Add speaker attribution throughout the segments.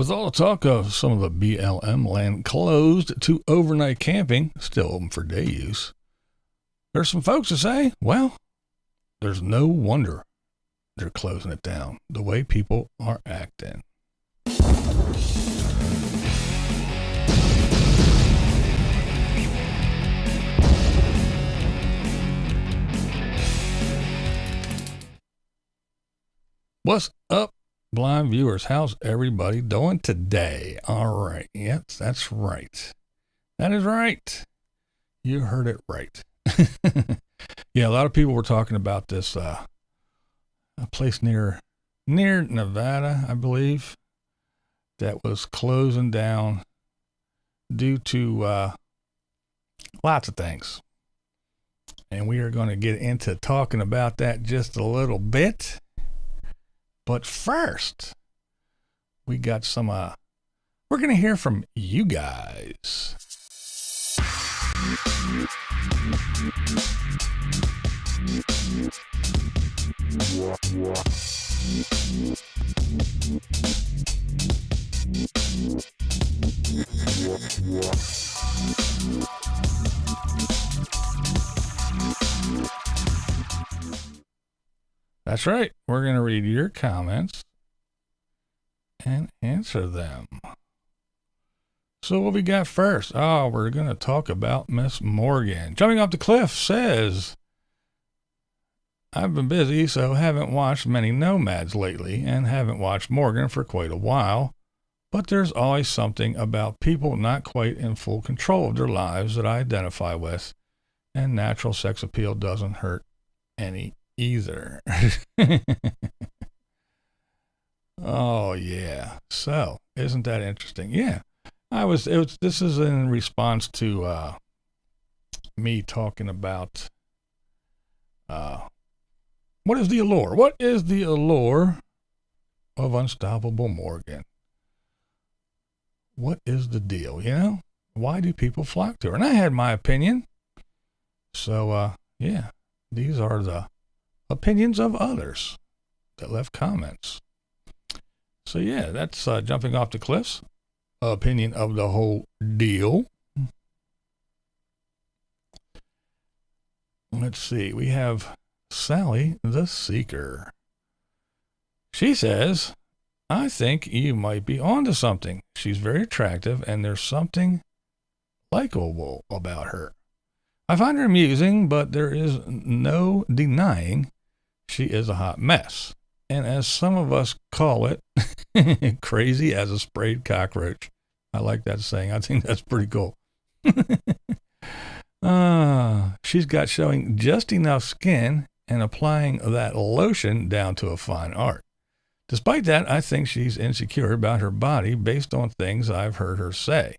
Speaker 1: With all the talk of some of the BLM land closed to overnight camping, still open for day use, there's some folks that say, well, there's no wonder they're closing it down, the way people are acting. What's up, blind viewers? How's everybody doing today? All right. Yes, that's right. That is right. You heard it right. Yeah, a lot of people were talking about this a place near Nevada, I believe, that was closing down due to lots of things. And we are going to get into talking about that just a little bit. But first, we got some, we're going to hear from you guys. That's right. We're going to read your comments and answer them. So what we got first? Oh, we're going to talk about Miss Morgan. Jumping off the cliff says, I've been busy, so haven't watched many nomads lately and haven't watched Morgan for quite a while. But there's always something about people not quite in full control of their lives that I identify with. And natural sex appeal doesn't hurt any either. Oh yeah. So isn't that interesting? Yeah. This is in response to me talking about what is the allure? What is the allure of Unstoppable Morgan? What is the deal? You know? Why do people flock to her? And I had my opinion. So yeah, these are the opinions of others that left comments. So yeah, that's jumping off the cliffs. Opinion of the whole deal. Let's see. We have Sally the Seeker. She says, I think you might be onto something. She's very attractive and there's something likable about her. I find her amusing, but there is no denying she is a hot mess. And as some of us call it, crazy as a sprayed cockroach. I like that saying. I think that's pretty cool. She's got showing just enough skin and applying that lotion down to a fine art. Despite that, I think she's insecure about her body based on things I've heard her say.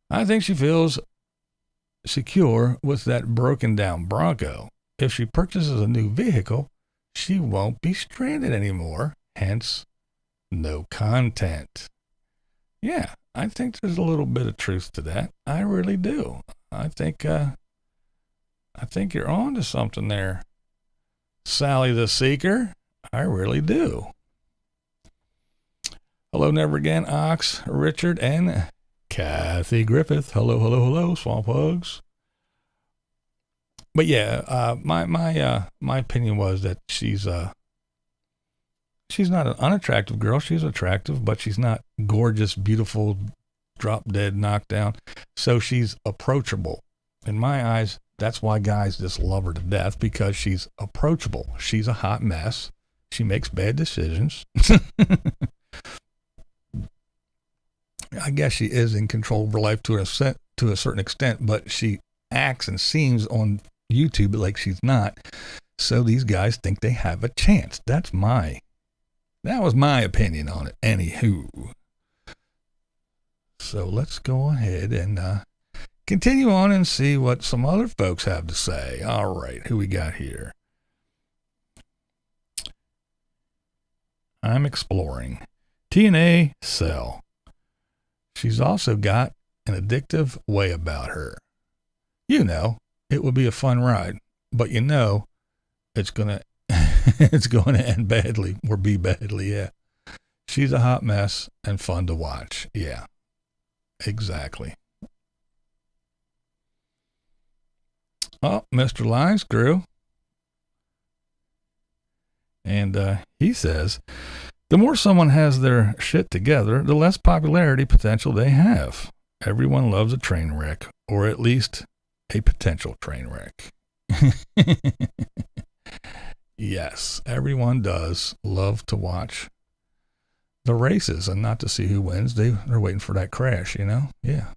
Speaker 1: I think she feels secure with that broken down Bronco. If she purchases a new vehicle, she won't be stranded anymore, hence no content. Yeah, I think there's a little bit of truth to that. I really do. I think you're on to something there, Sally the Seeker. I really do. Hello, Never Again, Ox, Richard, and Kathy Griffith. Hello, Swamp Hugs. But yeah, my opinion was that she's not an unattractive girl. She's attractive, but she's not gorgeous, beautiful, drop dead, knocked down. So she's approachable. In my eyes, that's why guys just love her to death, because she's approachable. She's a hot mess. She makes bad decisions. I guess she is in control of her life to a certain extent, but she acts and seems on YouTube like she's not. So these guys think they have a chance. That was my opinion on it. Anywho. So let's go ahead and continue on and see what some other folks have to say. All right, who we got here? I'm exploring. Tna Sell. She's also got an addictive way about her. You know, it would be a fun ride, but you know, it's going to end badly or be badly. Yeah. she's a hot mess and fun to watch. Yeah, exactly. Oh, Mr. Lyons grew. And he says, the more someone has their shit together, the less popularity potential they have. Everyone loves a train wreck, or at least a potential train wreck. Yes, everyone does love to watch the races and not to see who wins. They're waiting for that crash, you know? Yeah.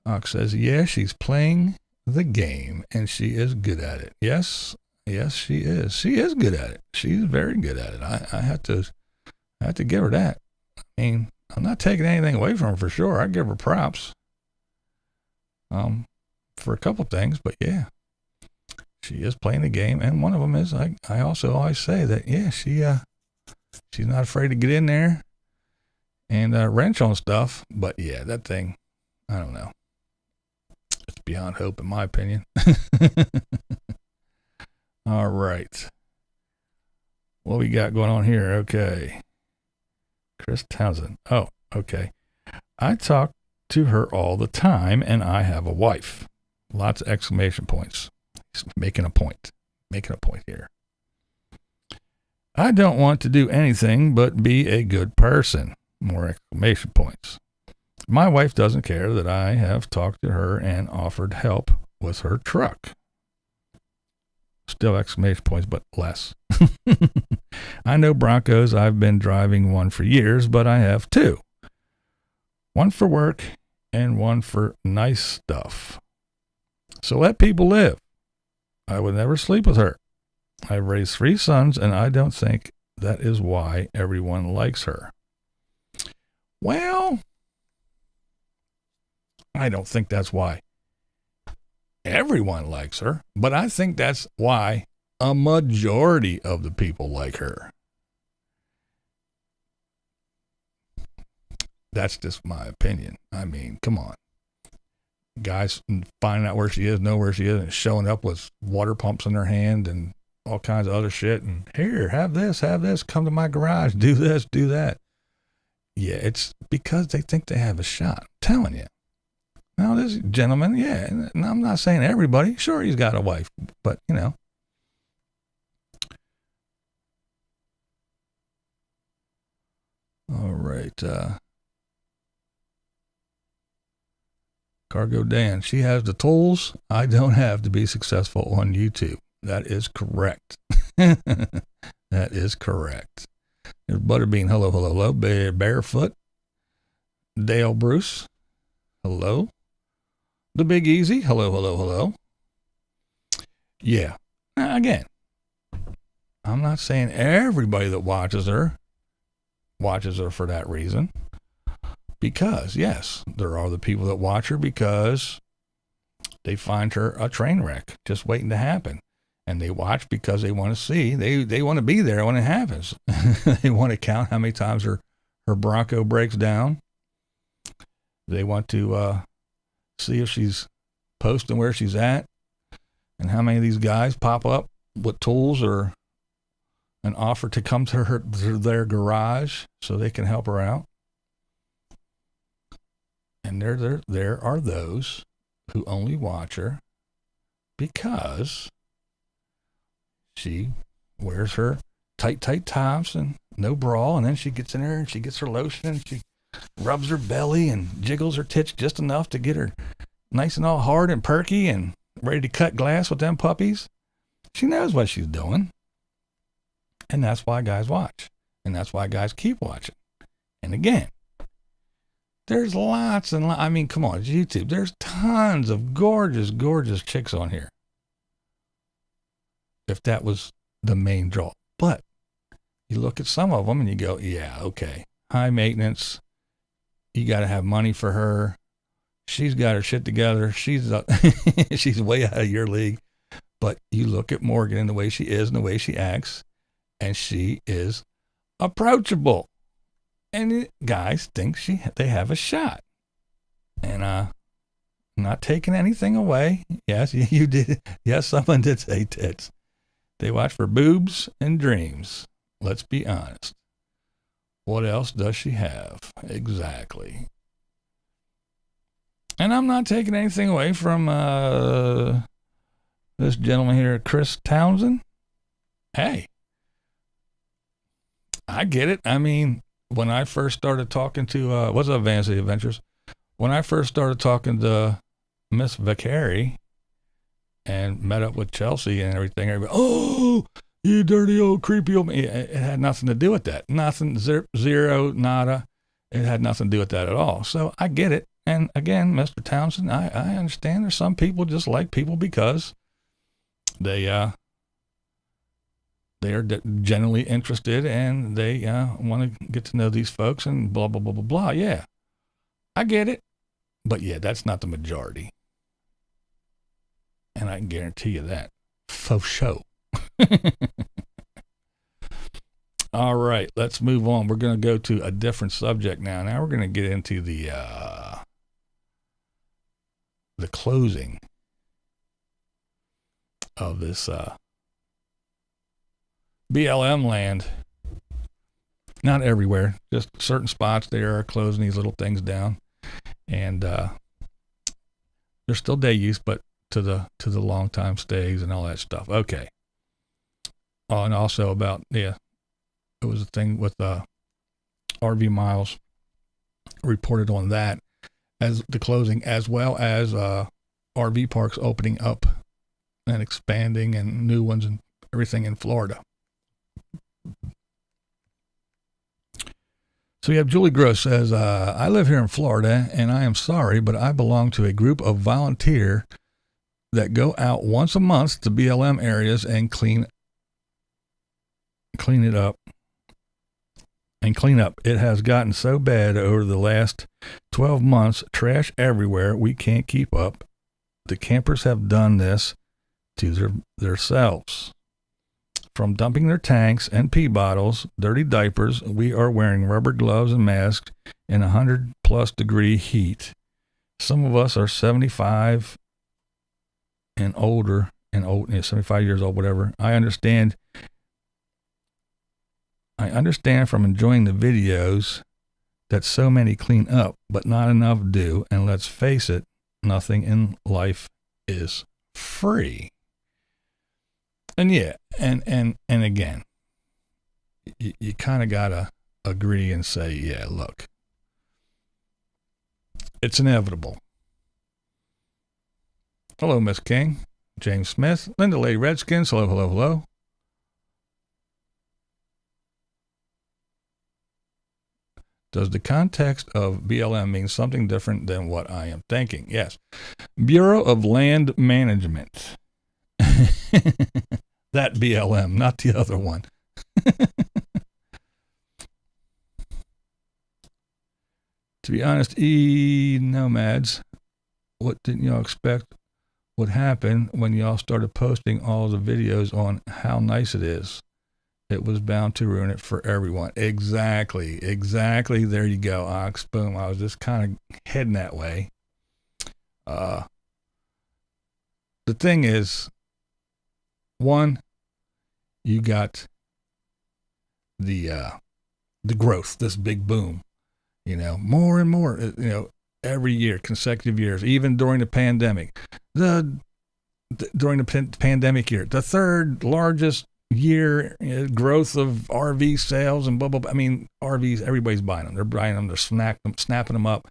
Speaker 1: Ox says, yeah, she's playing the game and she is good at it. Yes, she is. She is good at it. She's very good at it. I have to give her that. I mean, I'm not taking anything away from her for sure. I give her props. For a couple things, but yeah, she is playing the game, and one of them is I also always say that yeah, she's not afraid to get in there and wrench on stuff. But yeah, that thing, I don't know. It's beyond hope, in my opinion. All right. What we got going on here? Okay. Chris Townsend. Oh, okay. I talk to her all the time, and I have a wife. Lots of exclamation points. He's making a point. Making a point here. I don't want to do anything but be a good person. More exclamation points. My wife doesn't care that I have talked to her and offered help with her truck. Still exclamation points, but less. I know Broncos. I've been driving one for years, but I have two. One for work and one for nice stuff. So let people live. I would never sleep with her. I've raised 3 sons, and I don't think that is why everyone likes her. Well, I don't think that's why everyone likes her, but I think that's why a majority of the people like her. That's just my opinion. I mean, come on. Guys finding out where she is, know where she is, and showing up with water pumps in their hand and all kinds of other shit. And here, have this, come to my garage, do this, do that. Yeah, it's because they think they have a shot. I'm telling you. Now, this gentleman, yeah, and I'm not saying everybody. Sure, he's got a wife, but, you know. All right. Cargo Dan, she has the tools I don't have to be successful on YouTube. That is correct. That is correct. There's Butterbean, hello. Barefoot. Dale Bruce, hello. The Big Easy, hello. Yeah. Now, again, I'm not saying everybody that watches her for that reason. Because, yes, there are the people that watch her because they find her a train wreck just waiting to happen. And they watch because they want to see. They want to be there when it happens. They want to count how many times her Bronco breaks down. They want to see if she's posting where she's at and how many of these guys pop up with tools or an offer to come to their garage so they can help her out. And there are those who only watch her because she wears her tight tops and no bra, and then she gets in there and she gets her lotion and she rubs her belly and jiggles her tits just enough to get her nice and all hard and perky and ready to cut glass with them puppies. She knows what she's doing. And that's why guys watch. And that's why guys keep watching. And again, there's lots and I mean, come on, it's YouTube. There's tons of gorgeous chicks on here. If that was the main draw. But you look at some of them and you go, yeah, okay. High maintenance. You got to have money for her. She's got her shit together. She's she's way out of your league. But you look at Morgan and the way she is and the way she acts, and she is approachable. And guys think they have a shot. And I'm not taking anything away. Yes, you did. Yes, someone did say tits. They watch for boobs and dreams. Let's be honest. What else does she have? Exactly. And I'm not taking anything away from this gentleman here, Chris Townsend. Hey, I get it. I mean, when I first started talking to, what's up, Vanity Adventures? When I first started talking to Miss Vicari and met up with Chelsea and everything, everybody, oh, you dirty old creepy old man. It had nothing to do with that. Nothing, zero, nada. It had nothing to do with that at all. So I get it. And again, Mr. Townsend, I understand there's some people just like people because they are generally interested and they want to get to know these folks and blah, blah, blah, blah, blah. Yeah, I get it. But yeah, that's not the majority. And I can guarantee you that. Faux show. All right, let's move on. We're going to go to a different subject now. Now we're going to get into the closing of this BLM land. Not everywhere, just certain spots there are closing these little things down, and they're still day use, but to the long time stays and all that stuff. Okay. Oh, and also about it was a thing with RV Miles reported on that as the closing, as well as RV parks opening up and expanding and new ones and everything in Florida. So you have Julie Gross says, I live here in Florida and I am sorry, but I belong to a group of volunteers that go out once a month to BLM areas and clean it up. It has gotten so bad over the last 12 months, trash everywhere. We can't keep up. The campers have done this to themselves. From dumping their tanks and pee bottles, dirty diapers, we are wearing rubber gloves and masks in 100+ degree heat. Some of us are 75 and older, 75 years old, whatever. I understand from enjoying the videos that so many clean up, but not enough do. And let's face it, nothing in life is free. And yeah, and again, you kind of got to agree and say, yeah, look, it's inevitable. Hello, Miss King, James Smith, Linda Lady Redskins, hello, hello, hello. Does the context of BLM mean something different than what I am thinking? Yes. Bureau of Land Management. That BLM, not the other one. To be honest, nomads, what didn't y'all expect would happen when y'all started posting all the videos on how nice it is? It was bound to ruin it for everyone. Exactly. There you go, Ox. Boom. I was just kind of heading that way. The thing is, one, you got the growth, this big boom, more and more, every year, consecutive years, even during the pandemic. During the pandemic year, the third largest year growth of RV sales and blah, blah, blah. I mean, RVs, everybody's buying them. They're buying them, they're snapping them up.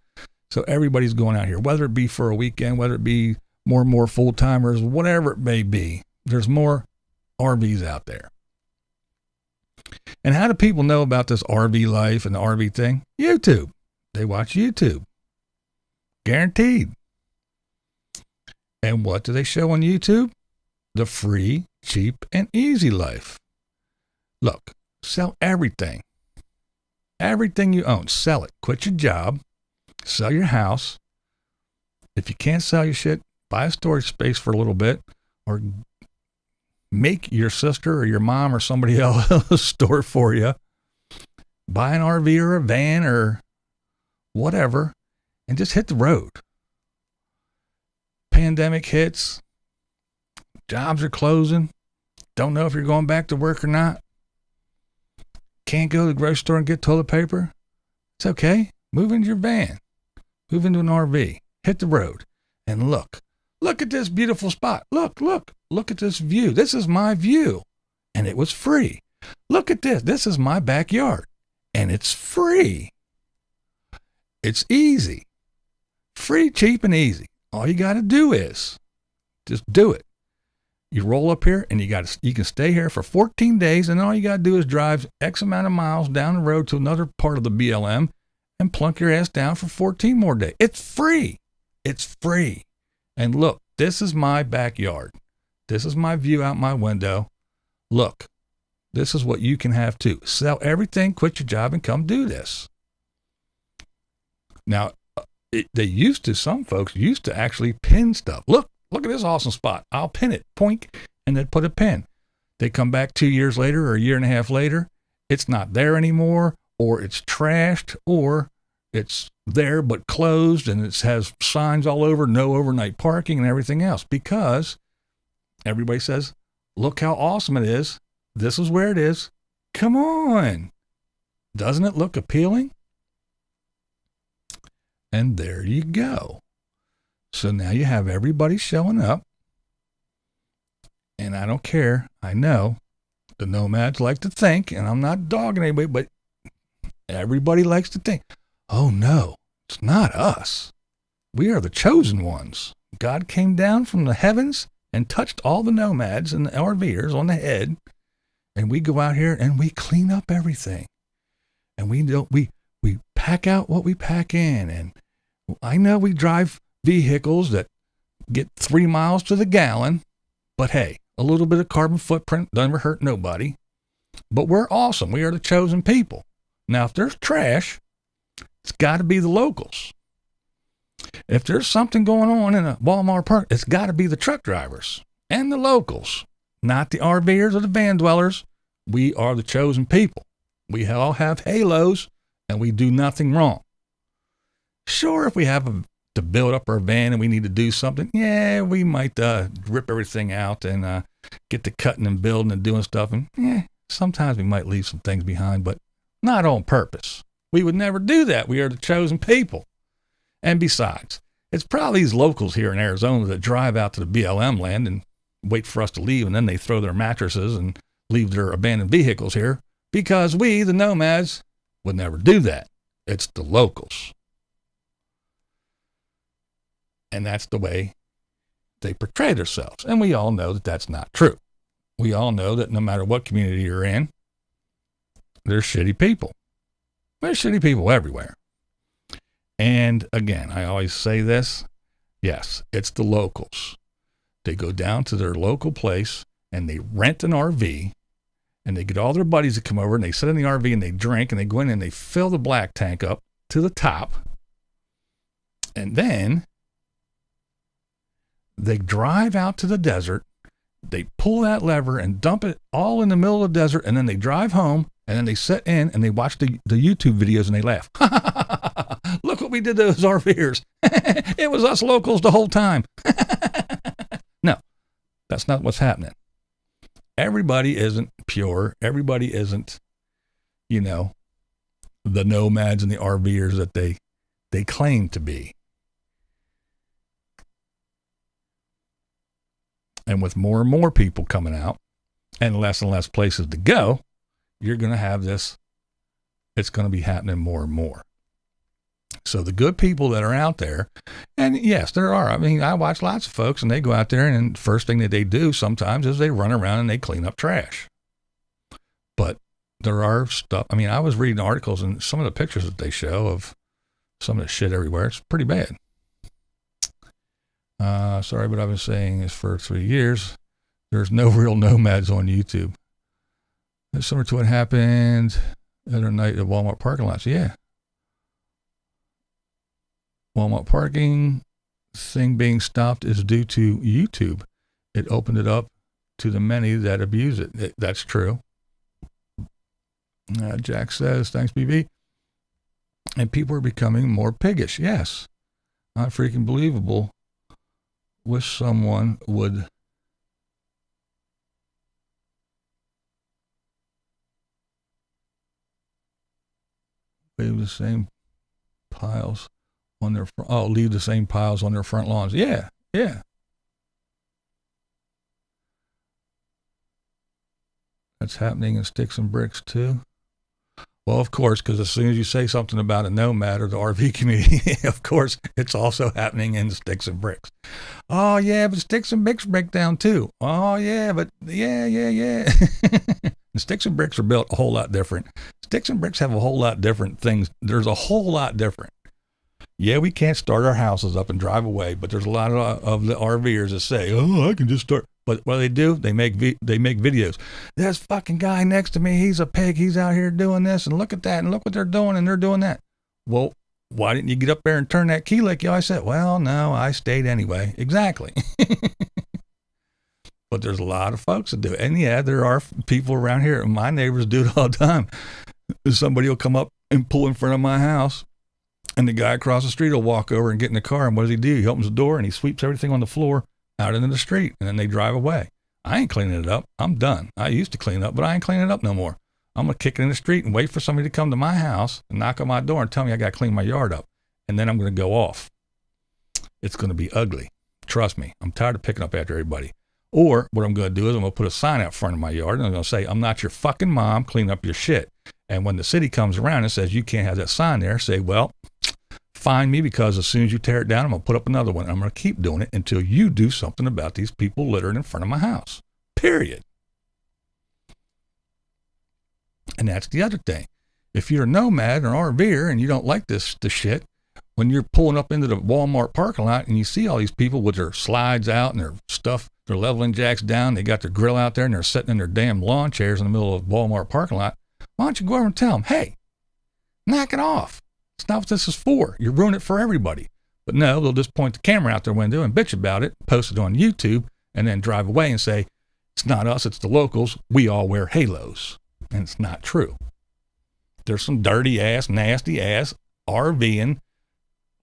Speaker 1: So everybody's going out here, whether it be for a weekend, whether it be more and more full-timers, whatever it may be. There's more RVs out there. And how do people know about this RV life and the RV thing? YouTube. They watch YouTube. Guaranteed. And what do they show on YouTube? The free, cheap, and easy life. Look, sell everything. Everything you own, sell it. Quit your job. Sell your house. If you can't sell your shit, buy a storage space for a little bit, or make your sister or your mom or somebody else store it for you. Buy an RV or a van or whatever, and just hit the road. Pandemic hits. Jobs are closing. Don't know if you're going back to work or not. can't go to the grocery store and get toilet paper? It's okay. Move into your van. Move into an RV. Hit the road. And look. Look at this beautiful spot. Look at this view. This is my view. And it was free. Look at this. This is my backyard. And it's free. It's easy. Free, cheap, and easy. All you got to do is just do it. You roll up here and you can stay here for 14 days, and all you got to do is drive X amount of miles down the road to another part of the BLM and plunk your ass down for 14 more days. It's free. It's free. And look, this is my backyard. This is my view out my window. Look, this is what you can have too. Sell everything, quit your job, and come do this. Now, some folks used to actually pin stuff. Look at this awesome spot. I'll pin it, poink, and then put a pin. They come back 2 years later or a year and a half later. It's not there anymore, or it's trashed, or it's there but closed, and it has signs all over, no overnight parking and everything else, because everybody says, look how awesome it is. This is where it is. Come on. Doesn't it look appealing? And there you go. So now you have everybody showing up. And I don't care. I know the nomads like to think, and I'm not dogging anybody, but everybody likes to think, oh no, it's not us. We are the chosen ones. God came down from the heavens and touched all the nomads and the RVers on the head. And we go out here and we clean up everything. And we pack out what we pack in. And I know we drive vehicles that get 3 miles to the gallon, but hey, a little bit of carbon footprint doesn't hurt nobody. But we're awesome. We are the chosen people. Now, if there's trash, it's got to be the locals. If there's something going on in a Walmart park, it's got to be the truck drivers and the locals, not the RVers or the van dwellers. We are the chosen people. We all have halos, and we do nothing wrong. Sure, if we have to build up our van and we need to do something, yeah, we might rip everything out and get to cutting and building and doing stuff. And sometimes we might leave some things behind, but not on purpose. We would never do that. We are the chosen people. And besides, it's probably these locals here in Arizona that drive out to the BLM land and wait for us to leave, and then they throw their mattresses and leave their abandoned vehicles here, because we, the nomads, would never do that. It's the locals. And that's the way they portray themselves. And we all know that that's not true. We all know that no matter what community you're in, there's shitty people. There's shitty people everywhere. And again, I always say this. Yes, it's the locals. They go down to their local place and they rent an RV, and they get all their buddies to come over, and they sit in the RV and they drink, and they go in and they fill the black tank up to the top. And then they drive out to the desert, they pull that lever and dump it all in the middle of the desert, and then they drive home, and then they sit in and they watch the YouTube videos and they laugh. Look what we did to those RVers. It was us locals the whole time. No, that's not what's happening. Everybody isn't pure. Everybody isn't, the nomads and the RVers that they claim to be. And with more and more people coming out and less places to go, you're going to have this. It's going to be happening more and more. So the good people that are out there, and yes, there are. I mean, I watch lots of folks, and they go out there, and the first thing that they do sometimes is they run around and they clean up trash. But there are stuff. I mean, I was reading articles, and some of the pictures that they show of some of the shit everywhere, it's pretty bad. Sorry, but I've been saying this for 3 years. There's no real nomads on YouTube. It's similar to what happened the other night at Walmart parking lots. Yeah. Walmart parking thing being stopped is due to YouTube. It opened it up to the many that abuse it. That's true. Jack says, thanks, BB. And people are becoming more piggish. Yes. Not freaking believable. Wish someone would leave the same piles on their leave the same piles on their front lawns. Yeah. That's happening in sticks and bricks too. Well, of course, because as soon as you say something about a nomad or the RV community, of course, it's also happening in sticks and bricks. Oh, yeah, but sticks and bricks break down too. Oh, yeah, but yeah. The sticks and bricks are built a whole lot different. Sticks and bricks have a whole lot different things. There's a whole lot different. Yeah, we can't start our houses up and drive away, but there's a lot of the RVers that say, oh, I can just start. But what do, they make videos. This fucking guy next to me, he's a pig. He's out here doing this, and look at that, and look what they're doing, and they're doing that. Well, why didn't you get up there and turn that key like you always said? Well, no, I stayed anyway. Exactly. But there's a lot of folks that do it. And yeah, there are people around here, and my neighbors do it all the time. Somebody will come up and pull in front of my house, and the guy across the street will walk over and get in the car, and what does he do? He opens the door, and he sweeps everything on the floor out into the street, and then they drive away. I ain't cleaning it up. I'm done. I used to clean up, but I ain't cleaning it up no more. I'm going to kick it in the street and wait for somebody to come to my house and knock on my door and tell me I got to clean my yard up. And then I'm going to go off. It's going to be ugly. Trust me. I'm tired of picking up after everybody. Or what I'm going to do is I'm going to put a sign out front of my yard, and I'm going to say, I'm not your fucking mom. Clean up your shit. And when the city comes around and says, you can't have that sign there, say, well, find me, because as soon as you tear it down, I'm going to put up another one. I'm going to keep doing it until you do something about these people littering in front of my house. Period. And that's the other thing. If you're a nomad or an RVer and you don't like this shit, when you're pulling up into the Walmart parking lot and you see all these people with their slides out and their stuff, their leveling jacks down, they got their grill out there and they're sitting in their damn lawn chairs in the middle of the Walmart parking lot, why don't you go over and tell them, hey, knock it off. It's not what this is for. You're ruining it for everybody. But no, they'll just point the camera out their window and bitch about it, post it on YouTube, and then drive away and say, it's not us, it's the locals. We all wear halos. And it's not true. There's some dirty ass, nasty ass, RVing,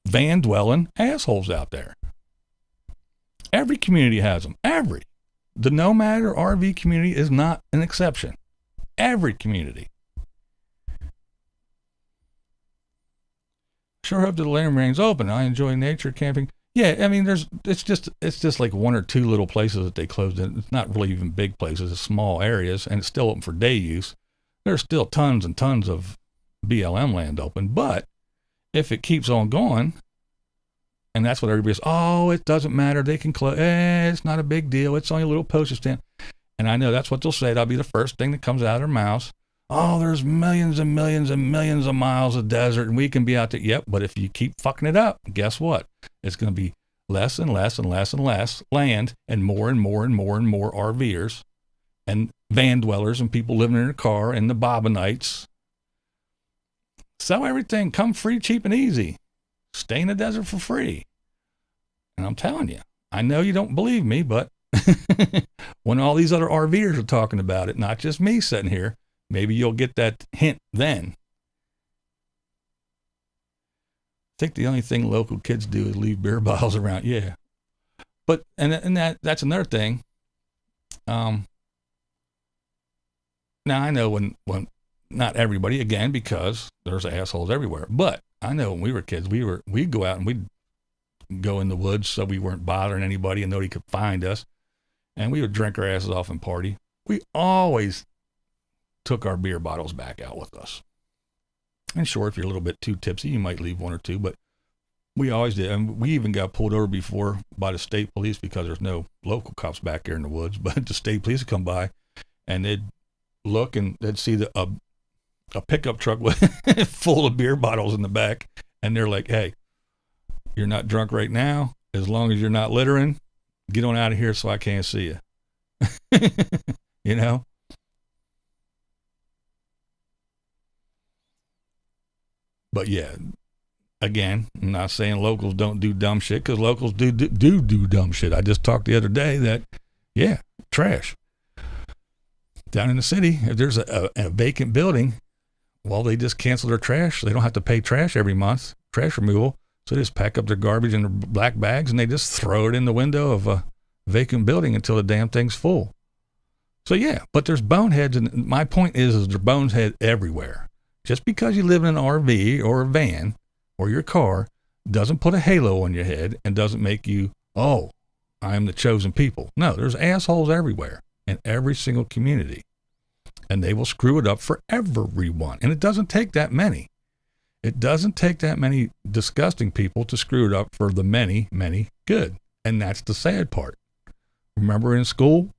Speaker 1: van dwelling assholes out there. Every community has them. Every. The nomad or RV community is not an exception. Every community. Sure hope that the land remains open. I enjoy nature camping. Yeah, I mean, it's just like one or two little places that they closed in. It's not really even big places. It's small areas, and it's still open for day use. There's still tons and tons of BLM land open, but if it keeps on going, and that's what everybody's, oh, it doesn't matter. They can close. It's not a big deal. It's only a little postage stamp. And I know that's what they'll say. That'll be the first thing that comes out of their mouths. Oh, there's millions and millions and millions of miles of desert, and we can be out there. Yep, but if you keep fucking it up, guess what? It's going to be less and less and less and less land, and more and more and more and more RVers and van dwellers and people living in a car and the Bobonites. Sell everything. Come free, cheap, and easy. Stay in the desert for free. And I'm telling you, I know you don't believe me, but when all these other RVers are talking about it, not just me sitting here, maybe you'll get that hint then. I think the only thing local kids do is leave beer bottles around. Yeah. But, and that's another thing. Now I know when not everybody, again, because there's assholes everywhere, but I know when we were kids, we'd go out and we'd go in the woods so we weren't bothering anybody and nobody could find us. And we would drink our asses off and party. We always took our beer bottles back out with us. And sure, if you're a little bit too tipsy, you might leave one or two, but we always did. And we even got pulled over before by the state police because there's no local cops back here in the woods, but the state police would come by and they'd look and they'd see a pickup truck with full of beer bottles in the back. And they're like, hey, you're not drunk right now. As long as you're not littering, get on out of here so I can't see you. You know? But yeah, again, I'm not saying locals don't do dumb shit, because locals do dumb shit. I just talked the other day that, yeah, trash. Down in the city, if there's a vacant building, well, they just cancel their trash. They don't have to pay trash every month, trash removal. So they just pack up their garbage in their black bags and they just throw it in the window of a vacant building until the damn thing's full. So yeah, but there's boneheads, and my point is there's boneheads everywhere. Just because you live in an RV or a van or your car doesn't put a halo on your head and doesn't make you, oh, I am the chosen people. No, there's assholes everywhere in every single community. And they will screw it up for everyone. And it doesn't take that many. It doesn't take that many disgusting people to screw it up for the many, many good. And that's the sad part. Remember in school,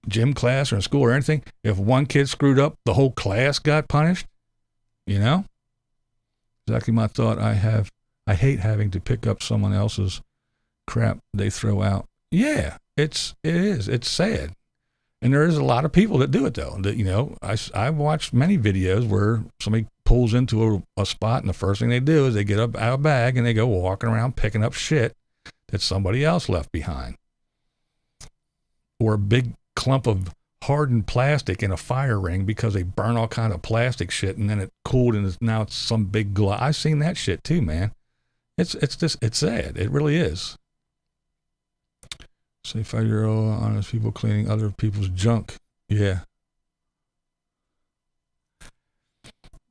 Speaker 1: gym class or in school or anything, if one kid screwed up, the whole class got punished. Exactly my thought. I hate having to pick up someone else's crap they throw out. Yeah, it is. It's sad. And there is a lot of people that do it though. That, I've watched many videos where somebody pulls into a spot and the first thing they do is they get up out of a bag and they go walking around picking up shit that somebody else left behind. Or a big clump of hardened plastic in a fire ring because they burn all kind of plastic shit and then it cooled and now it's some big glow. I've seen that shit too, man. It's sad. It really is. Say 5-year-old honest people cleaning other people's junk. Yeah.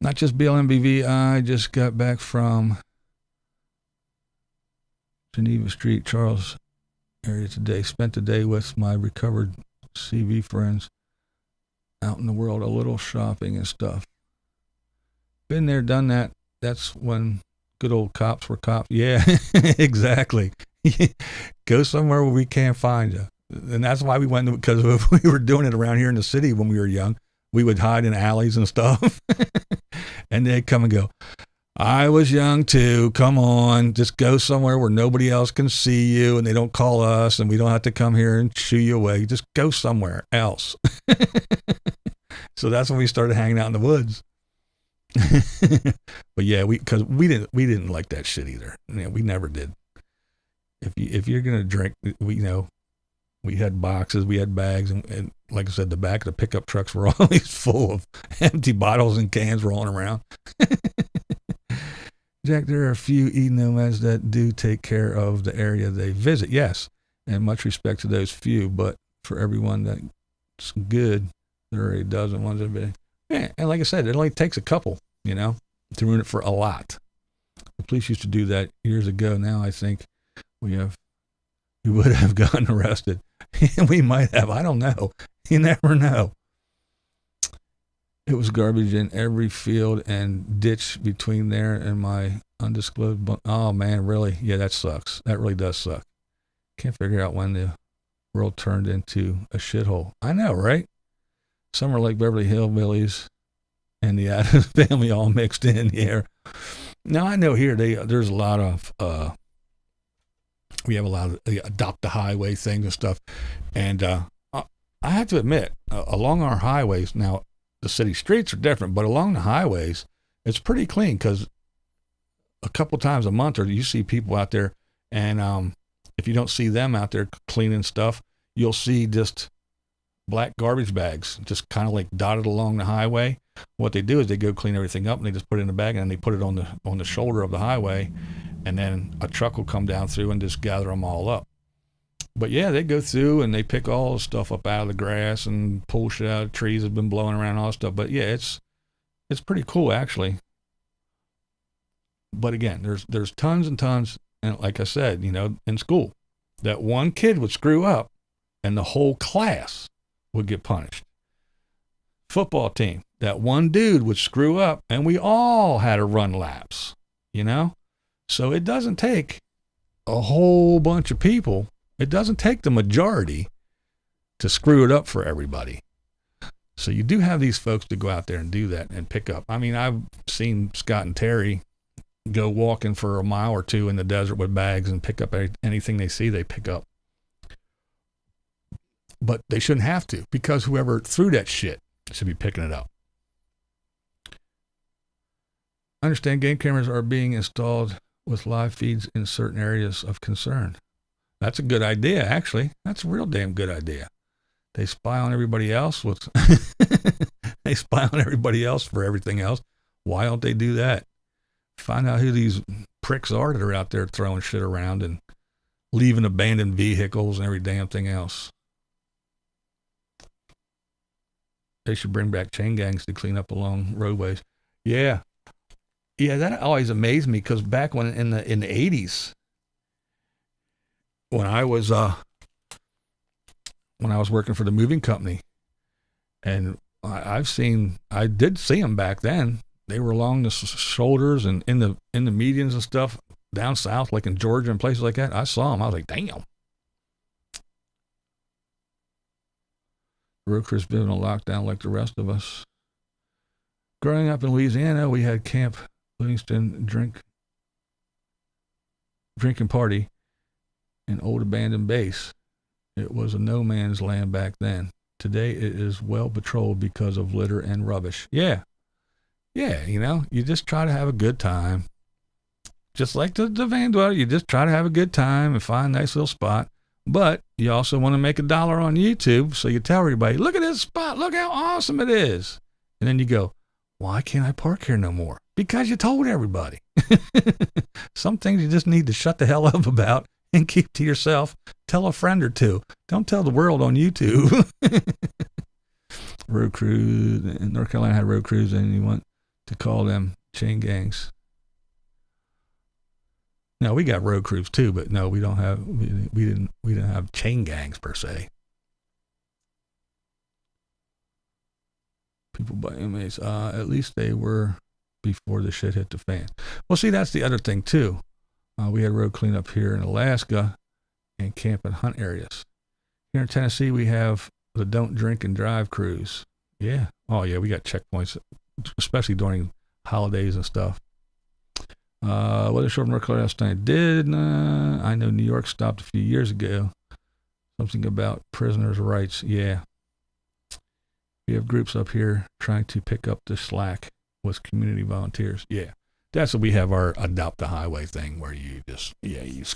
Speaker 1: Not just BLM. I just got back from Geneva Street, Charles area today. Spent the day with my recovered CV friends out in the world, a little shopping and stuff. Been there, done that. That's when good old cops were cops. Yeah, exactly. Go somewhere where we can't find you. And that's why we went, because if we were doing it around here in the city when we were young, we would hide in alleys and stuff. And they'd come and go, I was young too. Come on, just go somewhere where nobody else can see you and they don't call us and we don't have to come here and shoo you away. Just go somewhere else. So that's when we started hanging out in the woods. But yeah, because we didn't like that shit either. We never did. If you're gonna drink, we had boxes, we had bags, and like I said, the back of the pickup trucks were always full of empty bottles and cans rolling around. Jack, there are a few nomads that do take care of the area they visit. Yes, and much respect to those few, but for everyone that's good, there are a dozen ones that be. Yeah, and like I said, it only takes a couple, to ruin it for a lot. The police used to do that years ago. Now I think we would have gotten arrested. We might have. I don't know. You never know. It was garbage in every field and ditch between there and my undisclosed oh man, really? Yeah, that sucks. That really does suck. Can't figure out when the world turned into a shithole. I know, right? Some are like Beverly Hillbillies and the Addams Family all mixed in here. Now I know here there's a lot of we have a lot of adopt the highway things and stuff. And I have to admit, along our highways, now the city streets are different, but along the highways, it's pretty clean because a couple times a month or you see people out there and if you don't see them out there cleaning stuff, you'll see just black garbage bags just kind of like dotted along the highway. What they do is they go clean everything up and they just put it in the bag and then they put it on the shoulder of the highway. And then a truck will come down through and just gather them all up. But yeah, they go through and they pick all the stuff up out of the grass and pull shit out of trees that have been blowing around and all that stuff. But yeah, it's pretty cool actually. But again, there's tons and tons, and like I said, in school, that one kid would screw up and the whole class would get punished. Football team, that one dude would screw up and we all had to run laps, So it doesn't take a whole bunch of people. It doesn't take the majority to screw it up for everybody. So you do have these folks to go out there and do that and pick up. I mean, I've seen Scott and Terry go walking for a mile or two in the desert with bags and pick up anything they see, they pick up. But they shouldn't have to, because whoever threw that shit should be picking it up. I understand game cameras are being installed with live feeds in certain areas of concern. That's a good idea, actually. That's a real damn good idea. They spy on everybody else they spy on everybody else for everything else. Why don't they do that? Find out who these pricks are that are out there throwing shit around and leaving abandoned vehicles and every damn thing else. They should bring back chain gangs to clean up along roadways. Yeah. Yeah, that always amazed me because back when in the 80s, when I was working for the moving company, and I did see them back then. They were along the shoulders and in the medians and stuff down south, like in Georgia and places like that. I saw them. I was like, damn. Road crew's been on lockdown like the rest of us. Growing up in Louisiana, we had Camp Livingston drinking party, an old abandoned base. It was a no man's land back then. Today it is well patrolled because of litter and rubbish. Yeah, you just try to have a good time. Just like the van dweller, you just try to have a good time and find a nice little spot. But you also want to make $1 on YouTube, so you tell everybody, look at this spot, look how awesome it is. And then you go, why can't I park here no more? Because you told everybody. Some things you just need to shut the hell up about and keep to yourself. Tell a friend or two. Don't tell the world on YouTube. Road crews, in North Carolina had road crews, and you want to call them chain gangs. No, we got road crews too, but no, we didn't have chain gangs per se. People by inmates, at least they were before the shit hit the fan. Well, see, that's the other thing too. We had road cleanup here in Alaska and camp and hunt areas. Here in Tennessee, we have the don't drink and drive crews. Yeah. Oh yeah, we got checkpoints, especially during holidays and stuff. Whether short of North Carolina last night did, I know New York stopped a few years ago. Something about prisoners' rights. Yeah. We have groups up here trying to pick up the slack with community volunteers. Yeah. That's what we have, our adopt a highway thing where you just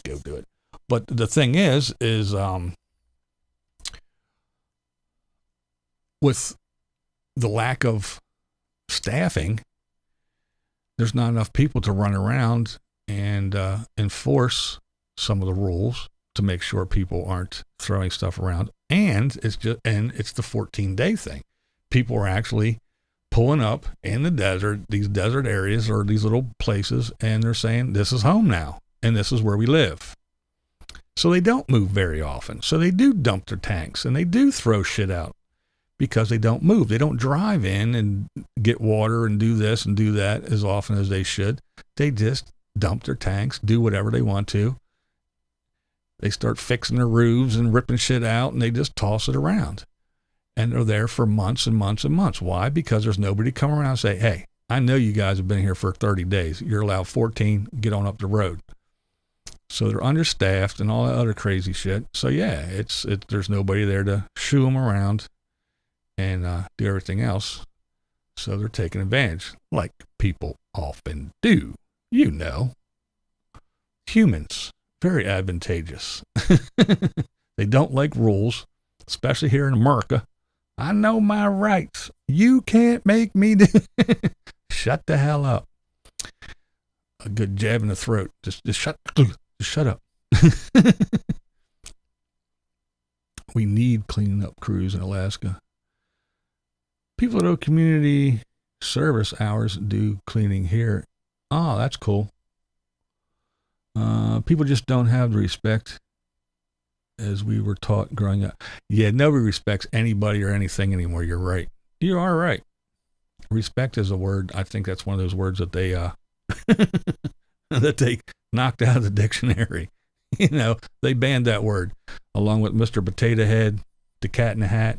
Speaker 1: go do it. But the thing is with the lack of staffing, there's not enough people to run around and enforce some of the rules to make sure people aren't throwing stuff around. And it's the 14-day thing. People are actually pulling up in the desert, these desert areas or these little places, and they're saying, this is home now, and this is where we live. So they don't move very often. So they do dump their tanks, and they do throw shit out because they don't move. They don't drive in and get water and do this and do that as often as they should. They just dump their tanks, do whatever they want to. They start fixing their roofs and ripping shit out, and they just toss it around. And they're there for months and months and months. Why? Because there's nobody coming around and say, hey, I know you guys have been here for 30 days. You're allowed 14. Get on up the road. So they're understaffed and all that other crazy shit. So yeah, there's nobody there to shoo them around and do everything else. So they're taking advantage, like people often do. You know, humans, very advantageous. They don't like rules, especially here in America. I know my rights. You can't make me do. Shut the hell up. A good jab in the throat. Just shut up. We need cleaning up crews in Alaska. People that owe community service hours do cleaning here. Oh, that's cool. People just don't have the respect as we were taught growing up. Yeah, nobody respects anybody or anything anymore. You're right. You are right. Respect is a word. I think that's one of those words that they that they knocked out of the dictionary. You know, they banned that word along with Mr. Potato Head, the Cat in the Hat,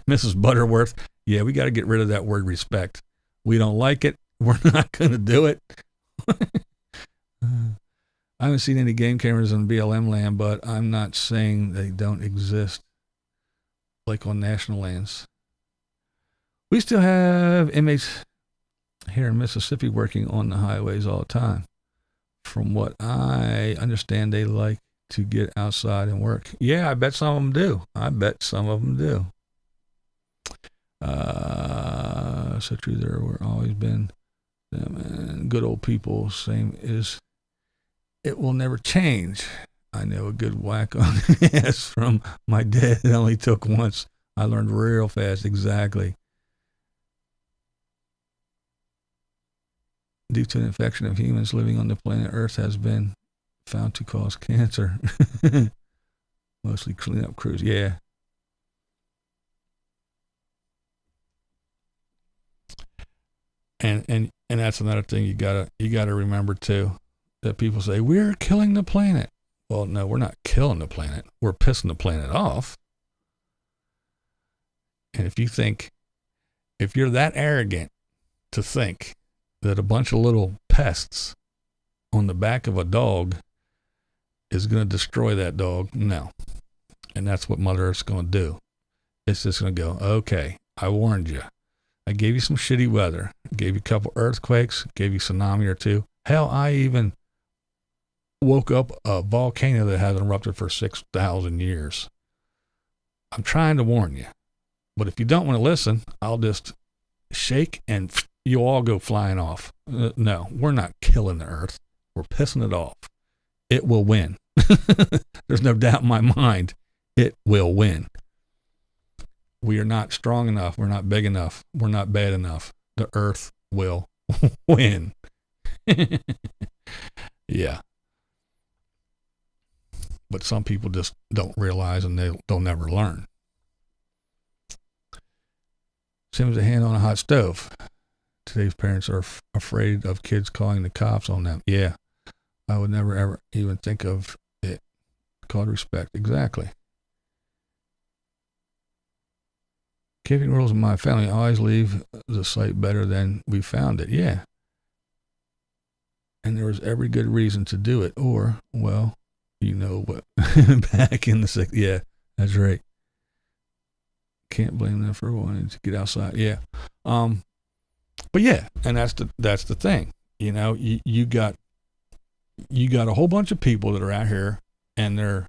Speaker 1: Mrs. Butterworth. Yeah, we got to get rid of that word respect. We don't like it. We're not going to do it. I haven't seen any game cameras in BLM land, but I'm not saying they don't exist like on national lands. We still have inmates here in Mississippi working on the highways all the time. From what I understand, they like to get outside and work. Yeah, I bet some of them do. So true, there were always been them and good old people. Same as it will never change. I know a good whack on the ass from my dad. It only took once. I learned real fast. Exactly. Due to an infection of humans living on the planet Earth has been found to cause cancer. Mostly cleanup crews. Yeah. And that's another thing you gotta remember too, that people say we're killing the planet. Well, no, we're not killing the planet. We're pissing the planet off. And if you're that arrogant to think that a bunch of little pests on the back of a dog is going to destroy that dog, no. And that's what Mother Earth's going to do. It's just going to go, okay, I warned you. I gave you some shitty weather. I gave you a couple earthquakes, gave you a tsunami or two. Hell, I even woke up a volcano that hasn't erupted for 6,000 years. I'm trying to warn you. But if you don't want to listen, I'll just shake and you all go flying off. No, we're not killing the earth. We're pissing it off. It will win. There's no doubt in my mind. It will win. We are not strong enough. We're not big enough. We're not bad enough. The earth will win. Yeah. But some people just don't realize and they'll never learn. Same as a hand on a hot stove. Today's parents are afraid of kids calling the cops on them. Yeah. I would never, ever even think of it. Called respect. Exactly. Camping rules in my family always leave the site better than we found it. Yeah. And there was every good reason to do it. Or, well, you know what? Back in the 60s. Yeah, that's right. Can't blame them for wanting to get outside. Yeah. But yeah, and that's the thing. You know, you got a whole bunch of people that are out here and they're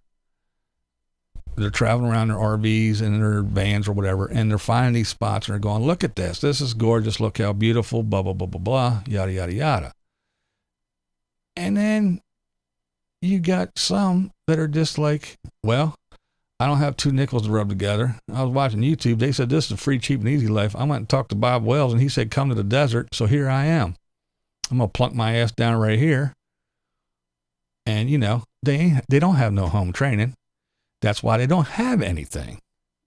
Speaker 1: traveling around their RVs and their vans or whatever, and they're finding these spots and they're going, look at this. This is gorgeous. Look how beautiful, blah, blah, blah, blah, blah, yada, yada, yada. And then you got some that are just like, well, I don't have two nickels to rub together. I was watching YouTube. They said this is a free, cheap, and easy life. I went and talked to Bob Wells, and he said, come to the desert. So here I am. I'm going to plunk my ass down right here. And, you know, they don't have no home training. That's why they don't have anything.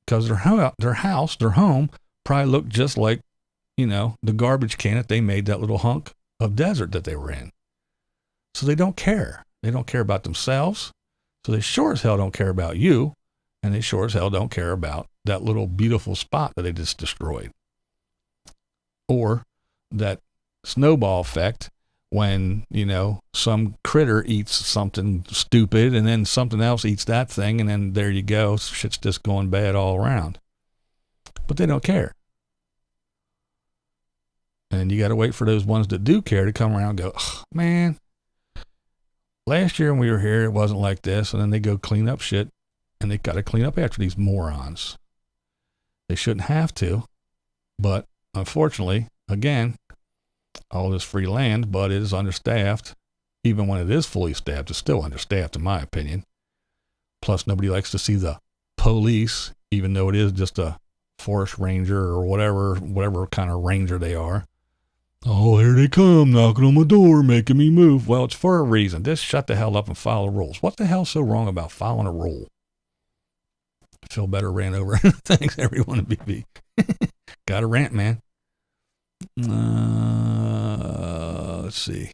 Speaker 1: Because their house, their home, probably looked just like, you know, the garbage can that they made that little hunk of desert that they were in. So they don't care. They don't care about themselves. So they sure as hell don't care about you. And they sure as hell don't care about that little beautiful spot that they just destroyed. Or that snowball effect when, you know, some critter eats something stupid and then something else eats that thing and then there you go. Shit's just going bad all around. But they don't care. And you got to wait for those ones that do care to come around and go, oh, man, last year when we were here, it wasn't like this. And then they go clean up shit. And they got to clean up after these morons. They shouldn't have to, but unfortunately, again, all this free land, but it is understaffed. Even when it is fully staffed, it's still understaffed in my opinion. Plus, nobody likes to see the police, even though it is just a forest ranger or whatever kind of ranger they are. Oh, here they come, knocking on my door, making me move. Well, it's for a reason. Just shut the hell up and follow the rules. What the hell's so wrong about following a rule? Feel better ran over. Thanks everyone at BB. Got a rant, man. Let's see.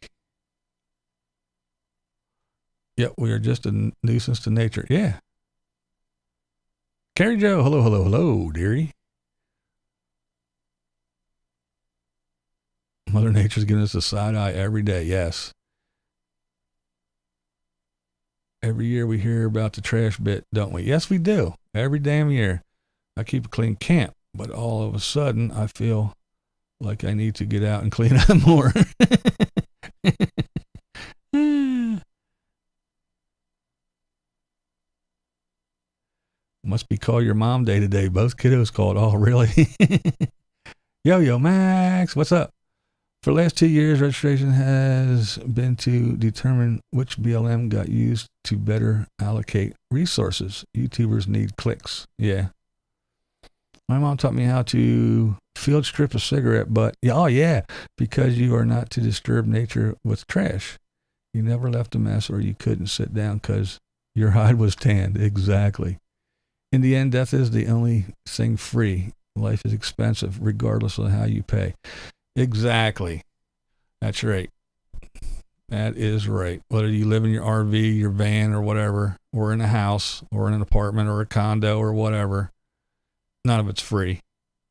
Speaker 1: Yep, we are just a nuisance to nature. Yeah. Carrie Joe, hello, dearie. Mother Nature's giving us a side eye every day. Yes. Every year we hear about the trash bit, don't we? Yes, we do. Every damn year. I keep a clean camp, but all of a sudden I feel like I need to get out and clean up more. Must be call your mom day today. Both kiddos called. Oh, really? Yo, Max, what's up? For the last 2 years, registration has been to determine which BLM got used to better allocate resources. YouTubers need clicks. Yeah. My mom taught me how to field strip a cigarette butt. Yeah, oh, yeah, because you are not to disturb nature with trash. You never left a mess or you couldn't sit down because your hide was tanned. Exactly. In the end, death is the only thing free. Life is expensive, regardless of how you pay. Exactly. That's right. That is right. Whether you live in your RV, your van, or whatever, or in a house, or in an apartment, or a condo, or whatever, none of it's free,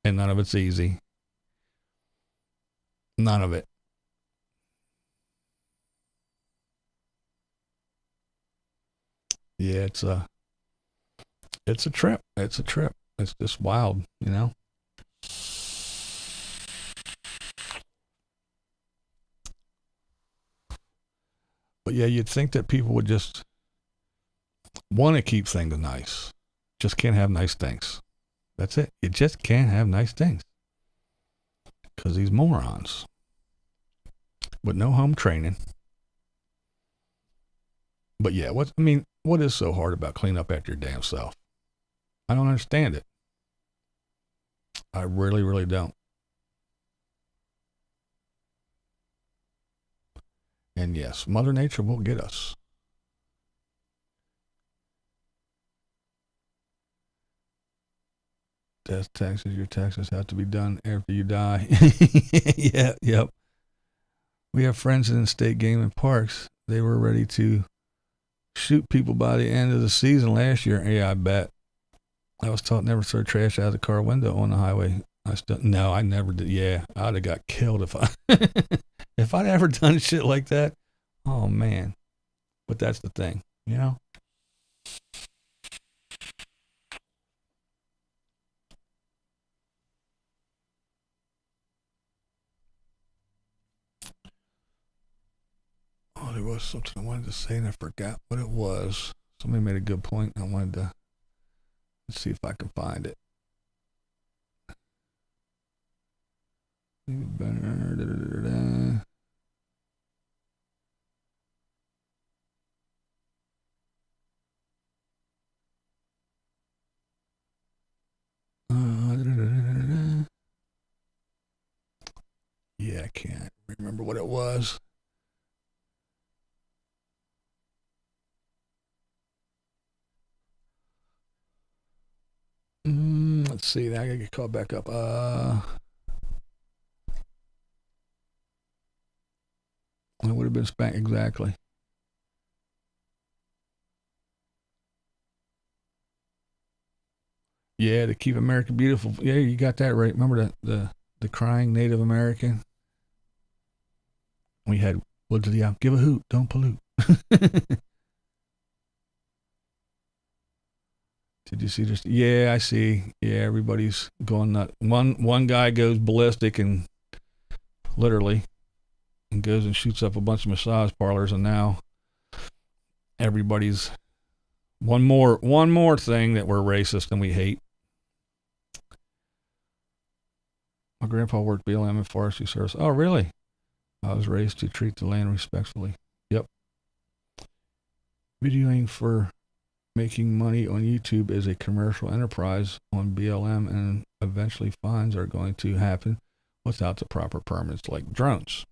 Speaker 1: and none of it's easy. None of it. Yeah, it's a trip. It's a trip. It's just wild, you know? But yeah, you'd think that people would just want to keep things nice. Just can't have nice things. That's it. You just can't have nice things. Because these morons with no home training. But yeah, what is so hard about cleaning up after your damn self? I don't understand it. I really, really don't. And yes, Mother Nature will get us. Death taxes, your taxes have to be done after you die. Yeah, yep. We have friends in state game and parks. They were ready to shoot people by the end of the season last year. Yeah, I bet. I was taught never throw trash out of the car window on the highway. I never did. Yeah, I'd have got killed if if I'd ever done shit like that. Oh man. But that's the thing, you know? Oh, there was something I wanted to say and I forgot what it was. Somebody made a good point. I wanted to see if I can find it. Yeah, I can't remember what it was. Let's see. Now I gotta get called back up. It would have been spanked exactly. Yeah, to keep America beautiful. Yeah, you got that right. Remember the crying Native American? We had what did he have? Give a hoot, don't pollute. Did you see this? Yeah, I see. Yeah, everybody's going nuts. One guy goes ballistic and literally and goes and shoots up a bunch of massage parlors, and now everybody's one more thing that we're racist and we hate. My grandpa worked BLM and forestry service. Oh, really? I was raised to treat the land respectfully. Yep. Videoing for making money on YouTube is a commercial enterprise on BLM, and eventually fines are going to happen without the proper permits like drones.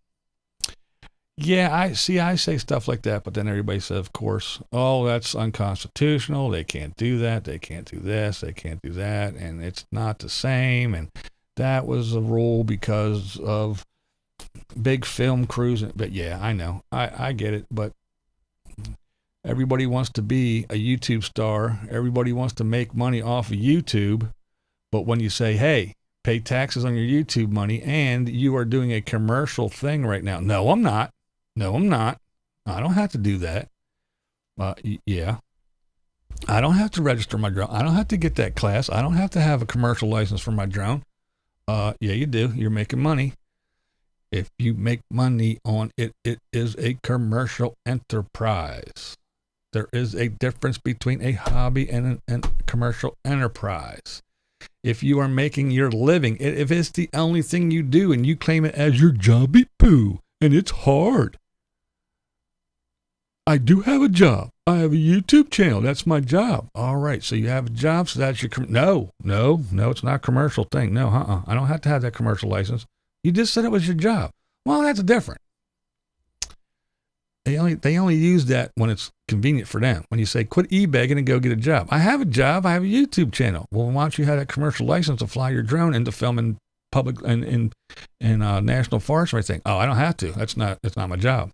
Speaker 1: Yeah, I say stuff like that, but then everybody says, of course, oh, that's unconstitutional. They can't do that. They can't do this. They can't do that. And it's not the same. And that was a rule because of big film crews. But yeah, I know. I get it. But everybody wants to be a YouTube star. Everybody wants to make money off of YouTube. But when you say, hey, pay taxes on your YouTube money and you are doing a commercial thing right now. No, I'm not. No, I'm not. I don't have to do that. Yeah. I don't have to register my drone. I don't have to get that class. I don't have to have a commercial license for my drone. Yeah, you do. You're making money. If you make money on it, it is a commercial enterprise. There is a difference between a hobby and a commercial enterprise. If you are making your living, if it's the only thing you do and you claim it as your jobby poo and it's hard, I do have a job. I have a YouTube channel. That's my job. All right. So you have a job. So that's your, no, it's not a commercial thing. No, I don't have to have that commercial license. You just said it was your job. Well, that's different. They only use that when it's convenient for them. When you say, quit e-begging and go get a job. I have a job. I have a YouTube channel. Well, why don't you have that commercial license to fly your drone into filming public and in national forests or anything? Oh, I don't have to. That's not my job.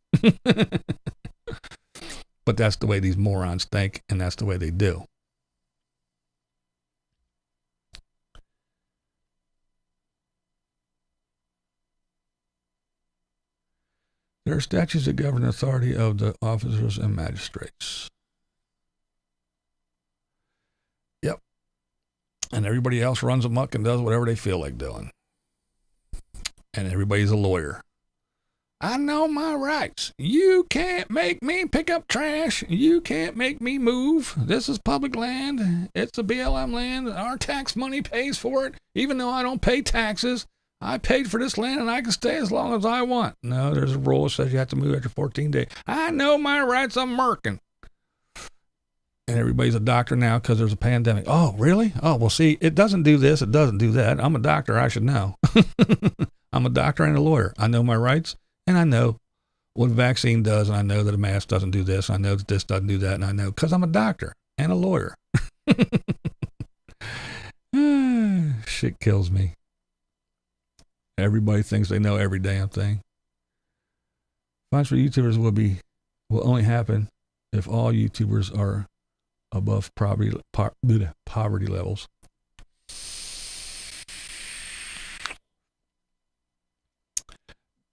Speaker 1: But that's the way these morons think, and that's the way they do. There are statutes that govern the authority of the officers and magistrates. Yep. And everybody else runs amok and does whatever they feel like doing. And everybody's a lawyer. I know my rights. You can't make me pick up trash. You can't make me move. This is public land. It's a BLM land. Our tax money pays for it. Even though I don't pay taxes, I paid for this land and I can stay as long as I want. No, there's a rule that says you have to move after 14 days. I know my rights. I'm American. And everybody's a doctor now because there's a pandemic. Oh, really? Oh, well, see, it doesn't do this. It doesn't do that. I'm a doctor. I should know. I'm a doctor and a lawyer. I know my rights. And I know what a vaccine does, and I know that a mask doesn't do this, and I know that this doesn't do that, and I know because I'm a doctor and a lawyer. Shit kills me. Everybody thinks they know every damn thing. Fines for YouTubers will only happen if all YouTubers are above poverty levels.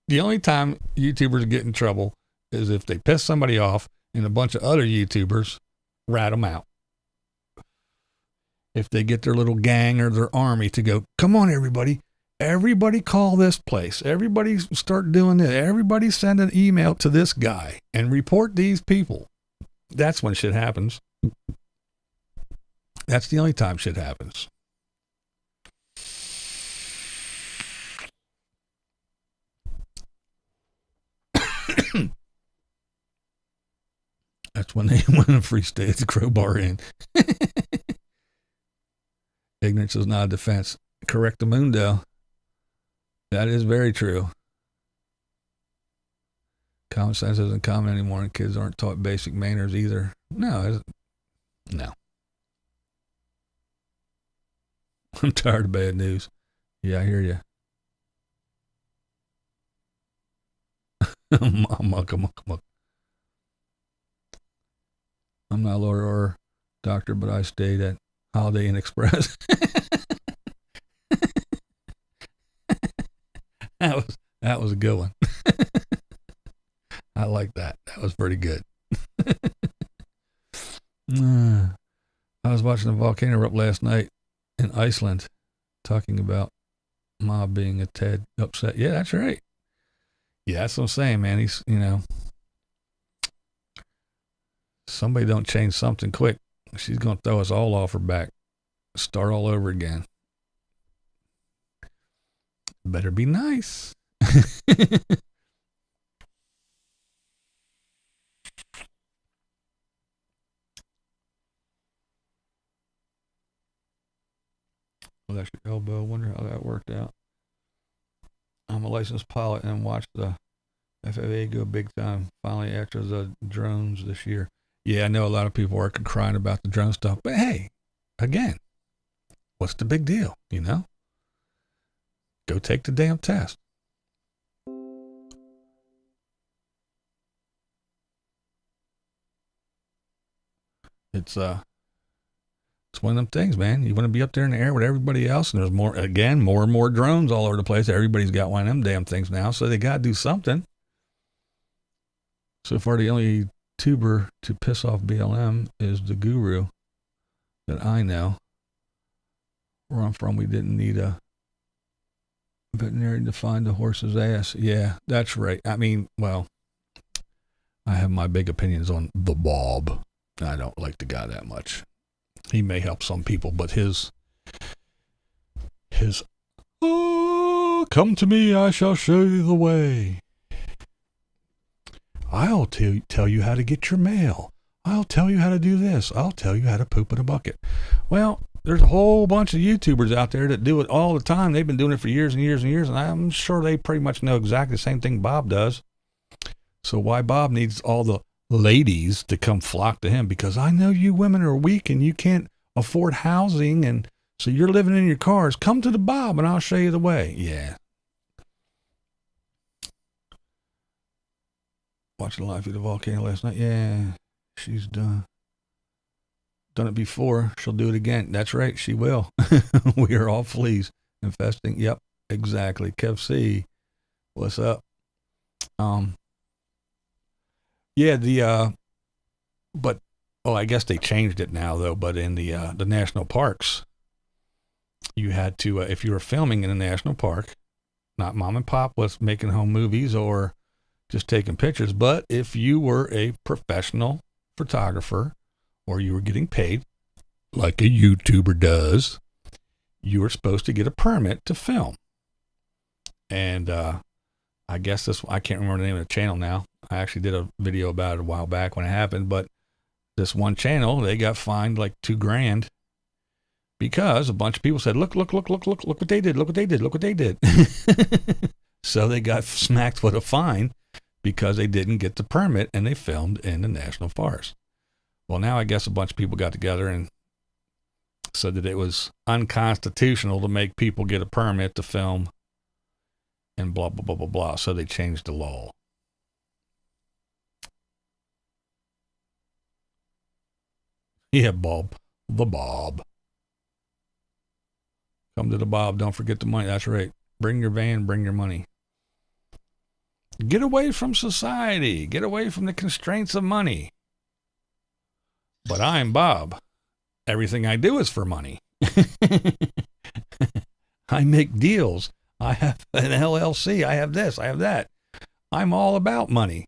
Speaker 1: The only time YouTubers get in trouble is if they piss somebody off and a bunch of other YouTubers rat them out. If they get their little gang or their army to go, come on, everybody call this place. Everybody start doing this. Everybody send an email to this guy and report these people. That's when shit happens. That's the only time shit happens. That's when they win a free stay at the Crowbar Inn. Ignorance is not a defense. Correctamundo. That is very true. Common sense isn't common anymore, and kids aren't taught basic manners either. No. I'm tired of bad news. Yeah, I hear you. I'm not a lawyer or doctor, but I stayed at Holiday Inn Express. That was a good one. I like that. That was pretty good. I was watching a volcano erupt last night in Iceland, talking about mob being a tad upset. Yeah, that's right. Yeah, that's what I'm saying, man. He's, somebody don't change something quick, she's going to throw us all off her back. Start all over again. Better be nice. Well, that's your elbow. Wonder how that worked out. I'm a licensed pilot and watched the FAA go big time finally after the drones this year. Yeah, I know a lot of people are crying about the drone stuff, but hey, again, what's the big deal, Go take the damn test. It's one of them things, man. You want to be up there in the air with everybody else, and there's more and more drones all over the place. Everybody's got one of them damn things now, so they got to do something. So far, the only tuber to piss off BLM is the guru that I know. Where I'm from, we didn't need a veterinarian to find the horse's ass. Yeah, that's right. I mean, well, I have my big opinions on the Bob. I don't like the guy that much. He may help some people, but his oh, come to me, I shall show you the way. I'll tell you how to get your mail. I'll tell you how to do this. I'll tell you how to poop in a bucket. Well, there's a whole bunch of YouTubers out there that do it all the time. They've been doing it for years and years and years, and I'm sure they pretty much know exactly the same thing Bob does. So why Bob needs all the ladies to come flock to him? Because I know you women are weak and you can't afford housing, and so you're living in your cars. Come to the Bob and I'll show you the way. Yeah. Watching live through the volcano last night. Yeah, she's done it before. She'll do it again. That's right, she will. We are all fleas infesting. Yep, exactly. Kev C, what's up? Yeah, but I guess they changed it now though. But in the national parks, you had to if you were filming in a national park, not mom and pop was making home movies or just taking pictures, but if you were a professional photographer or you were getting paid like a YouTuber does, you were supposed to get a permit to film. And I guess I can't remember the name of the channel now. I actually did a video about it a while back when it happened, but this one channel, they got fined like $2,000 because a bunch of people said, look what they did, look what they did. So they got smacked with a fine because they didn't get the permit and they filmed in the national forest. Well, now I guess a bunch of people got together and said that it was unconstitutional to make people get a permit to film and blah, blah, blah, blah, blah. So they changed the law. Yeah, Bob. The Bob. Come to the Bob. Don't forget the money. That's right. Bring your van, bring your money. Get away from society. Get away from the constraints of money. But I'm Bob. Everything I do is for money. I make deals. I have an LLC. I have this. I have that. I'm all about money.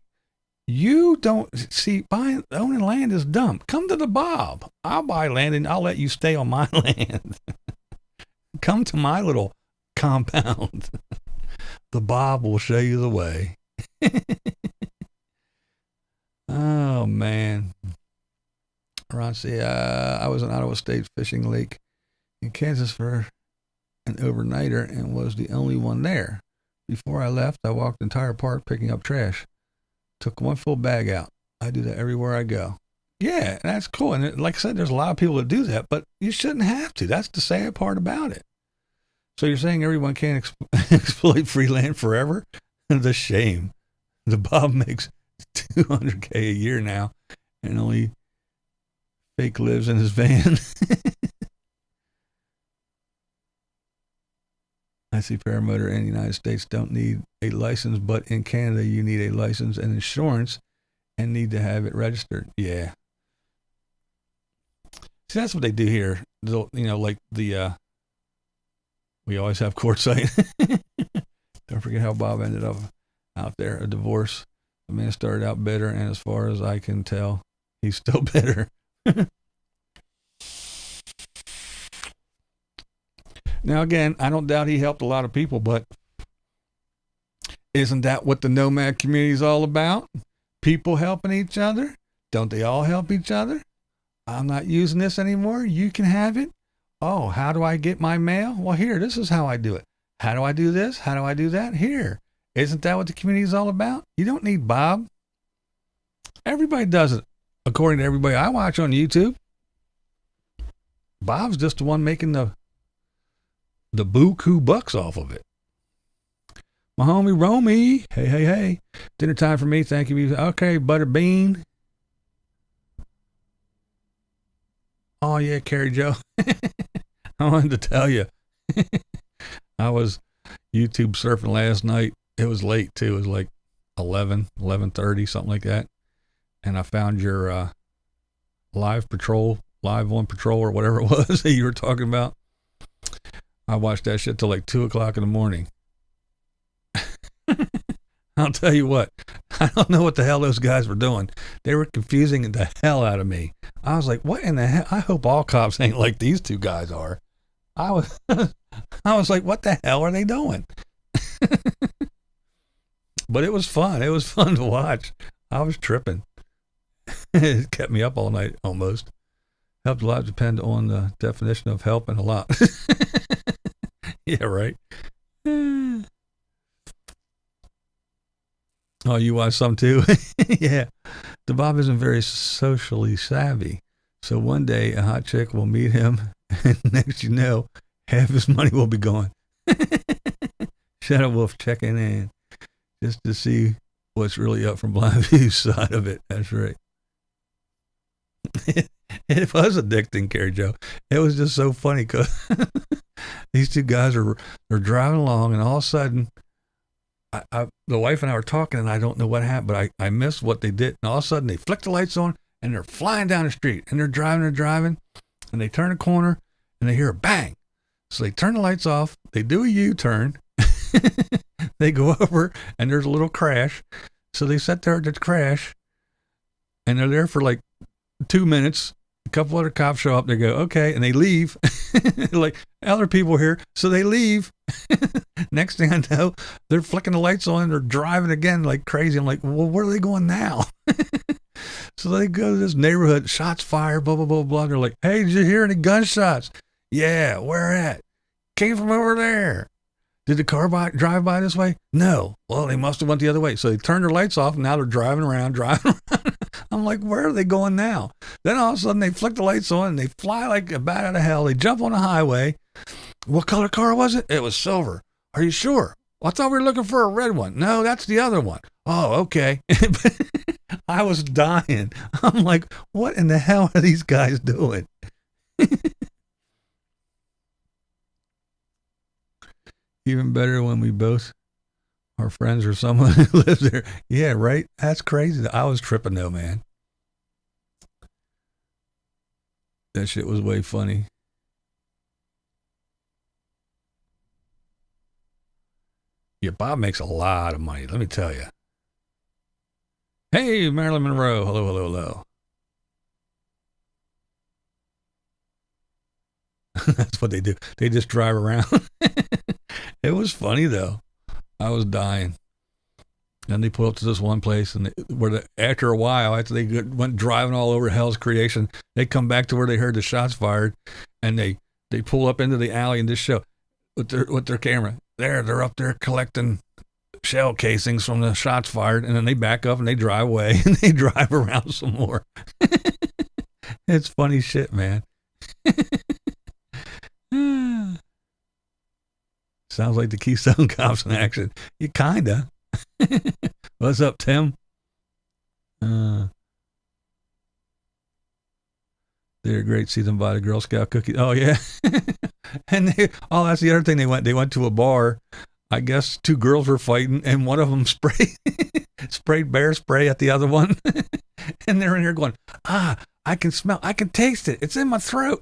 Speaker 1: You don't see, owning land is dumb. Come to the Bob. I'll buy land and I'll let you stay on my land. Come to my little compound. The Bob will show you the way. Oh, man. Ron, see, I was in Ottawa State Fishing Lake in Kansas for an overnighter and was the only one there. Before I left, I walked the entire park picking up trash. Took one full bag out. I do that everywhere I go. Yeah, that's cool. And like I said, there's a lot of people that do that, but you shouldn't have to. That's the sad part about it. So you're saying everyone can't exploit free land forever? The shame. The Bob makes $200K a year now and only fake lives in his van. I see paramotor in the United States don't need a license, but in Canada you need a license and insurance and need to have it registered. Yeah. See, that's what they do here. You know, like the, we always have quartzite. Don't forget how Bob ended up out there, a divorce. The man started out bitter, and as far as I can tell, he's still bitter. Now, again, I don't doubt he helped a lot of people, but isn't that what the nomad community is all about? People helping each other? Don't they all help each other? I'm not using this anymore. You can have it. Oh, how do I get my mail? Well, here, this is how I do it. How do I do this? How do I do that? Here. Isn't that what the community is all about? You don't need Bob. Everybody does it, according to everybody I watch on YouTube. Bob's just the one making the buku bucks off of it. My homie Romy. Hey. Dinner time for me. Thank you. Okay, Butter Bean. Oh, yeah, Carrie Joe. I wanted to tell you. I was YouTube surfing last night. It was late, too. It was like 11:30, something like that. And I found your live on patrol, or whatever it was that you were talking about. I watched that shit till like 2 o'clock in the morning. I'll tell you what, I don't know what the hell those guys were doing. They were confusing the hell out of me. I was like, what in the hell? I hope all cops ain't like these two guys are. I was like, what the hell are they doing? But it was fun. It was fun to watch. I was tripping. It kept me up all night almost. Helped a lot depend on the definition of helping a lot. Yeah, right. Oh, you watch some too? Yeah. The Bob isn't very socially savvy. So one day a hot chick will meet him, and next you know, half his money will be gone. Shadow Wolf checking in just to see what's really up from Blind View's side of it. That's right. It was addicting, Carrie Joe. It was just so funny because these two guys they're driving along, and all of a sudden, the wife and I were talking, and I don't know what happened, but I missed what they did. And all of a sudden, they flick the lights on, and they're flying down the street, and they're driving, and they turn a corner, and they hear a bang. So they turn the lights off. They do a U-turn. They go over, and there's a little crash. So they sit there at the crash, and they're there for like 2 minutes. A couple other cops show up. They go, okay, and they leave. Like, other people here, so they leave. Next thing I know, they're flicking the lights on. They're driving again like crazy. I'm like, well, where are they going now? So they go to this neighborhood. Shots fired. Blah blah blah blah. They're like, hey, did you hear any gunshots? Yeah, where at? Came from over there. Did the car drive by this way? No. Well, they must have went the other way. So they turned their lights off, and now they're driving around. I'm like, where are they going now? Then all of a sudden, they flick the lights on, and they fly like a bat out of hell. They jump on the highway. What color car was it? It was silver. Are you sure? Well, I thought we were looking for a red one. No, that's the other one. Oh, okay. I was dying. I'm like, what in the hell are these guys doing? Even better when we both are friends or someone who lives there. Yeah, right? That's crazy. I was tripping though, man. That shit was way funny. Yeah, Bob makes a lot of money, let me tell you. Hey, Marilyn Monroe. Hello, hello, hello. That's what they do. They just drive around. It was funny though. I was dying. Then they pull up to this one place, and after a while, after they went driving all over Hell's Creation, they come back to where they heard the shots fired, and they pull up into the alley and just show with their camera. They're up there collecting shell casings from the shots fired, and then they back up and they drive away and they drive around some more. It's funny shit, man. Sounds like the Keystone Cops in action. You kinda. What's up, Tim? They're great. See them buy the Girl Scout cookies. Oh yeah. And that's the other thing. They went to a bar. I guess two girls were fighting, and one of them sprayed bear spray at the other one. And they're in here going, I can taste it. It's in my throat.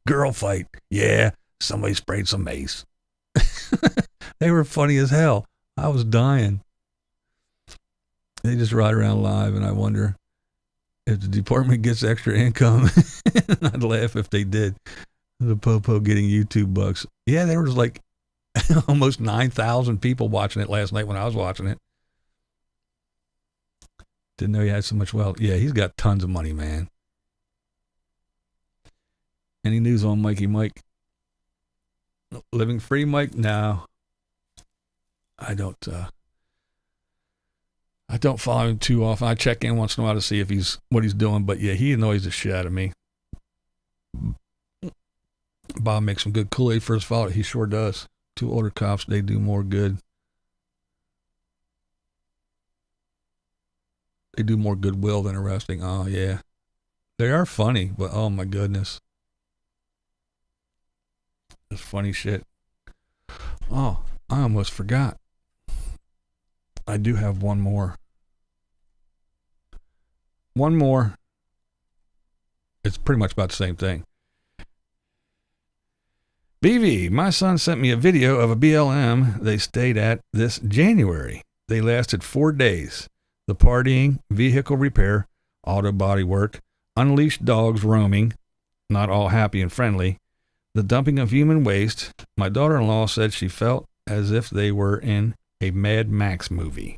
Speaker 1: Girl fight. Yeah. Somebody sprayed some mace. They were funny as hell. I was dying. They just ride around live, and I wonder if the department gets extra income. I'd laugh if they did. The Popo getting YouTube bucks. Yeah, there was like almost 9,000 people watching it last night when I was watching it. Didn't know he had so much wealth. Yeah, he's got tons of money, man. Any news on Mikey Mike? Living free Mike? No. I don't follow him too often. I check in once in a while to see if what he's doing, but yeah, he annoys the shit out of me. Bob makes some good Kool-Aid for his father. He sure does. Two older cops, they do more good. They do more goodwill than arresting. Oh yeah. They are funny, but oh my goodness. It's funny shit. Oh, I almost forgot. I do have one more. One more. It's pretty much about the same thing. BV, my son sent me a video of a BLM they stayed at this January. They lasted 4 days. The partying, vehicle repair, auto body work, unleashed dogs roaming, not all happy and friendly, the dumping of human waste. My daughter-in-law said she felt as if they were in a Mad Max movie.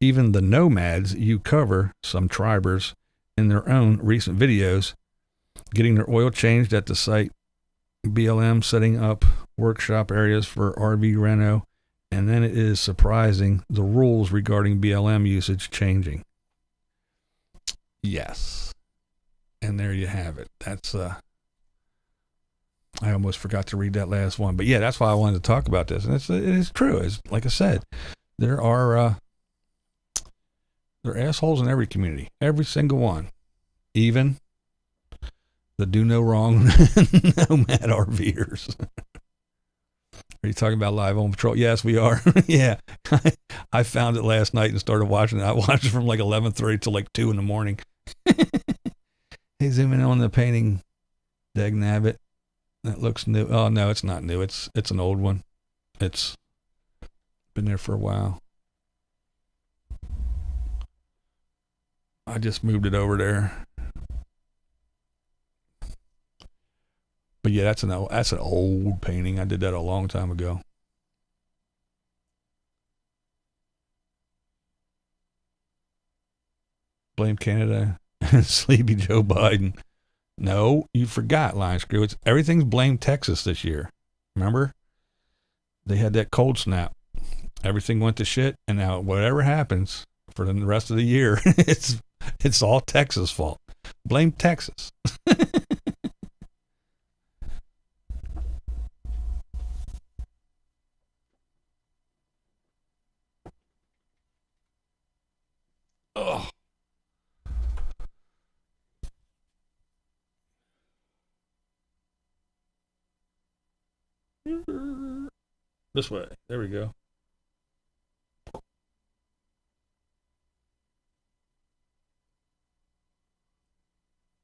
Speaker 1: even the nomads you cover, some tribers, in their own recent videos, getting their oil changed at the site, BLM setting up workshop areas for RV reno, and then it is surprising the rules regarding BLM usage changing. Yes. And there you have it. That's I almost forgot to read that last one, but yeah, that's why I wanted to talk about this. And it is true. It's like I said, there are assholes in every community, every single one, even the do no wrong nomad RVers. Are you talking about live on patrol? Yes, we are. Yeah, I found it last night and started watching it. I watched it from like 11:30 till like 2 in the morning. Hey, zoom in on the painting, dag nabbit. That looks new. Oh no, it's not new. It's an old one. It's been there for a while. I just moved it over there. But yeah, that's an old painting. I did that a long time ago. Blame Canada and sleepy Joe Biden. No, you forgot, Line Screw. Everything's blamed Texas this year. Remember? They had that cold snap. Everything went to shit, and now whatever happens for the rest of the year, it's all Texas' fault. Blame Texas. Oh. This way. There we go.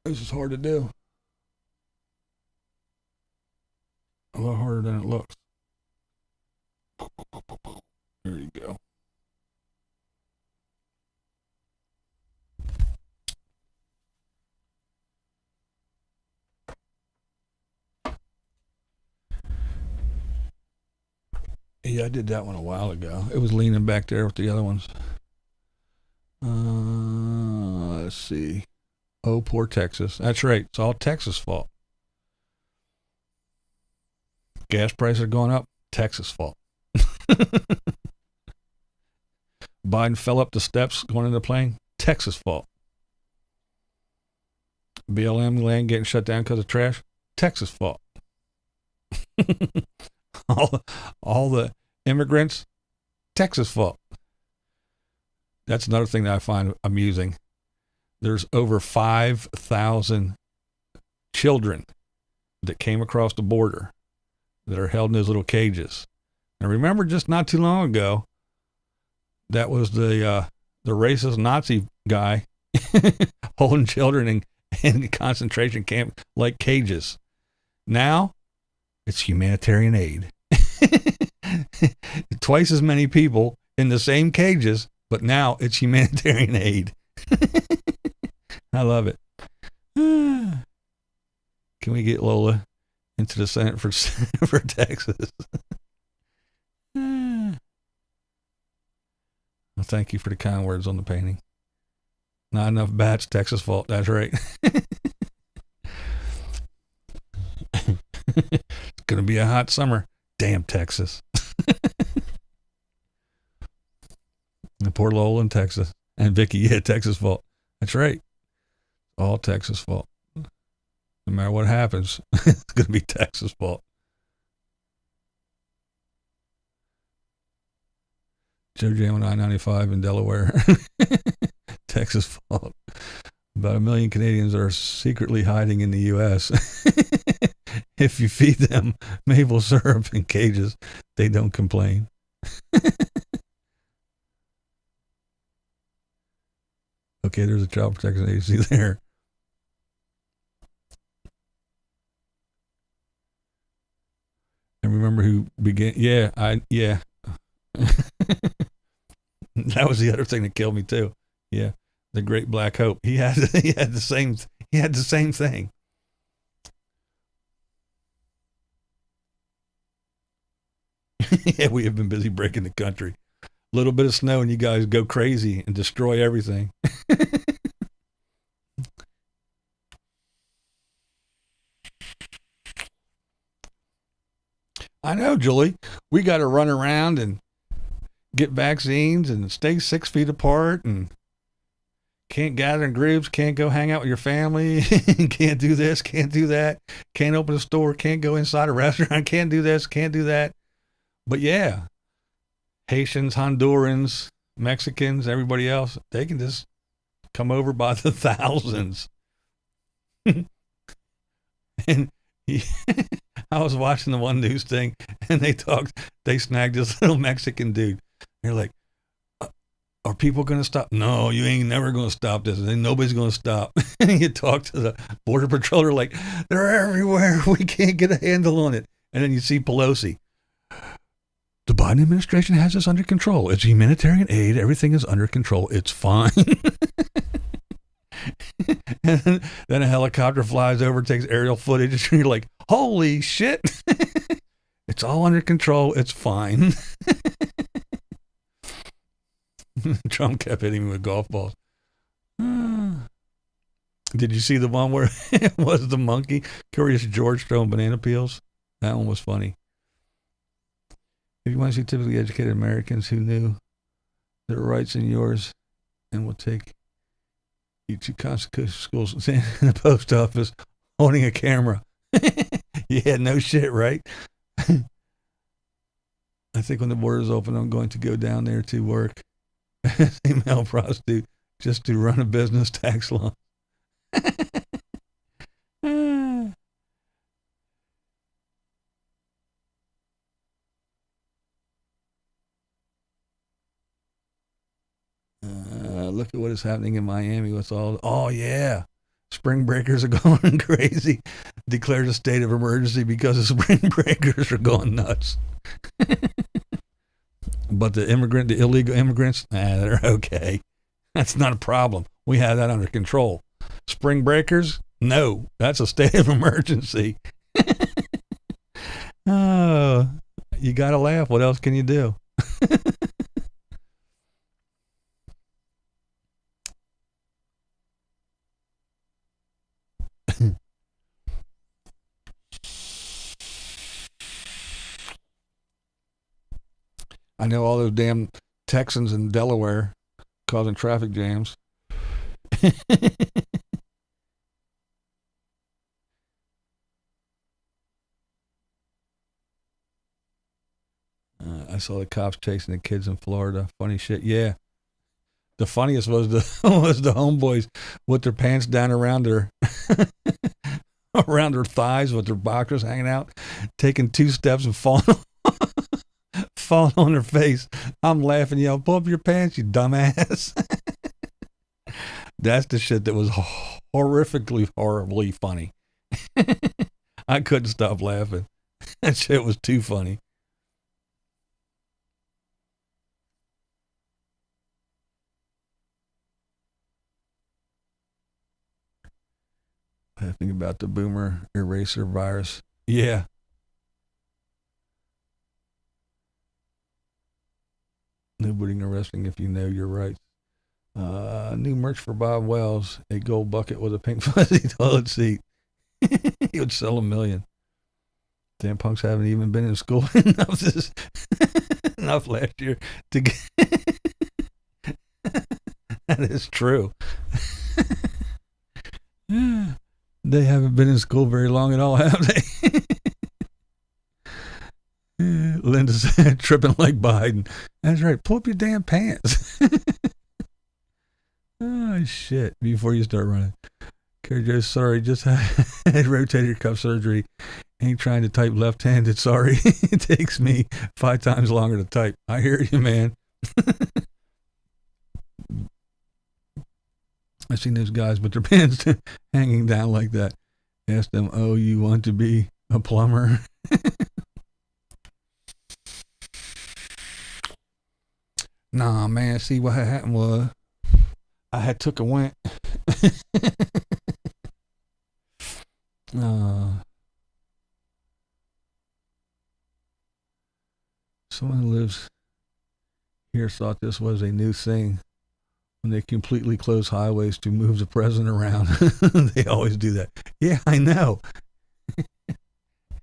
Speaker 1: This is hard to do. A lot harder than it looks. There you go. Yeah, I did that one a while ago. It was leaning back there with the other ones. Let's see. Oh, poor Texas. That's right. It's all Texas' fault. Gas prices are going up. Texas' fault. Biden fell up the steps going into the plane. Texas' fault. BLM land getting shut down because of trash. Texas' fault. all the immigrants. Texas' fault. That's another thing that I find amusing. There's over 5,000 children that came across the border that are held in those little cages. And remember, just not too long ago, that was the racist Nazi guy holding children in concentration camp like cages. Now, it's humanitarian aid. Twice as many people in the same cages, but now it's humanitarian aid. I love it. Can we get Lola into the Senate for Texas? Well, thank you for the kind words on the painting. Not enough bats, Texas fault. That's right. It's going to be a hot summer. Damn Texas. And poor Lola in Texas. And Vicky, yeah, Texas fault. That's right. All Texas fault. No matter what happens, it's going to be Texas fault. Joe Jam on I-95 in Delaware. Texas fault. About 1 million Canadians are secretly hiding in the U.S. If you feed them maple syrup in cages, they don't complain. Okay, there's a child protection agency there. And remember who began? Yeah. That was the other thing that killed me too. Yeah, the Great Black Hope. He had the same thing. Yeah, we have been busy breaking the country. Little bit of snow and you guys go crazy and destroy everything. I know, Julie. We got to run around and get vaccines and stay 6 feet apart and can't gather in groups, can't go hang out with your family, can't do this, can't do that, can't open a store, can't go inside a restaurant, can't do this, can't do that. But yeah, Haitians, Hondurans, Mexicans, everybody else, they can just come over by the thousands. And I was watching the one news thing and they snagged this little Mexican dude. They're like, are people going to stop? No, you ain't never going to stop this. Nobody's going to stop. And you talk to the border patroller like, they're everywhere. We can't get a handle on it. And then you see Pelosi. The Biden administration has this under control. It's humanitarian aid. Everything is under control. It's fine. And then a helicopter flies over, takes aerial footage, and you're like, holy shit. It's all under control. It's fine. Trump kept hitting me with golf balls. Did you see the one where it was the monkey? Curious George throwing banana peels? That one was funny. If you want to see typically educated Americans who knew their rights and yours and will take you to constitutional schools in the post office holding a camera. Yeah, no shit, right? I think when the borders open, I'm going to go down there to work as a male prostitute just to run a business tax law. Look at what is happening in Miami with all. Oh yeah, spring breakers are going crazy. Declared a state of emergency because the spring breakers are going nuts. But the illegal immigrants, they're okay. That's not a problem. We have that under control. Spring breakers, no, that's a state of emergency. Oh, you gotta laugh. What else can you do? I know all those damn Texans in Delaware causing traffic jams. I saw the cops chasing the kids in Florida. Funny shit. Yeah. The funniest was the homeboys with their pants down around their around their thighs with their boxers hanging out, taking 2 steps and falling on their face. I'm laughing, yelling, pull up your pants, you dumbass. That's the shit that was horribly funny. I couldn't stop laughing. That shit was too funny. I think about the boomer eraser virus. Yeah. Nobody arresting if you know your rights. New merch for Bob Wells, a gold bucket with a pink fuzzy toilet seat. He would sell 1 million. Damn punks haven't even been in school enough last year to get. That is true. They haven't been in school very long at all, have they? Linda said, tripping like Biden. That's right. Pull up your damn pants. Oh, shit. Before you start running. Carrie Joe, sorry. Just had rotator cuff surgery. Ain't trying to type left-handed. Sorry. It takes me 5 times longer to type. I hear you, man. I've seen those guys with their pants hanging down like that. Ask them, oh, you want to be a plumber? Nah, man. See, what had happened was I had took a went. Someone who lives here here thought this was a new thing when they completely close highways to move the president around. They always do that. Yeah, I know.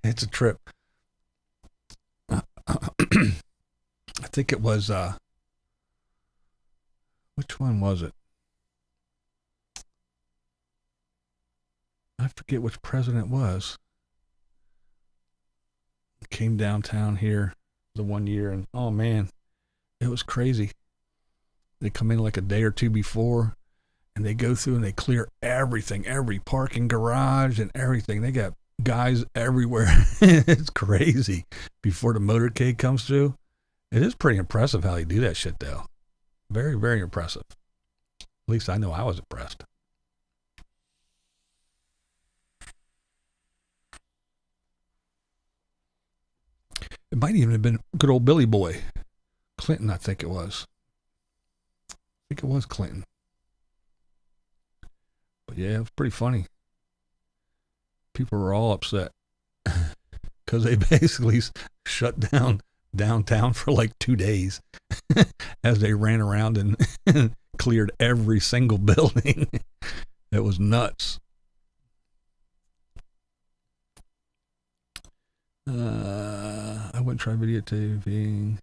Speaker 1: It's a trip. I think it was, which one was it? I forget which president it was. Came downtown here the one year, and oh man, it was crazy. They come in like a day or two before, and they go through and they clear everything, every parking garage and everything. They got guys everywhere. It's crazy. Before the motorcade comes through, it is pretty impressive how they do that shit, though. Very, very impressive. At least I know I was impressed. It might even have been good old Billy Boy. Clinton, I think it was. I think it was Clinton. But yeah, it was pretty funny. People were all upset because they basically shut down downtown for like 2 days as they ran around and cleared every single building. It was nuts. I wouldn't try videotaping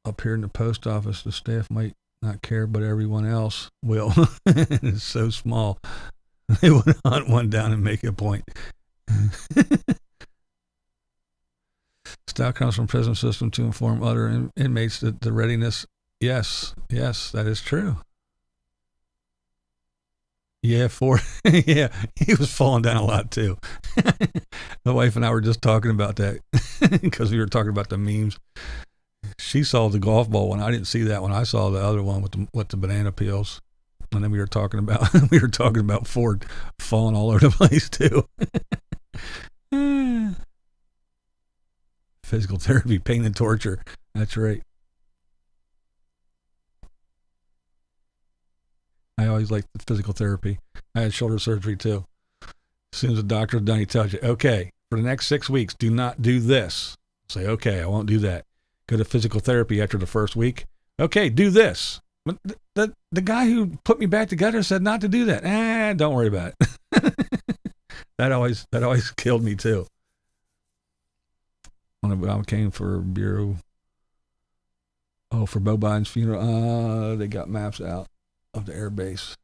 Speaker 1: up here in the post office. The staff might not care, but everyone else will. It's so small. They would hunt one down and make a point. Style comes from prison system to inform other inmates that the readiness. Yes, that is true. Yeah, yeah, he was falling down a lot too. My wife and I were just talking about that because we were talking about the memes. She saw the golf ball one. I didn't see that one. I saw the other one with the banana peels. And then we were talking about Ford falling all over the place too. Physical therapy, pain and torture. That's right. I always liked the physical therapy. I had shoulder surgery too. As soon as the doctor's done, he tells you, okay, for the next 6 weeks, do not do this. Say, okay, I won't do that. Go to physical therapy after the first week. Okay, do this. But the guy who put me back together said not to do that. Don't worry about it. That always killed me too. When I came for Bureau, for Bo Biden's funeral, they got maps out of the air base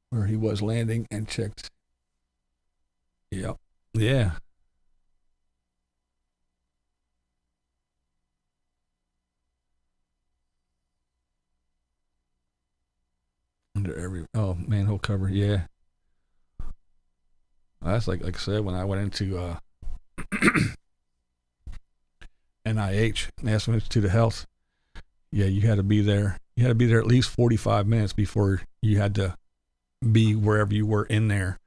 Speaker 1: where he was landing and checked. Yep. Yeah. Under every manhole cover, yeah. That's like I said, when I went into NIH, National Institute of Health, yeah, you had to be there. You had to be there at least 45 minutes before you had to be wherever you were in there,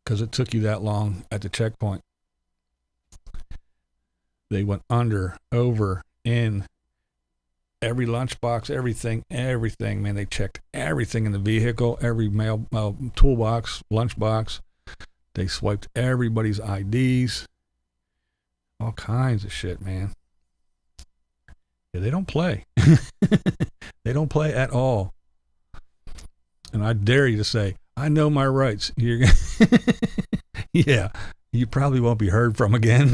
Speaker 1: because it took you that long at the checkpoint. They went under, over, in, every lunchbox, everything, man. They checked everything in the vehicle, every mail toolbox, lunchbox. They swiped everybody's IDs, all kinds of shit, man. Yeah, they don't play. They don't play at all. And I dare you to say, I know my rights. Yeah, you probably won't be heard from again.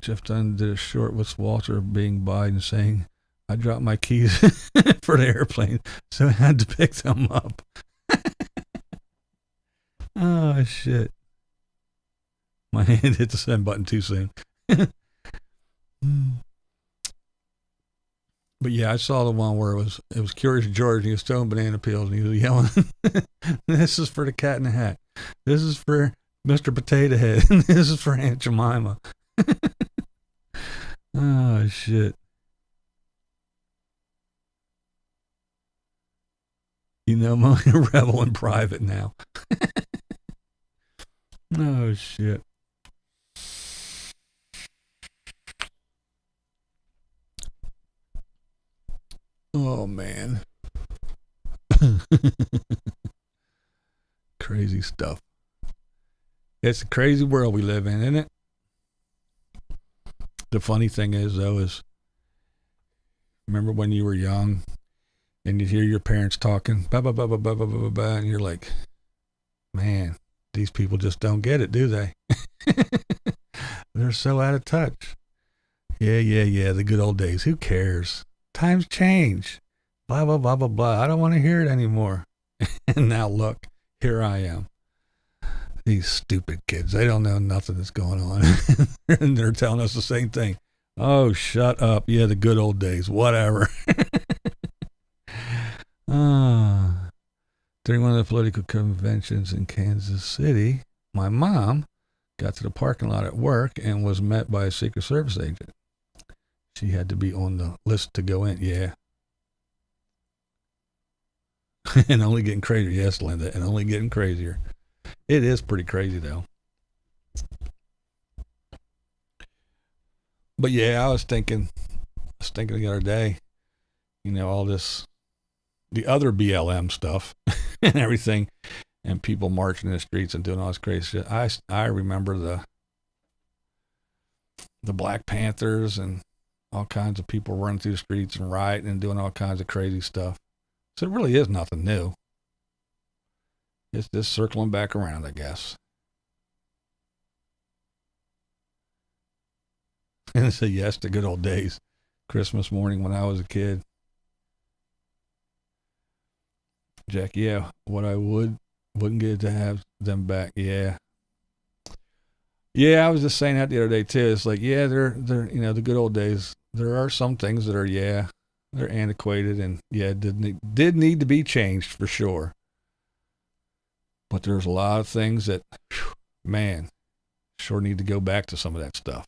Speaker 1: Jeff Dunn did a short with Walter being Biden saying, I dropped my keys for the airplane, so I had to pick them up. Oh, shit. My hand hit the send button too soon. But yeah, I saw the one where it was Curious George, and he was throwing banana peels, and he was yelling, this is for the Cat in the Hat. This is for Mr. Potato Head. This is for Aunt Jemima. Oh, shit. You know, I'm only a rebel in private now. Oh, shit. Oh, man. Crazy stuff. It's a crazy world we live in, isn't it? The funny thing is, though, is remember when you were young and you'd hear your parents talking, blah, blah, blah, blah, blah, blah, blah, blah, and you're like, man, these people just don't get it, do they? They're so out of touch. Yeah, the good old days. Who cares? Times change. Blah, blah, blah, blah, blah. I don't want to hear it anymore. And now look, here I am. These stupid kids, they don't know nothing that's going on. And they're telling us the same thing. Oh, shut up. Yeah, the good old days. Whatever. During one of the political conventions in Kansas City, my mom got to the parking lot at work and was met by a Secret Service agent. She had to be on the list to go in. Yeah. And only getting crazier. Yes, Linda, and only getting crazier. It is pretty crazy, though. But yeah, I was thinking the other day, all this, the other BLM stuff and everything, and people marching in the streets and doing all this crazy shit. I remember the Black Panthers and all kinds of people running through the streets and rioting and doing all kinds of crazy stuff. So it really is nothing new. It's just circling back around, I guess. And it's a yes to good old days. Christmas morning when I was a kid. Jack, yeah, what I wouldn't get to have them back. Yeah. Yeah, I was just saying that the other day too. It's like, yeah, they're the good old days. There are some things that are, they're antiquated and did need to be changed for sure. But there's a lot of things that, man, sure need to go back to some of that stuff.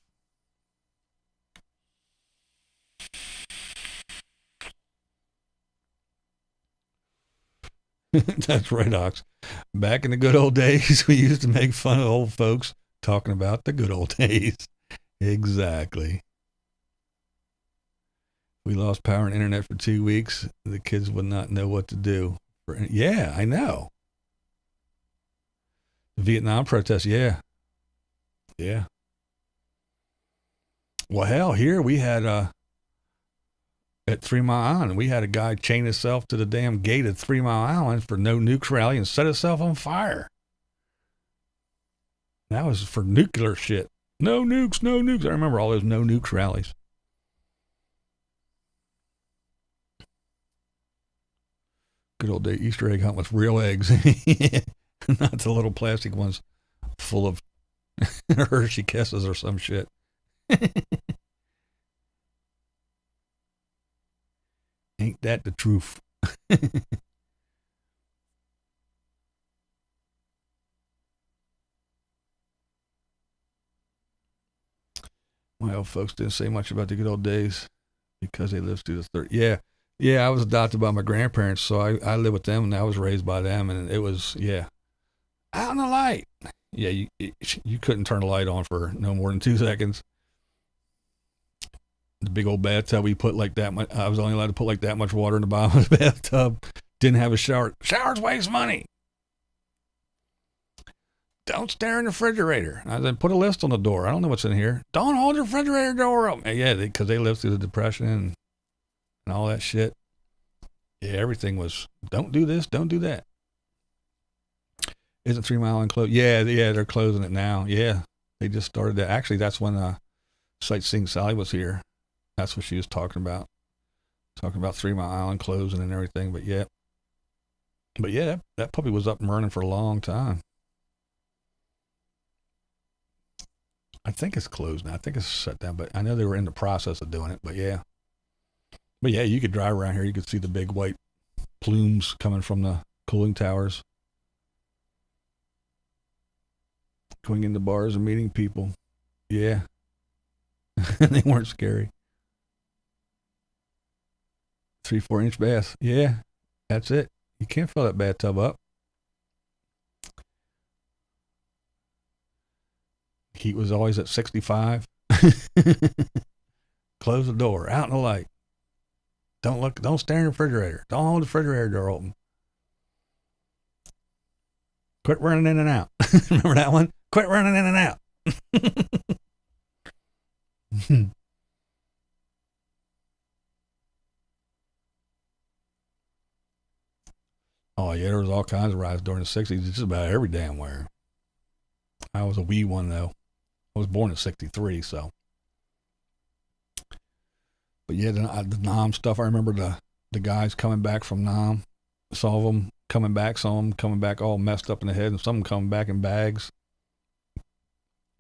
Speaker 1: That's right, Ox. Back in the good old days, we used to make fun of old folks talking about the good old days. Exactly. We lost power and internet for 2 weeks. The kids would not know what to do. Yeah, I know. The Vietnam protests, yeah. Well, hell, here we had at 3 Mile Island, we had a guy chain himself to the damn gate at 3 Mile Island for no nukes rally and set himself on fire. That was for nuclear shit. No nukes, no nukes. I remember all those no nukes rallies. Good old day Easter egg hunt with real eggs. Not the little plastic ones full of Hershey Kisses or some shit. Ain't that the truth? My old folks didn't say much about the good old days because they lived through the 30s. Yeah, I was adopted by my grandparents, so I lived with them and I was raised by them, and it was, out in the light. Yeah, you couldn't turn the light on for no more than 2 seconds. The big old bathtub we put like that much, I was only allowed to put like that much water in the bottom of the bathtub. Didn't have a shower. Showers waste money. Don't stare in the refrigerator. I said, put a list on the door. I don't know what's in here. Don't hold the refrigerator door open. Yeah, because they lived through the Depression and all that shit. Yeah, everything was, don't do this, don't do that. Isn't 3 Mile Island closed? Yeah, they're closing it now. Yeah, they just started that. Actually, that's when Sightseeing Sally was here. That's what she was talking about. Talking about 3 Mile Island closing and everything. But yeah, that puppy was up and running for a long time. I think it's closed now. I think it's shut down, but I know they were in the process of doing it. But yeah, you could drive around here. You could see the big white plumes coming from the cooling towers, going into bars and meeting people. Yeah. They weren't scary. 3-4 inch bass. Yeah, that's it. You can't fill that bathtub up. Heat was always at 65. Close the door. Out in the light. Don't stare in the refrigerator. Don't hold the refrigerator door open. Quit running in and out. Remember that one? Quit running in and out. Oh yeah, there was all kinds of rides during the '60s, just about every damn where. I was a wee one though. I was born in '63, so. But yeah, the Nam stuff. I remember the guys coming back from Nam. Some of them coming back, some of them coming back all messed up in the head, and some of them coming back in bags.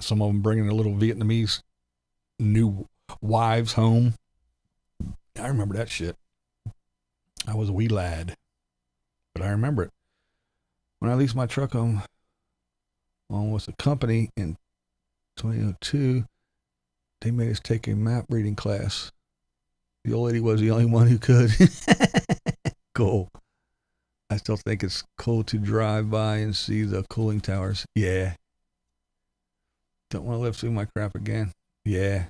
Speaker 1: Some of them bringing their little Vietnamese new wives home. I remember that shit. I was a wee lad, but I remember it. When I leased my truck on with a company in 2002, they made us take a map reading class. The old lady was the only one who could. Cool. I still think it's cool to drive by and see the cooling towers. Yeah. Don't want to live through my crap again. Yeah.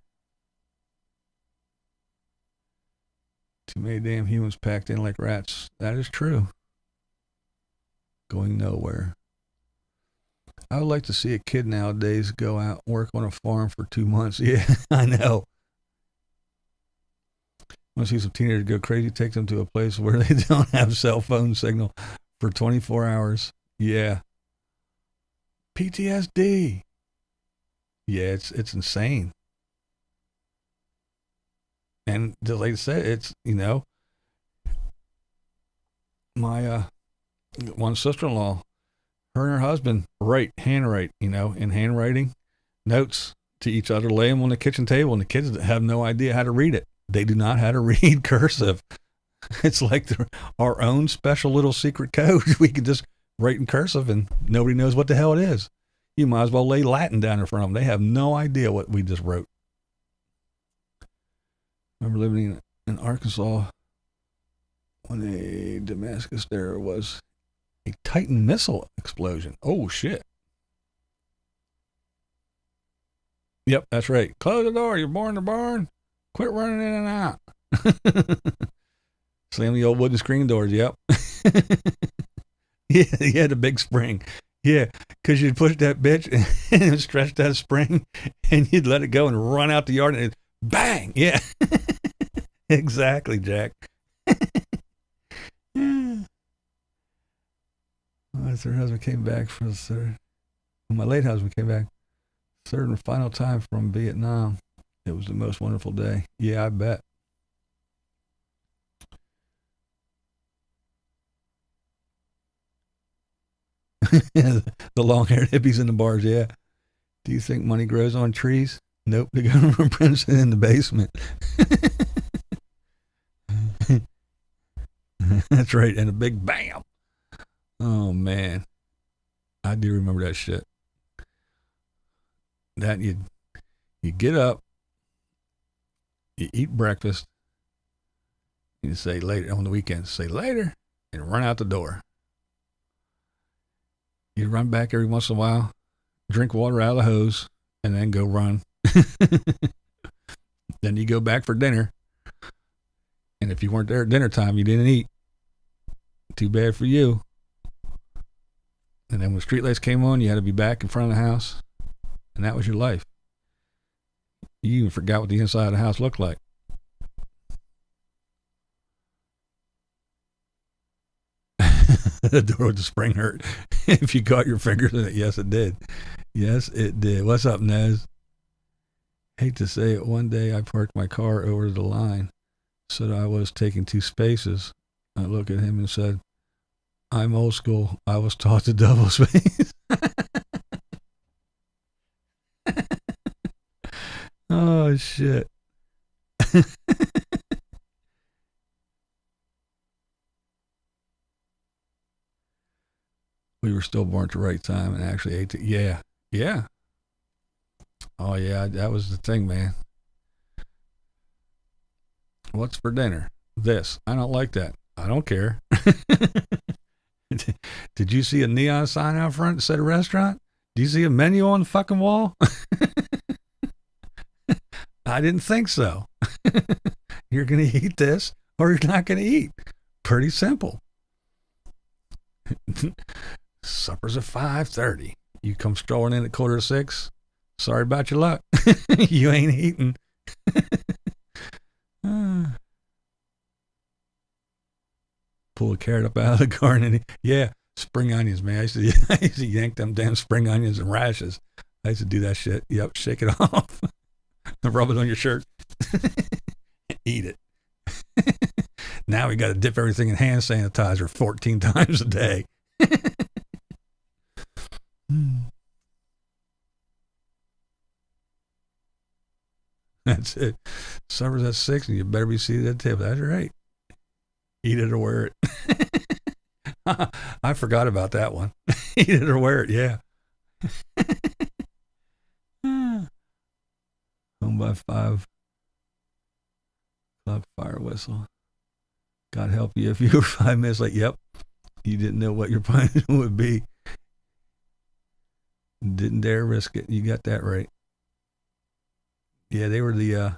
Speaker 1: Too many damn humans packed in like rats. That is true. Going nowhere. I would like to see a kid nowadays go out and work on a farm for 2 months. Yeah, I know. I want to see some teenagers go crazy, take them to a place where they don't have cell phone signal for 24 hours. Yeah. PTSD. Yeah, it's insane. And just like I said, it's, my one sister-in-law, her and her husband handwrite, in handwriting notes to each other, lay them on the kitchen table, and the kids have no idea how to read it. They do not know how to read cursive. It's like our own special little secret code. We can just write in cursive and nobody knows what the hell it is. You might as well lay Latin down in front of them. They have no idea what we just wrote. I remember living in Arkansas when a Damascus there was a Titan missile explosion. Oh, shit. Yep, that's right. Close the door. You're born to barn. Quit running in and out. Slam the old wooden screen doors. Yep. Yeah, you had a big spring. Yeah, because you'd push that bitch and stretch that spring, and you'd let it go and run out the yard, and bang. Yeah. Exactly, Jack. Yeah. My third husband came back for the third. My late husband came back third and final time from Vietnam. It was the most wonderful day. Yeah, I bet. The long-haired hippies in the bars, yeah. Do you think money grows on trees? Nope, the government prints it in the basement. That's right, and a big bam. Oh, man. I do remember that shit. That you get up, you eat breakfast, you say later on the weekends, say later, and run out the door. You run back every once in a while, drink water out of the hose, and then go run. Then you go back for dinner. And if you weren't there at dinner time, you didn't eat. Too bad for you. And then when streetlights came on, you had to be back in front of the house. And that was your life. You even forgot what the inside of the house looked like. The door with the spring hurt. If you caught your fingers in it, yes, it did. Yes, it did. What's up, Nez? Hate to say it, one day I parked my car over the line, said I was taking 2 spaces. I looked at him and said, I'm old school. I was taught to double space. Oh, shit. We were still born at the right time and actually ate it. Yeah. Yeah. Oh, yeah. That was the thing, man. What's for dinner? This. I don't like that. I don't care. Did you see a neon sign out front that said a restaurant? Do you see a menu on the fucking wall? I didn't think so. You're going to eat this or you're not going to eat. Pretty simple. Supper's at 5:30. You come strolling in at 5:45. Sorry about your luck. You ain't eating. Pull a carrot up out of the garden and yeah, spring onions, man. I used to yank them damn spring onions and radishes. I used to do that shit. Yep, shake it off. Rub it on your shirt. Eat it. Now we got to dip everything in hand sanitizer 14 times a day. That's it. Supper's at 6 and you better be seated at the table. That's right. Eat it or wear it. I forgot about that one. Eat it or wear it, yeah. Home by 5 o'clock fire whistle. God help you if you were 5 minutes late. Yep. You didn't know what your punishment would be. Didn't dare risk it. You got that right. Yeah, they were the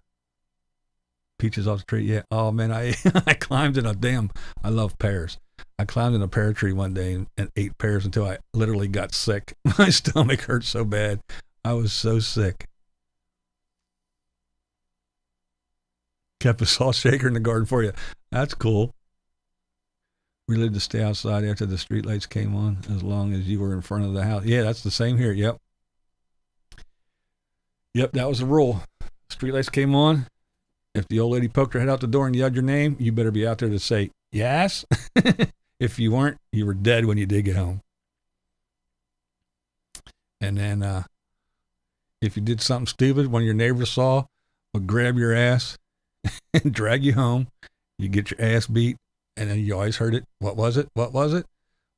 Speaker 1: peaches off the tree. Yeah. Oh man, I climbed in I love pears. I climbed in a pear tree one day and ate pears until I literally got sick. My stomach hurt so bad. I was so sick. Kept a salt shaker in the garden for you. That's cool. We lived to stay outside after the streetlights came on, as long as you were in front of the house. Yeah, that's the same here. Yep. Yep, that was the rule. Streetlights came on. If the old lady poked her head out the door and yelled your name, you better be out there to say yes. If you weren't, you were dead when you did get home. And then if you did something stupid, one of your neighbors saw, would grab your ass and drag you home. You get your ass beat, and then you always heard it. What was it? What was it?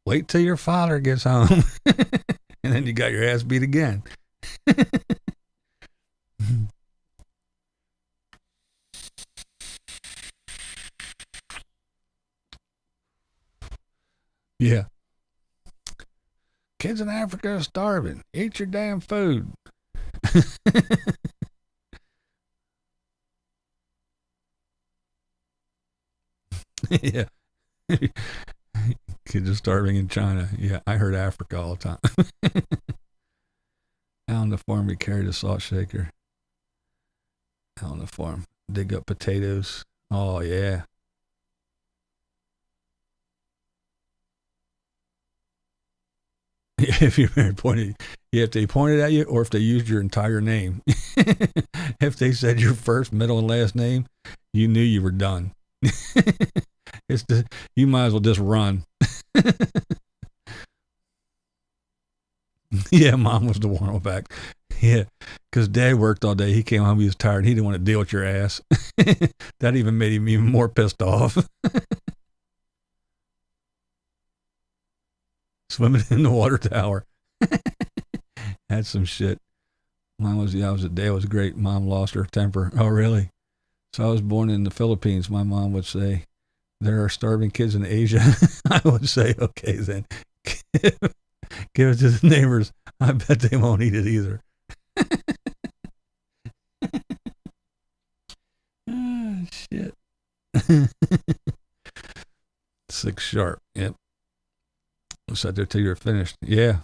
Speaker 1: Wait till your father gets home. And then you got your ass beat again. Yeah. Kids in Africa are starving. Eat your damn food. Yeah. Kids are starving in China. Yeah, I heard Africa all the time. Out on the farm, we carried a salt shaker. Out on the farm. Dig up potatoes. Oh, yeah. If you pointed, if they pointed at you or if they used your entire name. If they said your first, middle, and last name, you knew you were done. You might as well just run. Yeah, Mom was the one back. Yeah, because Dad worked all day. He came home, he was tired. He didn't want to deal with your ass. That even made him even more pissed off. Swimming in the water tower. Had some shit. Mine was, yeah, Dad was great. Mom lost her temper. Oh, really? So I was born in the Philippines. My mom would say, there are starving kids in Asia. I would say, okay, then give it to the neighbors. I bet they won't eat it either. Oh, shit. 6 sharp. Yep. We'll sit there till you're finished. Yeah.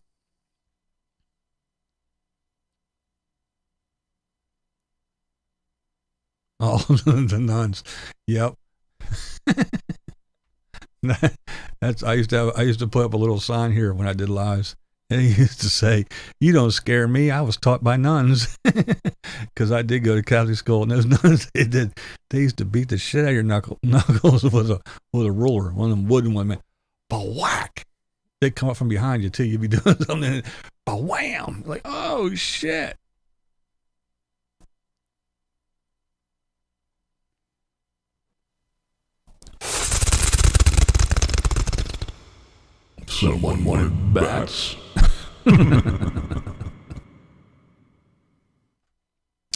Speaker 1: All the nuns. Yep. I used to put up a little sign here when I did lives, and he used to say, "You don't scare me. I was taught by nuns," because I did go to Catholic school, and those nuns they used to beat the shit out of your knuckles with a ruler, one of them wooden ones, man. Whack! They'd come up from behind you too. You'd be doing something, wham! Like, oh shit!
Speaker 2: Someone wanted bats.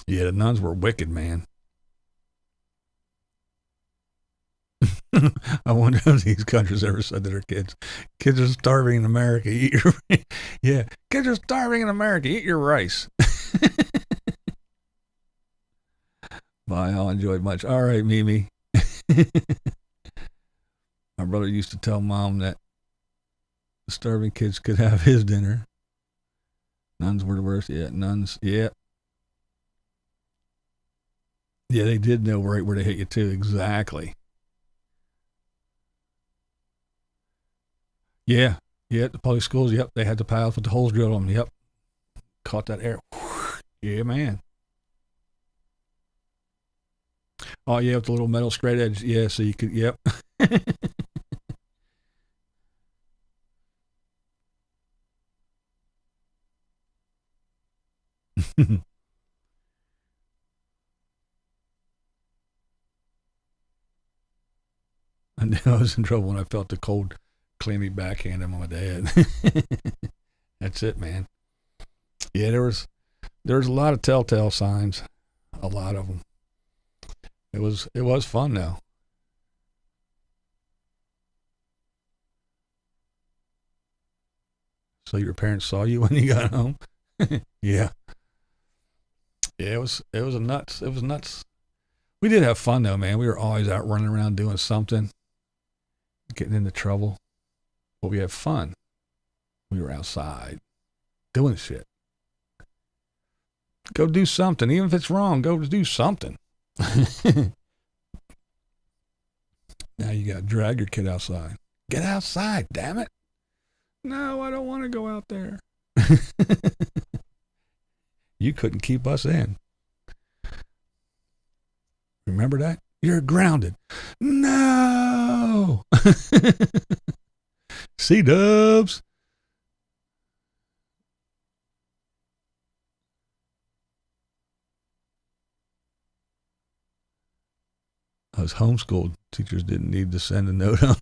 Speaker 1: Yeah, the nuns were wicked, man. I wonder if these countries ever said to their kids are starving in America, eat your yeah, kids are starving in America, eat your rice. Bye, I'll enjoy it much. All right, Mimi. My brother used to tell Mom that the starving kids could have his dinner. Nuns were the worst. Yeah, nuns. Yeah. Yeah, they did know right where to hit you too. Exactly. Yeah. Yeah, the public schools, yep, they had the piles with the holes drilled on them. Yep. Caught that air. Yeah, man. Oh, yeah, with the little metal straight edge. Yeah, so you could, yep. I knew I was in trouble when I felt the cold, clammy backhand on my dad. That's it, man. Yeah, there was a lot of telltale signs, a lot of them. It was fun though. So your parents saw you when you got home. Yeah, yeah. It was nuts. We did have fun though, man. We were always out running around doing something, getting into trouble, but we had fun. We were outside doing shit. Go do something, even if it's wrong. Go do something. Now you got to drag your kid outside. Get outside, damn it. No, I don't want to go out there. You couldn't keep us in. Remember that? You're grounded. No. C-dubs. I was homeschooled. Teachers didn't need to send a note on.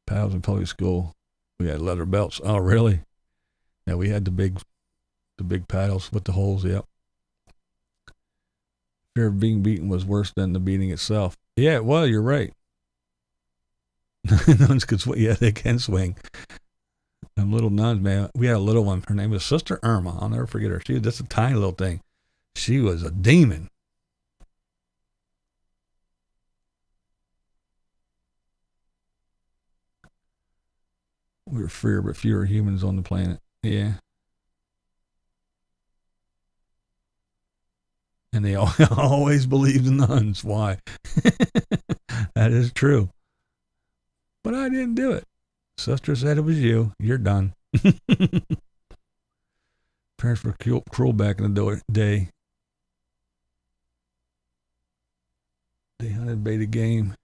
Speaker 1: Pals in public school, we had leather belts. Oh, really? Yeah, we had the big paddles with the holes. Yep. Fear of being beaten was worse than the beating itself. Yeah, well, you're right. Nuns could swing. Yeah, they can swing. Them little nuns, man. We had a little one. Her name was Sister Irma. I'll never forget her. She was just a tiny little thing. She was a demon. We were freer but fewer humans on the planet. Yeah. And they always believed in nuns. Why? That is true. But I didn't do it. Sister said it was you. You're done. Parents were cruel back in the day. They hunted beta game.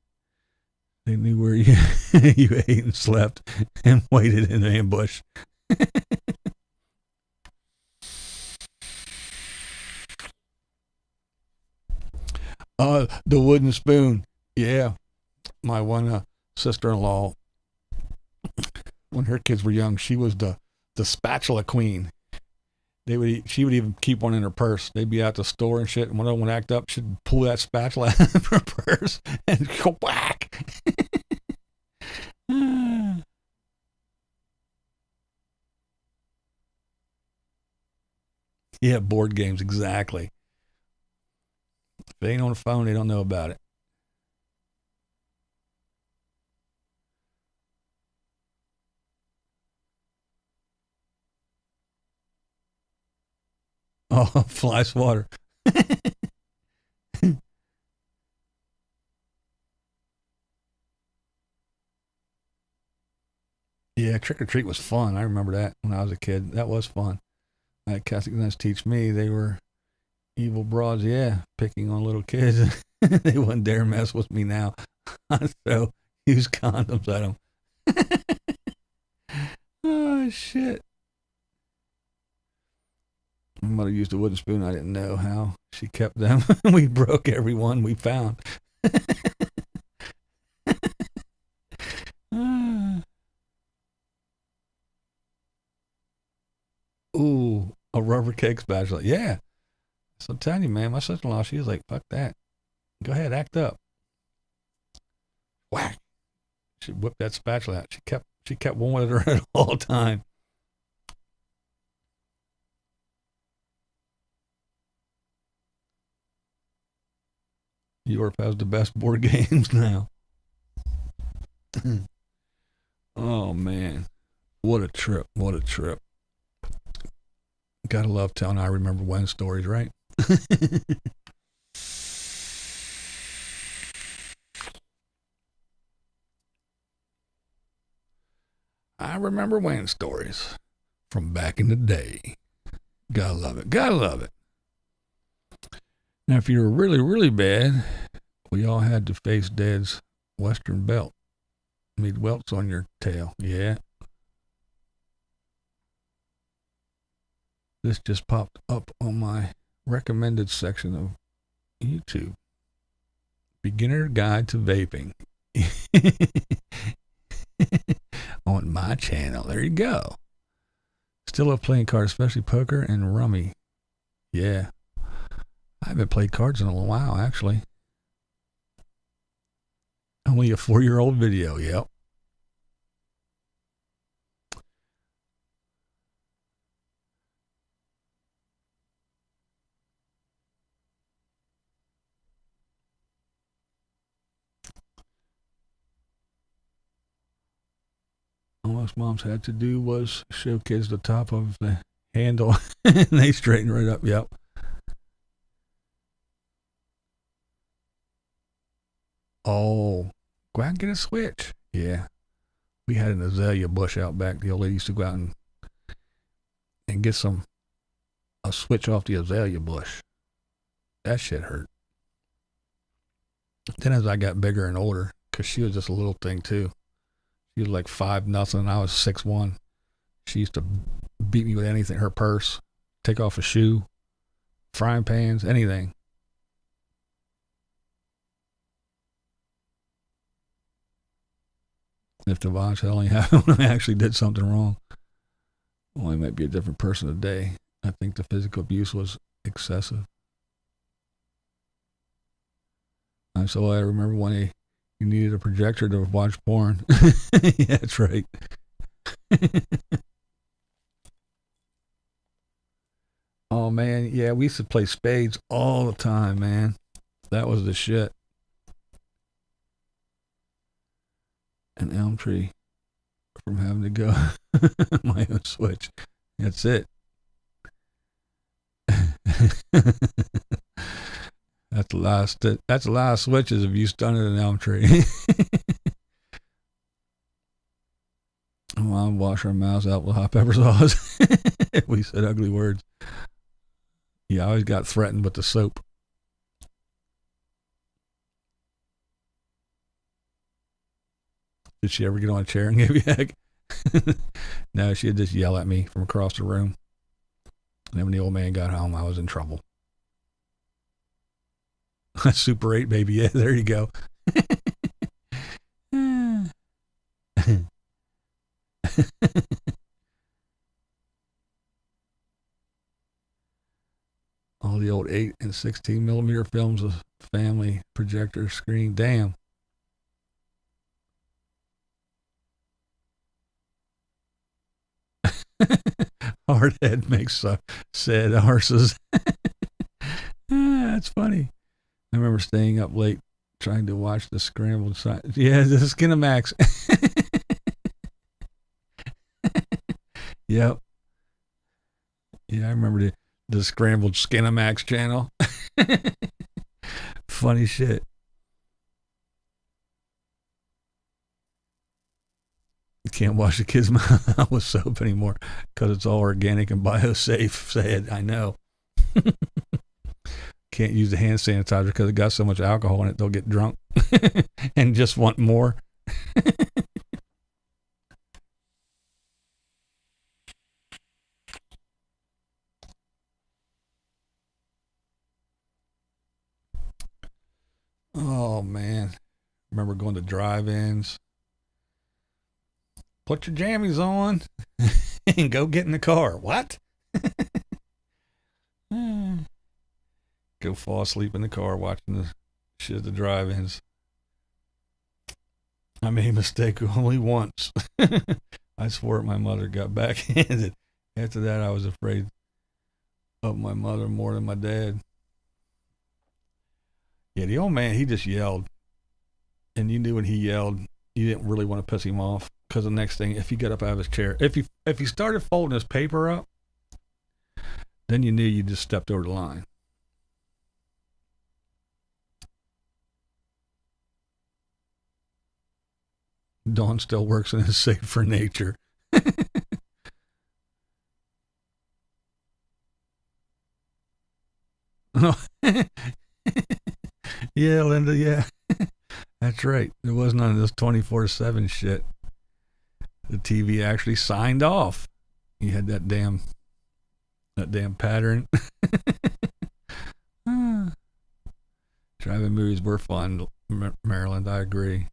Speaker 1: They knew where you, you ate and slept and waited in ambush. The wooden spoon. Yeah. My one sister-in-law, when her kids were young, she was the spatula queen. She would even keep one in her purse. They'd be at the store and shit, and when one would act up, she'd pull that spatula out of her purse and go whack. Yeah, board games, exactly. If they ain't on the phone, they don't know about it. Oh, fly swatter. Yeah, trick or treat was fun. I remember that when I was a kid. That was fun. I had Catholic nuns teach me. They were evil broads, yeah, picking on little kids. They wouldn't dare mess with me now. So use condoms at them. Oh, shit. My mother used a wooden spoon. I didn't know how she kept them. We broke every one we found. Ooh, a rubber cake spatula. Yeah. So I'm telling you, man, my sister-in-law, she was like, fuck that. Go ahead, act up. Whack. She whipped that spatula out. She kept one with her at all time. Europe has the best board games now. Oh, man. What a trip. What a trip. Gotta love telling I remember when stories, right? I remember when stories from back in the day. Gotta love it. Gotta love it. Now, if you were really, really bad, we all had to face Dad's Western belt. Made welts on your tail. Yeah. This just popped up on my recommended section of YouTube. Beginner Guide to Vaping. On my channel. There you go. Still love playing cards, especially poker and rummy. Yeah. I haven't played cards in a while, actually. Only a 4-year-old video, yep. All most moms had to do was show kids the top of the handle and they straighten right up, yep. Oh, go out and get a switch. Yeah. We had an azalea bush out back. The old lady used to go out and get a switch off the azalea bush. That shit hurt. Then as I got bigger and older, because she was just a little thing too. She was like 5'0", I was 6'1". She used to beat me with anything. Her purse, take off a shoe, frying pans, anything. If the violence had only happened when I actually did something wrong. Well, I might be a different person today. I think the physical abuse was excessive. So I remember when you needed a projector to watch porn. Yeah, that's right. Oh, man. Yeah, we used to play spades all the time, man. That was the shit. An elm tree from having to go my own switch. That's it. That's the last switches if you stunned an elm tree. Mom wash our mouths out with hot pepper sauce. We said ugly words. Yeah, I always got threatened with the soap. Did she ever get on a chair and give you a heck? No, she'd just yell at me from across the room. And then when the old man got home, I was in trouble. Super 8, baby. Yeah, there you go. All the old 8 and 16 millimeter films of family projector screen. Damn. Hard head makes sad horses. That's funny. I remember staying up late trying to watch the scrambled side. Yeah, the Skinamax. Yep. Yeah, I remember the scrambled Skinamax channel. Funny shit. You can't wash the kids' mouth with soap anymore because it's all organic and biosafe. Sad, I know. Can't use the hand sanitizer because it got so much alcohol in it, they'll get drunk and just want more. Oh, man. Remember going to drive-ins? Put your jammies on and go get in the car. What? Go fall asleep in the car watching the shit at the drive-ins. I made a mistake only once. I swore my mother got backhanded. After that, I was afraid of my mother more than my dad. Yeah, the old man, he just yelled. And you knew when he yelled, you didn't really want to piss him off. Because the next thing, if he got up out of his chair, if he started folding his paper up, then you knew you just stepped over the line. Dawn still works and is safe for nature. Yeah, Linda, yeah. That's right. There was none of this 24/7 shit. The TV actually signed off. You had that damn pattern. Driving movies were fun, Maryland. I agree.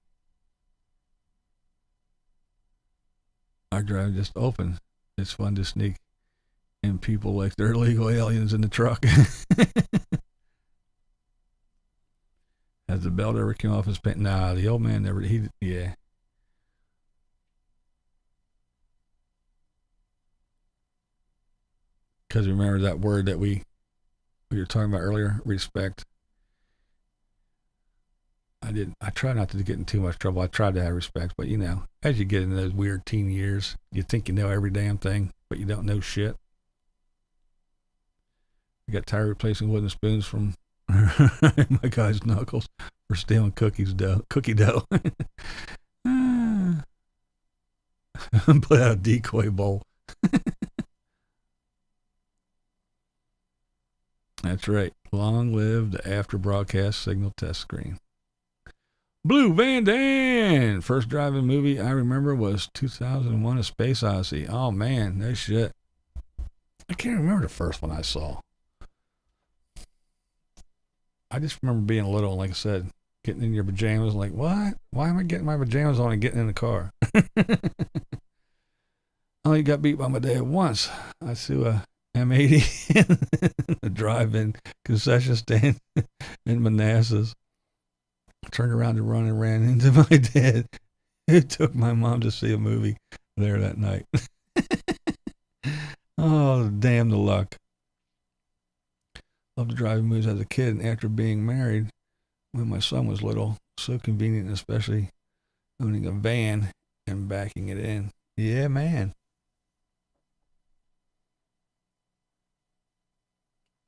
Speaker 1: Our drive just open. It's fun to sneak in people like they're illegal aliens in the truck. Has the belt ever came off his pants? Nah, the old man never. Yeah. Because remember that word that we were talking about earlier, respect. I try not to get in too much trouble. I try to have respect, but you know, as you get into those weird teen years, you think you know every damn thing, but you don't know shit. I got tired of replacing wooden spoons from my guy's knuckles for stealing cookie dough. Put out a decoy bowl. That's right. Long live the after broadcast signal test screen. Blue Van Dan. First driving movie I remember was 2001: A Space Odyssey. Oh man, no shit. I can't remember the first one I saw. I just remember being little, and like I said, getting in your pajamas, like, what? Why am I getting my pajamas on and getting in the car? I only got beat by my dad once. I threw a M80 in the drive-in concession stand in Manassas. I turned around to run and ran into my dad, who took my mom to see a movie there that night. Oh, damn the luck. Loved driving movies as a kid, and after being married when my son was little, so convenient, especially owning a van and backing it in. Yeah, man.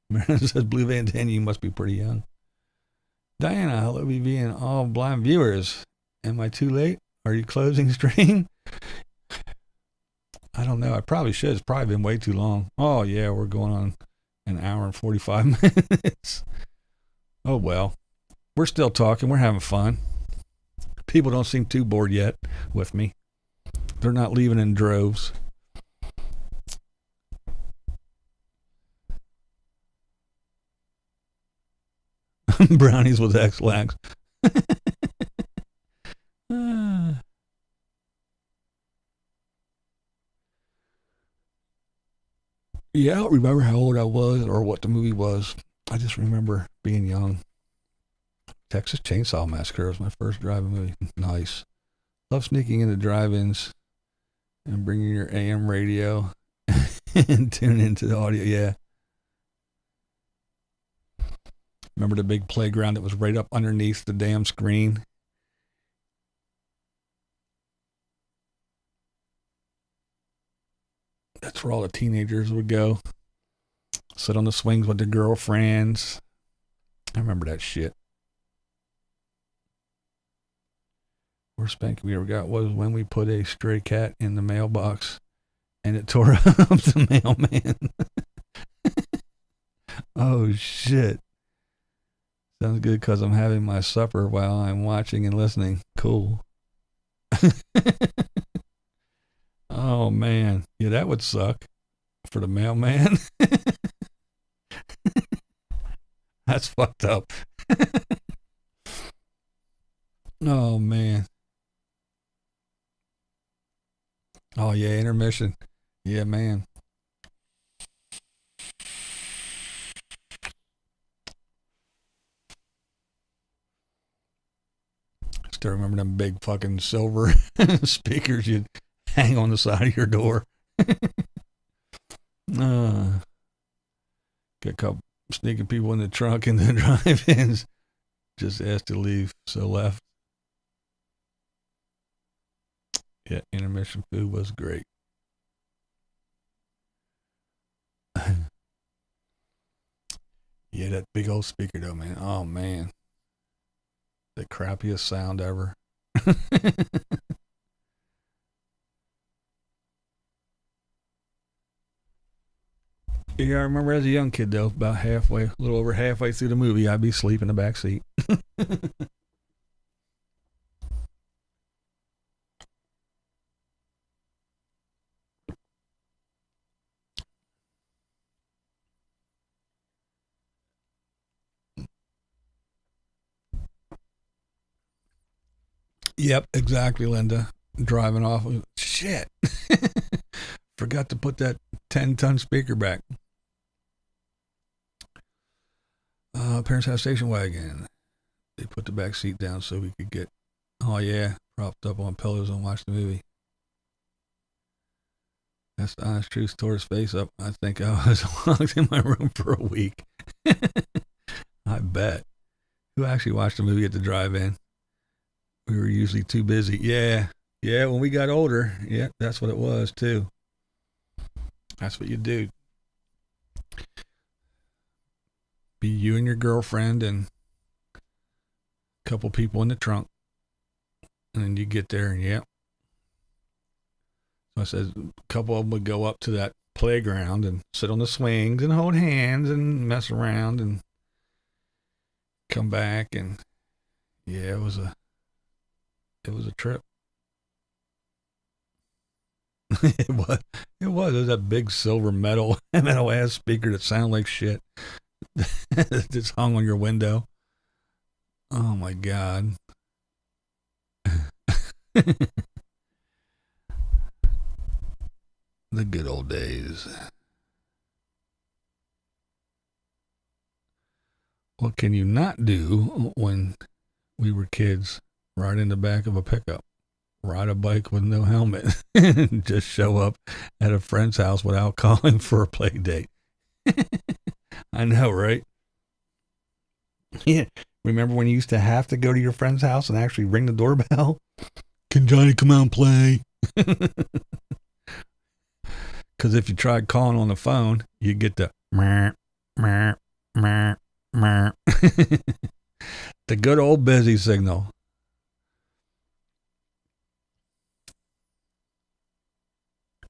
Speaker 1: Marilyn says, Blue Van Dan, you must be pretty young. Diana, hello, BB, and all blind viewers. Am I too late? Are you closing stream? I don't know. I probably should. It's probably been way too long. Oh, yeah, we're going on an hour and 45 minutes. Oh, well. We're still talking. We're having fun. People don't seem too bored yet with me. They're not leaving in droves. Brownies with X-Lax. Yeah, I don't remember how old I was or what the movie was. I just remember being young. Texas Chainsaw Massacre was my first driving movie. Nice. Love sneaking into drive-ins and bringing your AM radio and tune into the audio. Yeah. Remember the big playground that was right up underneath the damn screen? That's where all the teenagers would go. Sit on the swings with their girlfriends. I remember that shit. Worst spank we ever got was when we put a stray cat in the mailbox and it tore up the mailman. Oh, shit. Sounds good because I'm having my supper while I'm watching and listening. Cool. Oh, man. Yeah, that would suck for the mailman. That's fucked up. Oh, man. Oh, yeah, intermission. Yeah, man. Still remember them big fucking silver speakers you'd hang on the side of your door. Get a couple sneaking people in the trunk in the drive-ins. Just asked to leave, so left. Yeah, intermission food was great. Yeah, that big old speaker though, man. Oh, man. The crappiest sound ever. Yeah, I remember as a young kid, though, about halfway, a little over halfway through the movie, I'd be asleep in the back seat. Yep, exactly, Linda. Driving off. Shit. Forgot to put that 10-ton speaker back. Parents had a station wagon. They put the back seat down so we could get, oh yeah, propped up on pillows and watch the movie. That's the honest truth. Tore his face up. I think I was locked in my room for a week. I bet. Who actually watched the movie at the drive-in? We were usually too busy. Yeah, when we got older, yeah, that's what it was too. That's what you do. Be you and your girlfriend and a couple people in the trunk. And then you get there and yep. So I said a couple of them would go up to that playground and sit on the swings and hold hands and mess around and come back and yeah, it was a trip. It was. It was that big silver metal ass speaker that sounded like shit. Just hung on your window. Oh my God. The good old days. What can you not do when we were kids? Ride in the back of a pickup. Ride a bike with no helmet. Just show up at a friend's house without calling for a play date. I know, right? Yeah. Remember when you used to have to go to your friend's house and actually ring the doorbell? Can Johnny come out and play? Because if you tried calling on the phone, you get the meh, meh, meh, meh. The good old busy signal.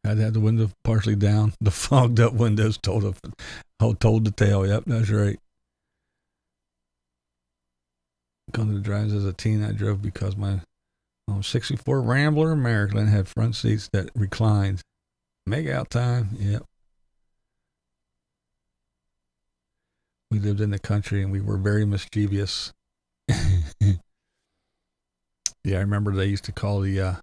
Speaker 1: Had to have the window partially down. The fogged up windows told the tale. Yep, that's right. Going to the drives as a teen, I drove because my 64 Rambler American had front seats that reclined. Make out time. Yep. We lived in the country and we were very mischievous. Yeah, I remember they used to call the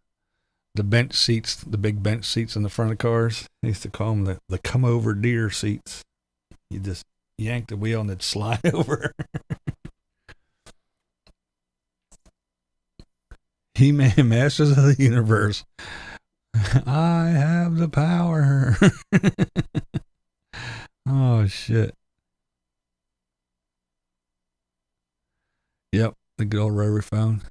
Speaker 1: bench seats, the big bench seats in the front of cars. They used to call them the come over deer seats. You just yank the wheel and it'd slide over. He-Man, Masters of the Universe. I have the power. Oh shit. Yep, the good old rotary phone.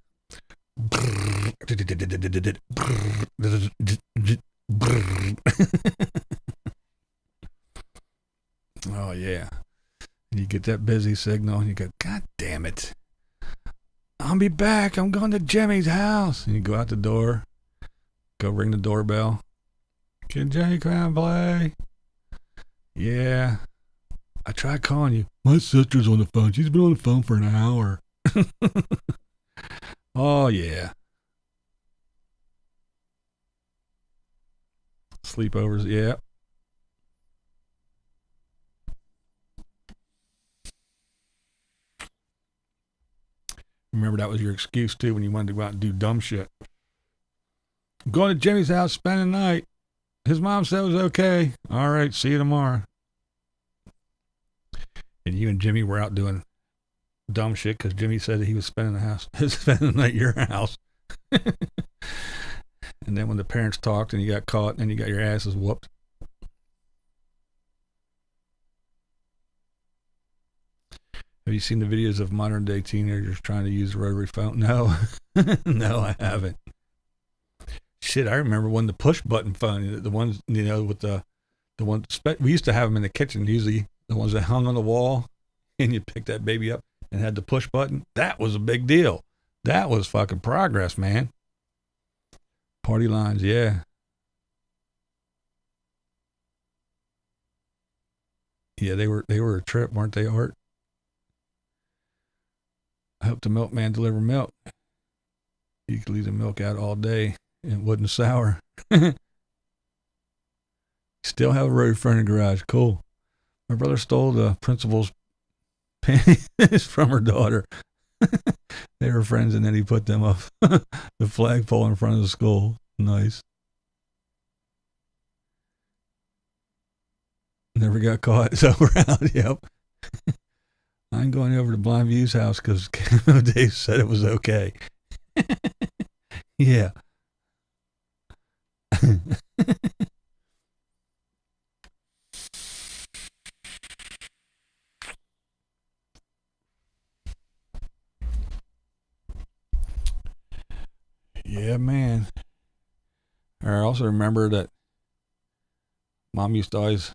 Speaker 1: Oh yeah. And you get that busy signal and you go, God damn it. I'll be back. I'm going to Jimmy's house. And you go out the door, go ring the doorbell. Can Jimmy come out and play? Yeah. I tried calling you. My sister's on the phone. She's been on the phone for an hour. Oh, yeah. Sleepovers, yeah. Remember that was your excuse too when you wanted to go out and do dumb shit. I'm going to Jimmy's house, spending the night. His mom said it was okay. All right, see you tomorrow. And you and Jimmy were out doing dumb shit because Jimmy said that he was spending the night at your house. And then when the parents talked and you got caught and you got your asses whooped. Have you seen the videos of modern day teenagers trying to use a rotary phone? No. No, I haven't. Shit, I remember when the push button phone, the ones, with the ones, we used to have them in the kitchen, usually the ones that hung on the wall and you pick that baby up and had the push button. That was a big deal. That was fucking progress, man. Party lines, yeah. Yeah, they were a trip, weren't they, Art? I hope the milkman delivered milk. You could leave the milk out all day and it wasn't sour. Still have a road in front of the garage. Cool. My brother stole the principal's panties from her daughter. They were friends, and then he put them up the flagpole in front of the school. Nice. Never got caught. So we're out. Yep. I'm going over to Blind View's house because Dave said it was okay. Yeah. Yeah, man. I also remember that Mom used to always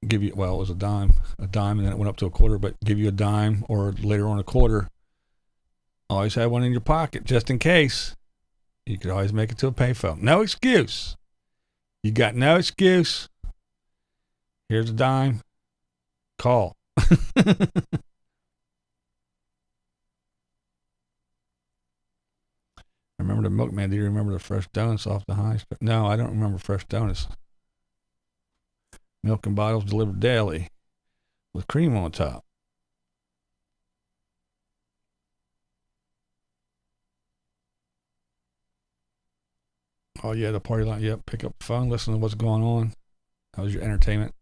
Speaker 1: give you, well, it was a dime, and then it went up to a quarter, but give you a dime or later on a quarter. Always have one in your pocket just in case. You could always make it to a payphone. No excuse. You got no excuse. Here's a dime. Call. I remember the milkman. Do you remember the fresh donuts off the high street? No, I don't remember fresh donuts. Milk and bottles delivered daily with cream on top. Oh, yeah, the party line. Yep, pick up the phone, listen to what's going on. That was your entertainment.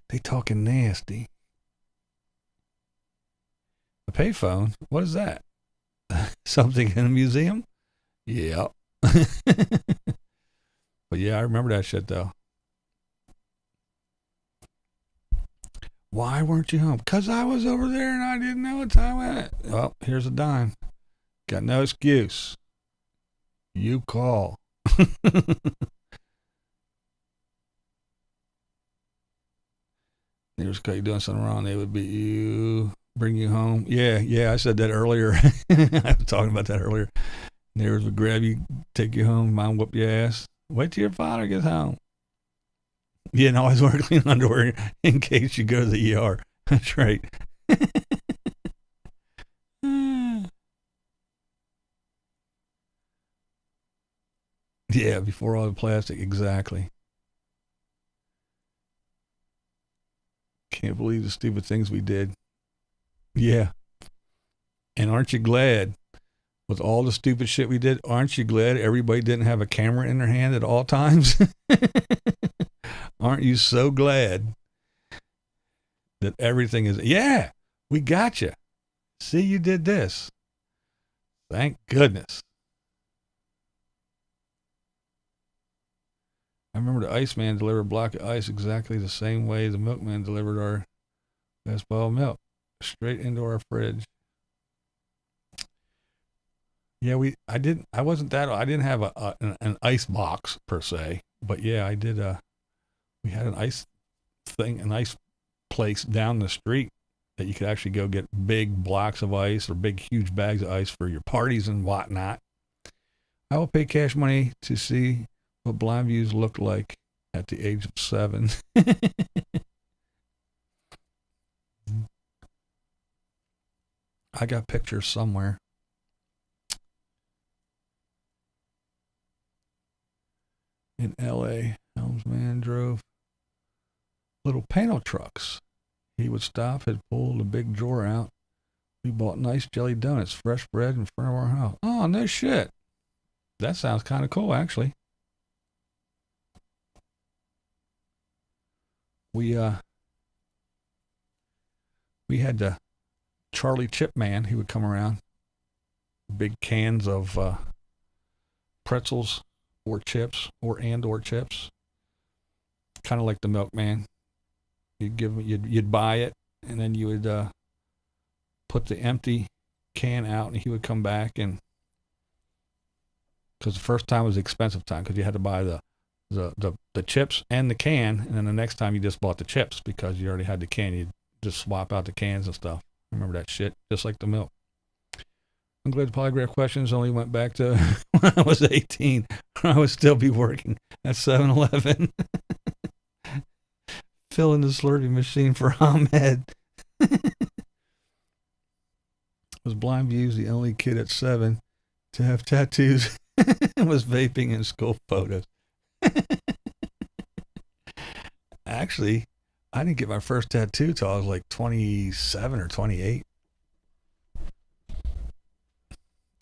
Speaker 1: They talking nasty. A payphone? What is that? Something in a museum? Yeah. But yeah, I remember that shit, though. Why weren't you home? Because I was over there and I didn't know what time it was. Well, here's a dime. Got no excuse. You call. They just caught you doing something wrong. They would beat you, bring you home. Yeah, I said that earlier. I was talking about that earlier. Neighbors would grab you, take you home, mom whoop your ass. Wait till your father gets home. Yeah, and always wear clean underwear in case you go to the ER. That's right. Yeah, before all the plastic, exactly. Can't believe the stupid things we did. Yeah. And aren't you glad with all the stupid shit we did? Aren't you glad everybody didn't have a camera in their hand at all times? Aren't you so glad that everything is, yeah, we got you. See, you did this. Thank goodness. I remember the Iceman delivered a block of ice exactly the same way the milkman delivered our best bottle of milk, straight into our fridge. Yeah, I didn't have an ice box per se, but yeah, I did. We had an ice place down the street that you could actually go get big blocks of ice or big, huge bags of ice for your parties and whatnot. I will pay cash money to see what blind views looked like at the age of 7. I got pictures somewhere. In LA, Helmsman drove little panel trucks. He would stop, had pulled a big drawer out. We bought nice jelly donuts, fresh bread in front of our house. Oh, no shit. That sounds kind of cool, actually. We had the Charlie Chip man. He would come around, big cans of pretzels or chips or chips, kind of like the milkman. You'd buy it, and then you would put the empty can out, and he would come back, and because the first time was the expensive time because you had to buy the chips and the can, and then the next time you just bought the chips because you already had the can. You'd just swap out the cans and stuff. Remember that shit, just like the milk. I'm glad the polygraph questions only went back to when I was 18. I would still be working at 7-Eleven. Fill in the Slurpee machine for Ahmed. Was Blind Views the only kid at 7 to have tattoos and was vaping in school photos? Actually, I didn't get my first tattoo till I was like 27 or 28.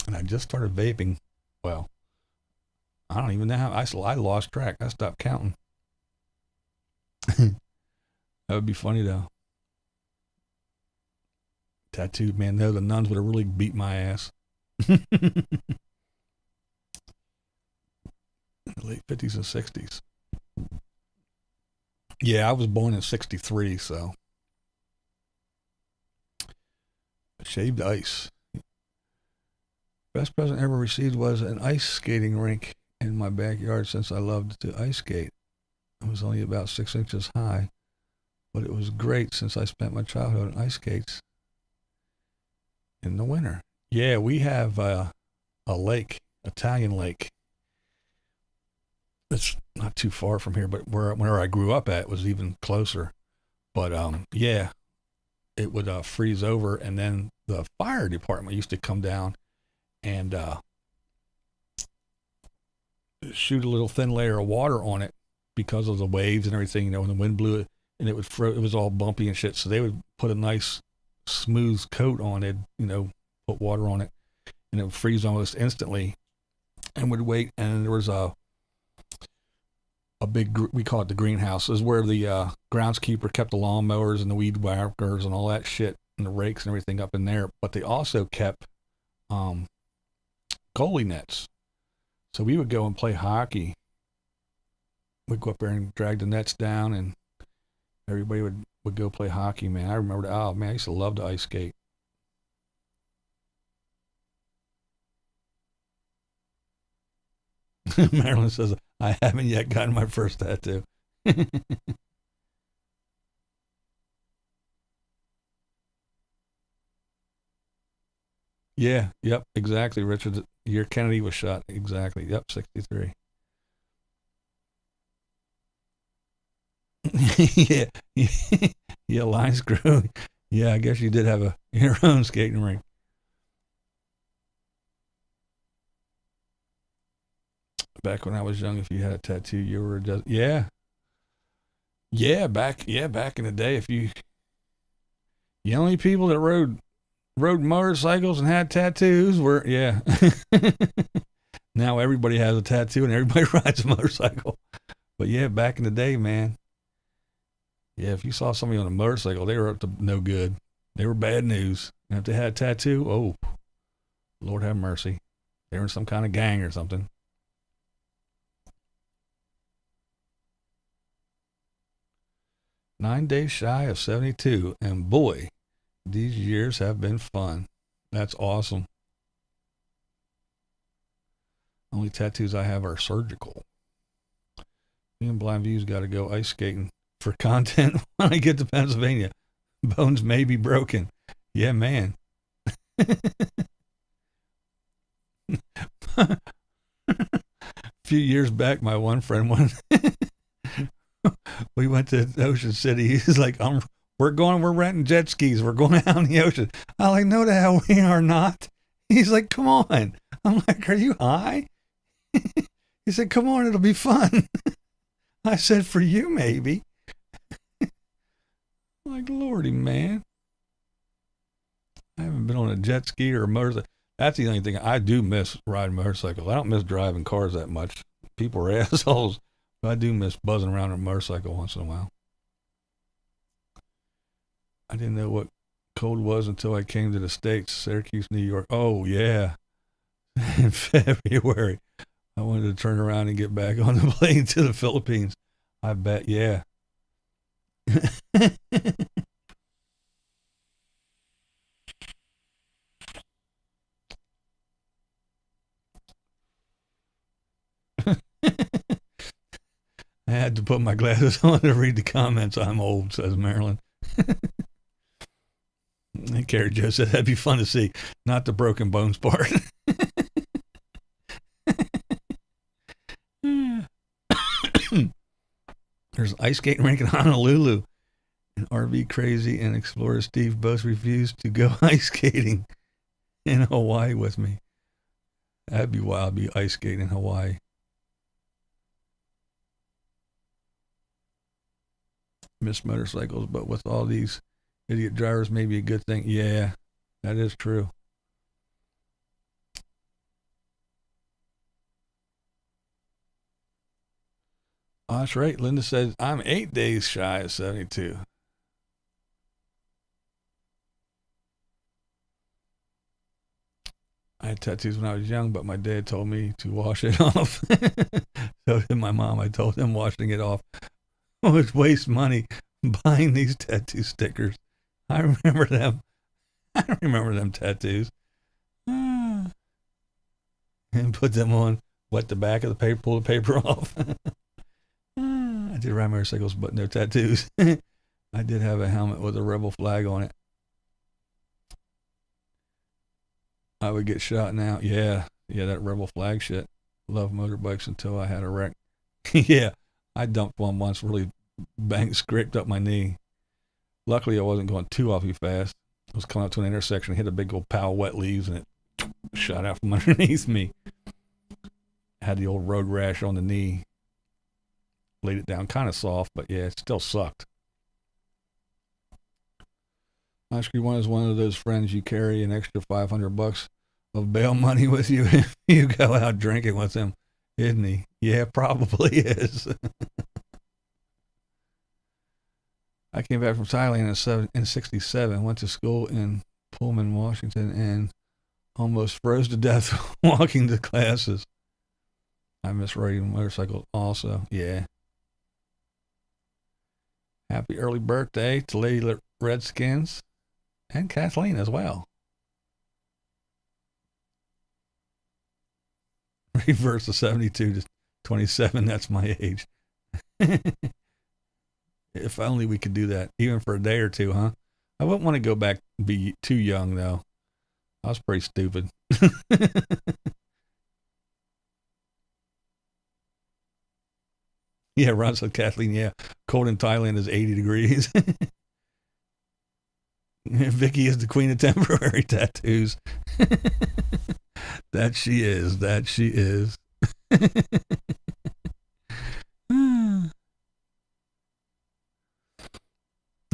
Speaker 1: And I just started vaping. Well, I don't even know how. I lost track. I stopped counting. That would be funny though. Tattooed man, no, the nuns would have really beat my ass. In the late 50s and 60s. Yeah, I was born in 63, so. Shaved ice. Best present ever received was an ice skating rink in my backyard since I loved to ice skate. It was only about 6 inches high, but it was great since I spent my childhood on ice skates in the winter. Yeah, we have a lake, Italian lake. It's not too far from here, but where I grew up at was even closer. But yeah, it would freeze over, and then the fire department used to come down and shoot a little thin layer of water on it because of the waves and everything, you know, when the wind blew it, and it would it was all bumpy and shit. So they would put a nice smooth coat on it, you know, put water on it, and it would freeze almost instantly, and would wait. And there was a big, we call it the greenhouse, is where the groundskeeper kept the lawnmowers and the weed whackers and all that shit and the rakes and everything up in there. But they also kept goalie nets. So we would go and play hockey. We'd go up there and drag the nets down, and everybody would go play hockey, man. I remember, oh man, I used to love to ice skate. Marilyn says, I haven't yet gotten my first tattoo. Yeah, yep, exactly, Richard. Year Kennedy was shot. Exactly. Yep, 63. Yeah. Yeah, line screw. Yeah, I guess you did have your own skating rink. Back when I was young, if you had a tattoo, you were just, yeah. Back in the day, the only people that rode motorcycles and had tattoos were, yeah. Now everybody has a tattoo and everybody rides a motorcycle. But yeah, back in the day, man. Yeah, if you saw somebody on a motorcycle, they were up to no good. They were bad news. And if they had a tattoo, oh, Lord have mercy. They were in some kind of gang or something. "9 days shy of 72, and boy, these years have been fun." That's awesome. Only tattoos I have are surgical. Me and Blind View's got to go ice skating for content when I get to Pennsylvania. Bones may be broken. Yeah, man. A few years back, my one friend went. We went to Ocean City. He's like, we're renting jet skis. We're going out in the ocean. I'm like, no, the hell we are not. He's like, come on. I'm like, are you high? He said, come on, it'll be fun. I said, for you, maybe. I'm like, Lordy, man. I haven't been on a jet ski or a motorcycle. That's the only thing I do miss, riding motorcycles. I don't miss driving cars that much. People are assholes. But I do miss buzzing around on a motorcycle once in a while. I didn't know what cold was until I came to the States, Syracuse, New York. Oh, yeah. In February. I wanted to turn around and get back on the plane to the Philippines. I bet, yeah. I had to put my glasses on to read the comments. I'm old, says Marilyn. And Carrie Jo said, that'd be fun to see. Not the broken bones part. There's an ice skating rink in Honolulu. And RV Crazy and Explorer Steve both refused to go ice skating in Hawaii with me. That'd be wild, be ice skating in Hawaii. Miss motorcycles, but with all these idiot drivers, maybe a good thing. Yeah, that is true. Oh, that's right. Linda says, I'm 8 days shy of 72. I had tattoos when I was young, but my dad told me to wash it off. So did my mom. I told him washing it off was waste money buying these tattoo stickers. I remember them. I remember them tattoos. And put them on, wet the back of the paper, pull the paper off. I did ride motorcycles, but no tattoos. I did have a helmet with a rebel flag on it. I would get shot now. Yeah, that rebel flag shit. Love motorbikes until I had a wreck. Yeah, I dumped one once, really scraped up my knee. Luckily, I wasn't going too awfully fast. I was coming up to an intersection, hit a big old pile of wet leaves, and it shot out from underneath me. Had the old road rash on the knee. Laid it down kind of soft, but yeah, it still sucked. Oscar one is one of those friends you carry an extra $500 of bail money with you if you go out drinking with him, isn't he? Yeah, probably is. I came back from Thailand in 67, went to school in Pullman, Washington, and almost froze to death walking to classes. I miss riding motorcycles also, yeah. Happy early birthday to Lady Redskins and Kathleen as well. Reverse of 72 to 27, that's my age. If only we could do that, even for a day or two, huh? I wouldn't want to go back and be too young, though. I was pretty stupid. Yeah, Ron said, Kathleen, yeah, cold in Thailand is 80 degrees. Vicky is the queen of temporary tattoos. That she is.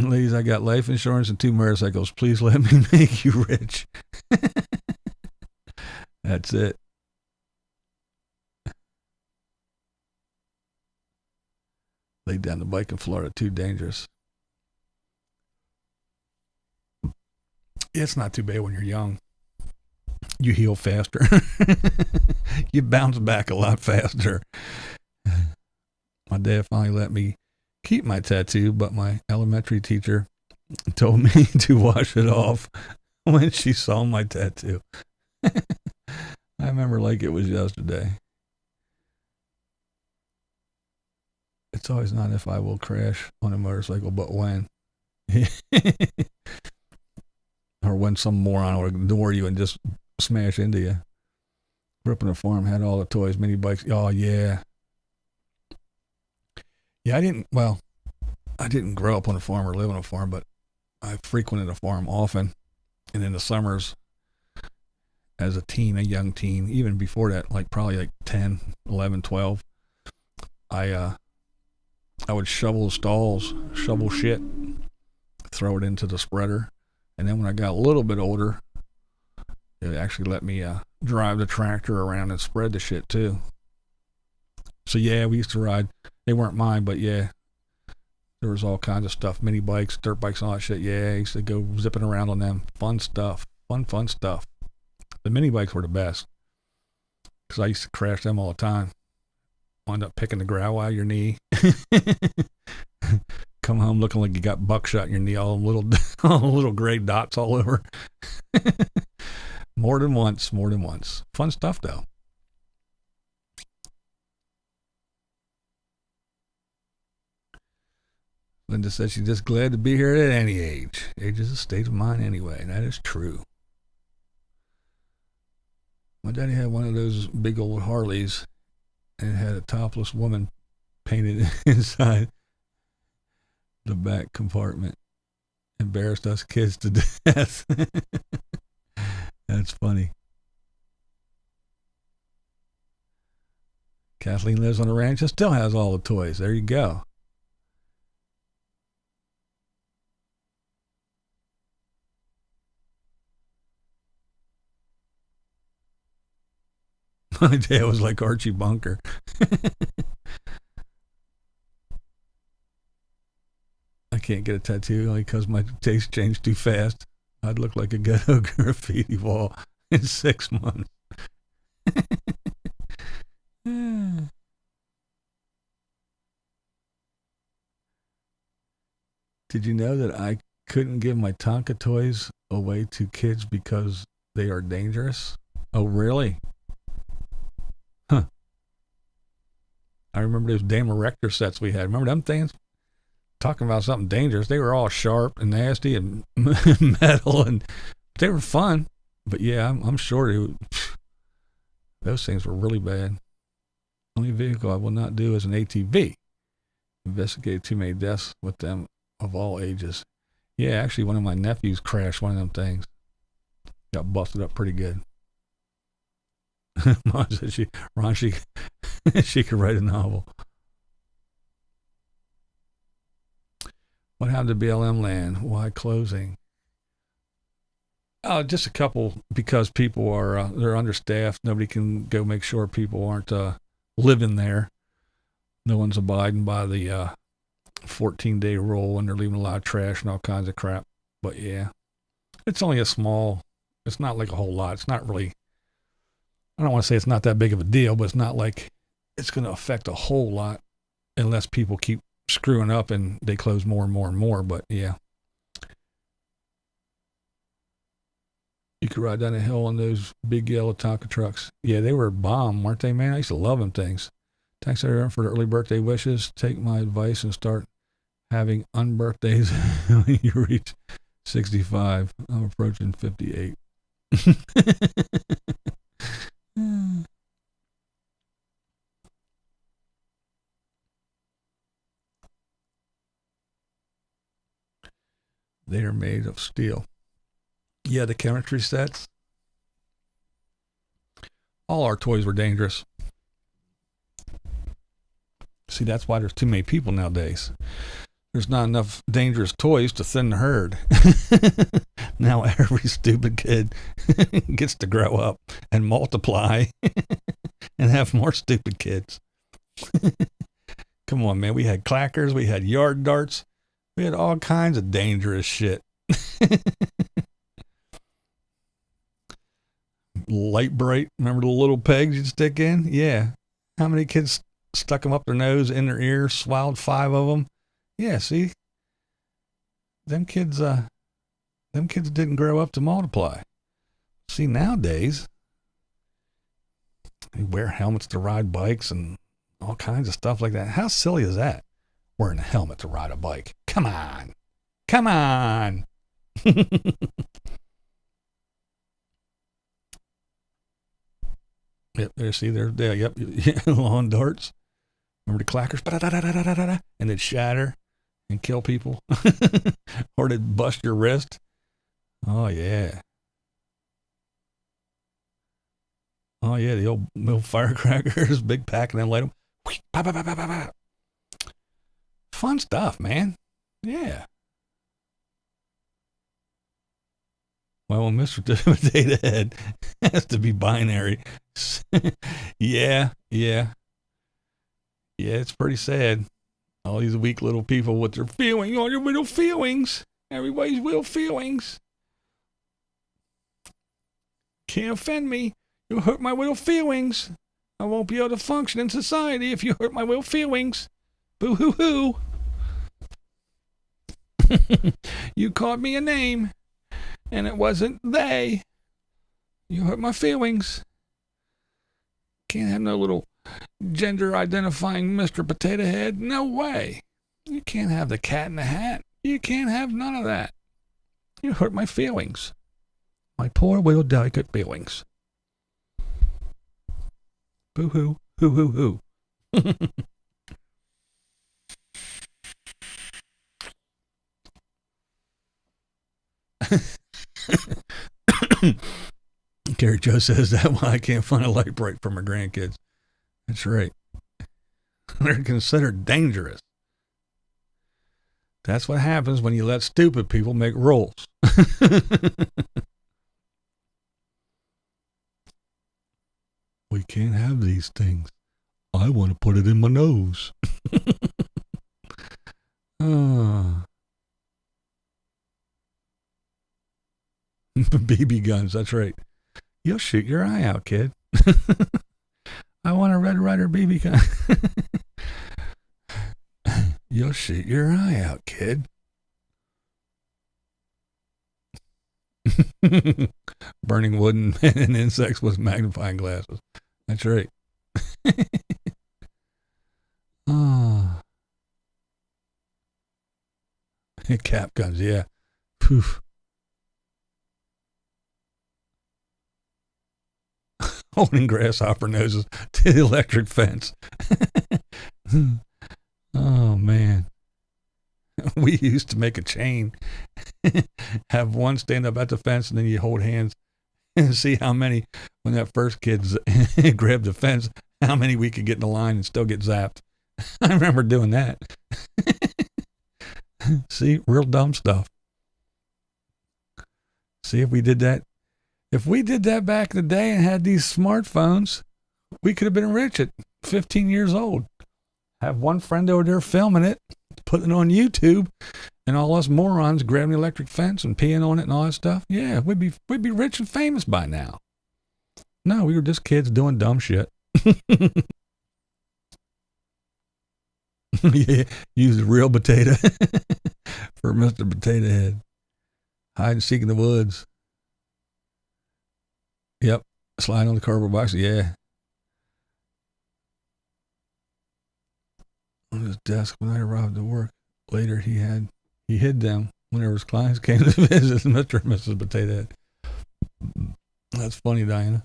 Speaker 1: Ladies, I got life insurance and 2 motorcycles. Please let me make you rich. That's it. Laid down the bike in Florida, too dangerous. It's not too bad when you're young. You heal faster. You bounce back a lot faster. My dad finally let me keep my tattoo, but my elementary teacher told me to wash it off when she saw my tattoo. I remember like it was yesterday. It's always not if I will crash on a motorcycle, but when. Or when some moron will ignore you and just smash into you. Grew up on a farm, had all the toys, mini bikes. Oh, yeah. Yeah, I didn't grow up on a farm or live on a farm, but I frequented a farm often. And in the summers, as a young teen, even before that, probably 10, 11, 12, I would shovel stalls, shovel shit, throw it into the spreader. And then when I got a little bit older, it actually let me drive the tractor around and spread the shit too. So yeah, we used to ride. They weren't mine, but yeah, there was all kinds of stuff. Mini bikes, dirt bikes, all that shit. Yeah, I used to go zipping around on them. Fun stuff. Fun stuff. The mini bikes were the best because I used to crash them all the time. Wind up picking the gravel out of your knee. Come home looking like you got buckshot in your knee, all little gray dots all over. More than once. Fun stuff, though. Linda says she's just glad to be here at any age. Age is a state of mind anyway, and that is true. My daddy had one of those big old Harleys, and it had a topless woman painted inside. the back compartment. Embarrassed us kids to death. That's funny. Kathleen lives on a ranch and still has all the toys. There you go. My dad was like Archie Bunker. I can't get a tattoo only because my taste changed too fast. I'd look like a ghetto graffiti wall in 6 months. Did you know that I couldn't give my Tonka toys away to kids because they are dangerous? Oh, really? Huh. I remember those damn erector sets we had. Remember them things? Talking about something dangerous. They were all sharp and nasty and metal, and they were fun. But yeah, I'm sure those things were really bad. Only vehicle I will not do is an ATV. Investigated too many deaths with them of all ages. Yeah, actually one of my nephews crashed one of them things. Got busted up pretty good. Mom said she could write a novel. What happened to BLM land? Why closing? Just a couple, because people are they're understaffed. Nobody can go make sure people aren't living there. No one's abiding by the 14-day rule, and they're leaving a lot of trash and all kinds of crap. But yeah, it's only it's not like a whole lot. It's not really, I don't want to say it's not that big of a deal, but it's not like it's going to affect a whole lot unless people keep screwing up and they close more and more and more. But yeah, you could ride down a hill on those big yellow Tonka trucks. Yeah, they were a bomb, weren't they, man? I used to love them things. Thanks everyone for the early birthday wishes. Take my advice and start having unbirthdays when you reach 65. I'm approaching 58. They are made of steel. Yeah, the chemistry sets. All our toys were dangerous. See, that's why there's too many people nowadays. There's not enough dangerous toys to thin the herd. Now every stupid kid gets to grow up and multiply and have more stupid kids. Come on, man. We had clackers. We had yard darts. We had all kinds of dangerous shit. Light bright. Remember the little pegs you'd stick in? Yeah. How many kids stuck them up their nose, in their ears, swallowed 5 of them? Yeah, see? Them kids didn't grow up to multiply. See, nowadays, they wear helmets to ride bikes and all kinds of stuff like that. How silly is that? Wearing a helmet to ride a bike. Come on. Come on. Yep, there, see, there, yep, lawn darts. Remember the clackers? And they'd shatter and kill people. Or they'd bust your wrist. Oh, yeah. Oh, yeah, the old firecrackers, big pack, and then light them. Fun stuff, man. Yeah. Well, Mr. Potato Head has to be binary. Yeah. Yeah, it's pretty sad. All these weak little people with their feelings, all your little feelings. Everybody's little feelings. Can't offend me. You'll hurt my little feelings. I won't be able to function in society if you hurt my little feelings. Boo hoo hoo. You called me a name, and it wasn't they. You hurt my feelings. Can't have no little gender identifying Mr. Potato Head. No way. You can't have the cat in the hat. You can't have none of that. You hurt my feelings. My poor little delicate feelings. Boo hoo. Hoo hoo hoo. Gary Joe says that why I can't find a light break for my grandkids. That's right. They're considered dangerous. That's what happens when you let stupid people make rules. We can't have these things. I want to put it in my nose. BB guns, that's right. You'll shoot your eye out, kid. I want a Red Ryder BB gun. You'll shoot your eye out, kid. Burning wood and insects with magnifying glasses. That's right. Oh. Cap guns, yeah. Poof. Holding grasshopper noses to the electric fence. Oh, man. We used to make a chain. Have one stand up at the fence, and then you hold hands and see how many, when that first kid grabbed the fence, how many we could get in the line and still get zapped. I remember doing that. See, real dumb stuff. See, if we did that back in the day and had these smartphones, we could have been rich at 15 years old. Have one friend over there filming it, putting it on YouTube, and all us morons grabbing the electric fence and peeing on it and all that stuff. Yeah, we'd be rich and famous by now. No, we were just kids doing dumb shit. Yeah, use the real potato for Mr. Potato Head. Hide and seek in the woods. Yep, slide on the cardboard box. Yeah. On his desk when I arrived at work. Later, he hid them whenever his clients came to visit Mr. and Mrs. Potato Head. That's funny, Diana.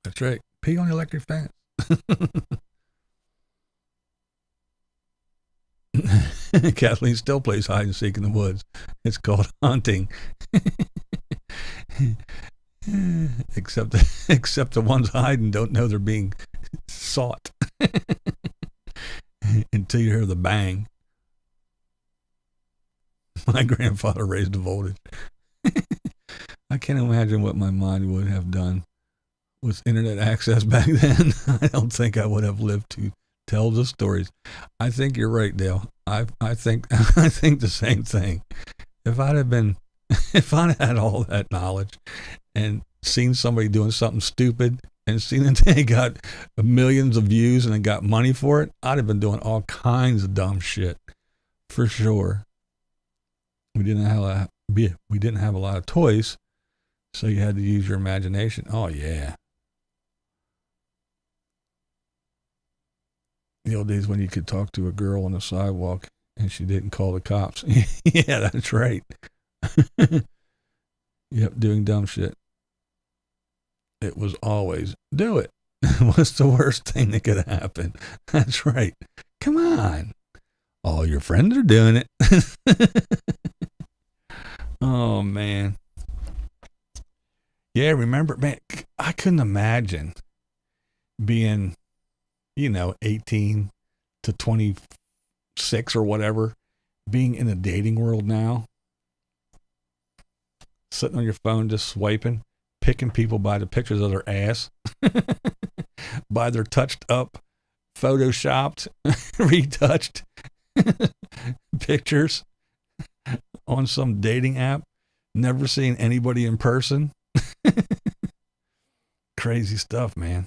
Speaker 1: That's right. Pee on the electric fence. Kathleen still plays hide and seek in the woods. It's called hunting. Except the ones hiding don't know they're being sought until you hear the bang. My grandfather raised the voltage. I can't imagine what my mind would have done with internet access back then. I don't think I would have lived to tell the stories. I think you're right, Dale. I think the same thing. If I'd had all that knowledge and seen somebody doing something stupid and seen that they got millions of views and they got money for it, I'd have been doing all kinds of dumb shit for sure. We didn't have a lot of toys, so you had to use your imagination. Oh yeah. The old days when you could talk to a girl on the sidewalk and she didn't call the cops. Yeah, that's right. Yep, doing dumb shit. It was always, do it. What's the worst thing that could happen? That's right. Come on. All your friends are doing it. Oh, man. Yeah, remember, man, I couldn't imagine being, 18 to 26 or whatever, being in the dating world now, sitting on your phone just swiping, picking people by the pictures of their ass, by their touched up, photoshopped, retouched pictures on some dating app, never seen anybody in person. Crazy stuff, man.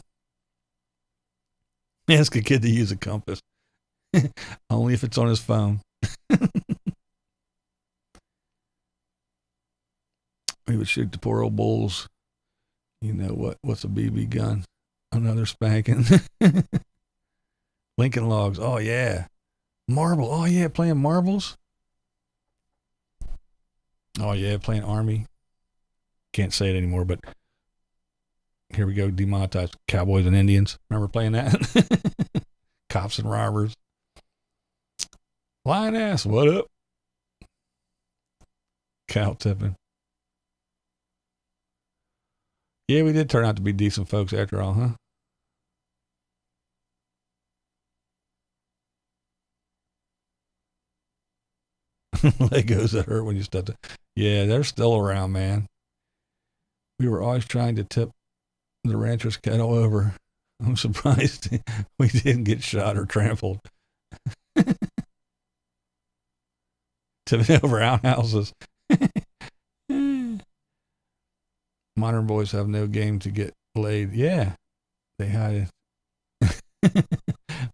Speaker 1: Ask a kid to use a compass. Only if it's on his phone. We would shoot the poor old bulls. You know what's a BB gun? Another spanking. Lincoln Logs. Oh, yeah. Marble. Oh, yeah, playing marbles. Oh, yeah, playing Army. Can't say it anymore, but here we go, demonetized. Cowboys and Indians. Remember playing that? Cops and robbers. Lioness, what up? Cow tipping. Yeah, we did turn out to be decent folks after all, huh? Legos that hurt when you stepped it. Yeah, they're still around, man. We were always trying to tip the rancher's cattle over. I'm surprised we didn't get shot or trampled. Tipping over outhouses. Modern boys have no game to get laid. Yeah, they hide a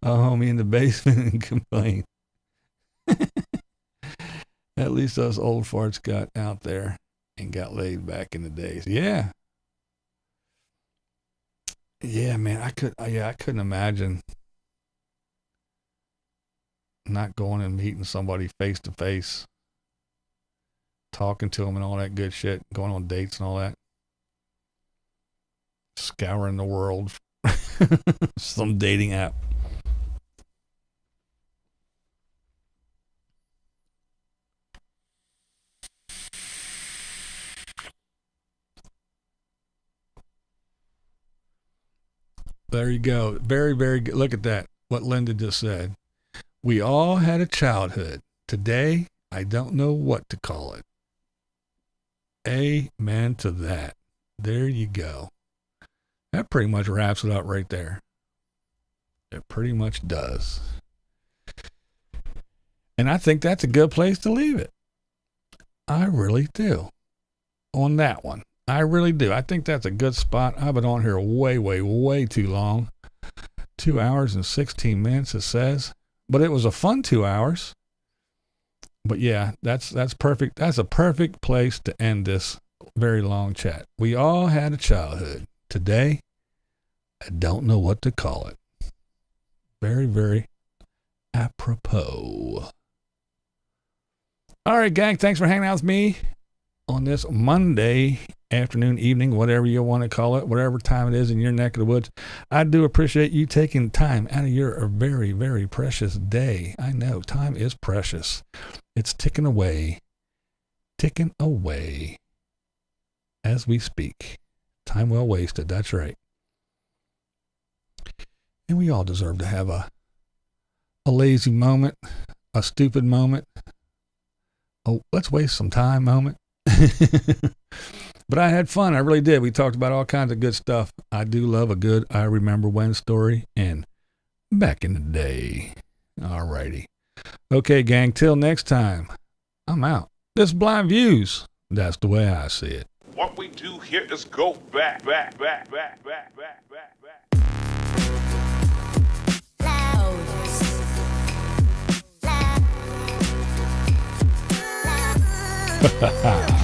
Speaker 1: homie in the basement and complain. At least us old farts got out there and got laid back in the days. Yeah. Yeah, man, I couldn't imagine not going and meeting somebody face to face, talking to them and all that good shit, going on dates and all that. Scouring the world. Some dating app. There you go. Very, very good. Look at that. What Linda just said. We all had a childhood. Today, I don't know what to call it. Amen to that. There you go. That pretty much wraps it up right there. It pretty much does. And I think that's a good place to leave it. I really do. On that one. I really do. I think that's a good spot. I've been on here way, way, way too long. 2 hours and 16 minutes, it says. But it was a fun 2 hours. But yeah, that's perfect. That's a perfect place to end this very long chat. We all had a childhood. Today, I don't know what to call it. Very, very apropos. All right, gang, thanks for hanging out with me on this Monday afternoon, evening, whatever you want to call it, whatever time it is in your neck of the woods. I do appreciate you taking time out of your very, very precious day. I know time is precious. It's ticking away as we speak. Time well wasted. That's right. And we all deserve to have a lazy moment, a stupid moment. Oh, let's waste some time moment. But I had fun. I really did. We talked about all kinds of good stuff. I do love a good I remember when story and back in the day. All righty. Okay, gang, till next time. I'm out. This is Blind Views. That's the way I see it.
Speaker 2: What we do here is go back.
Speaker 3: Loud.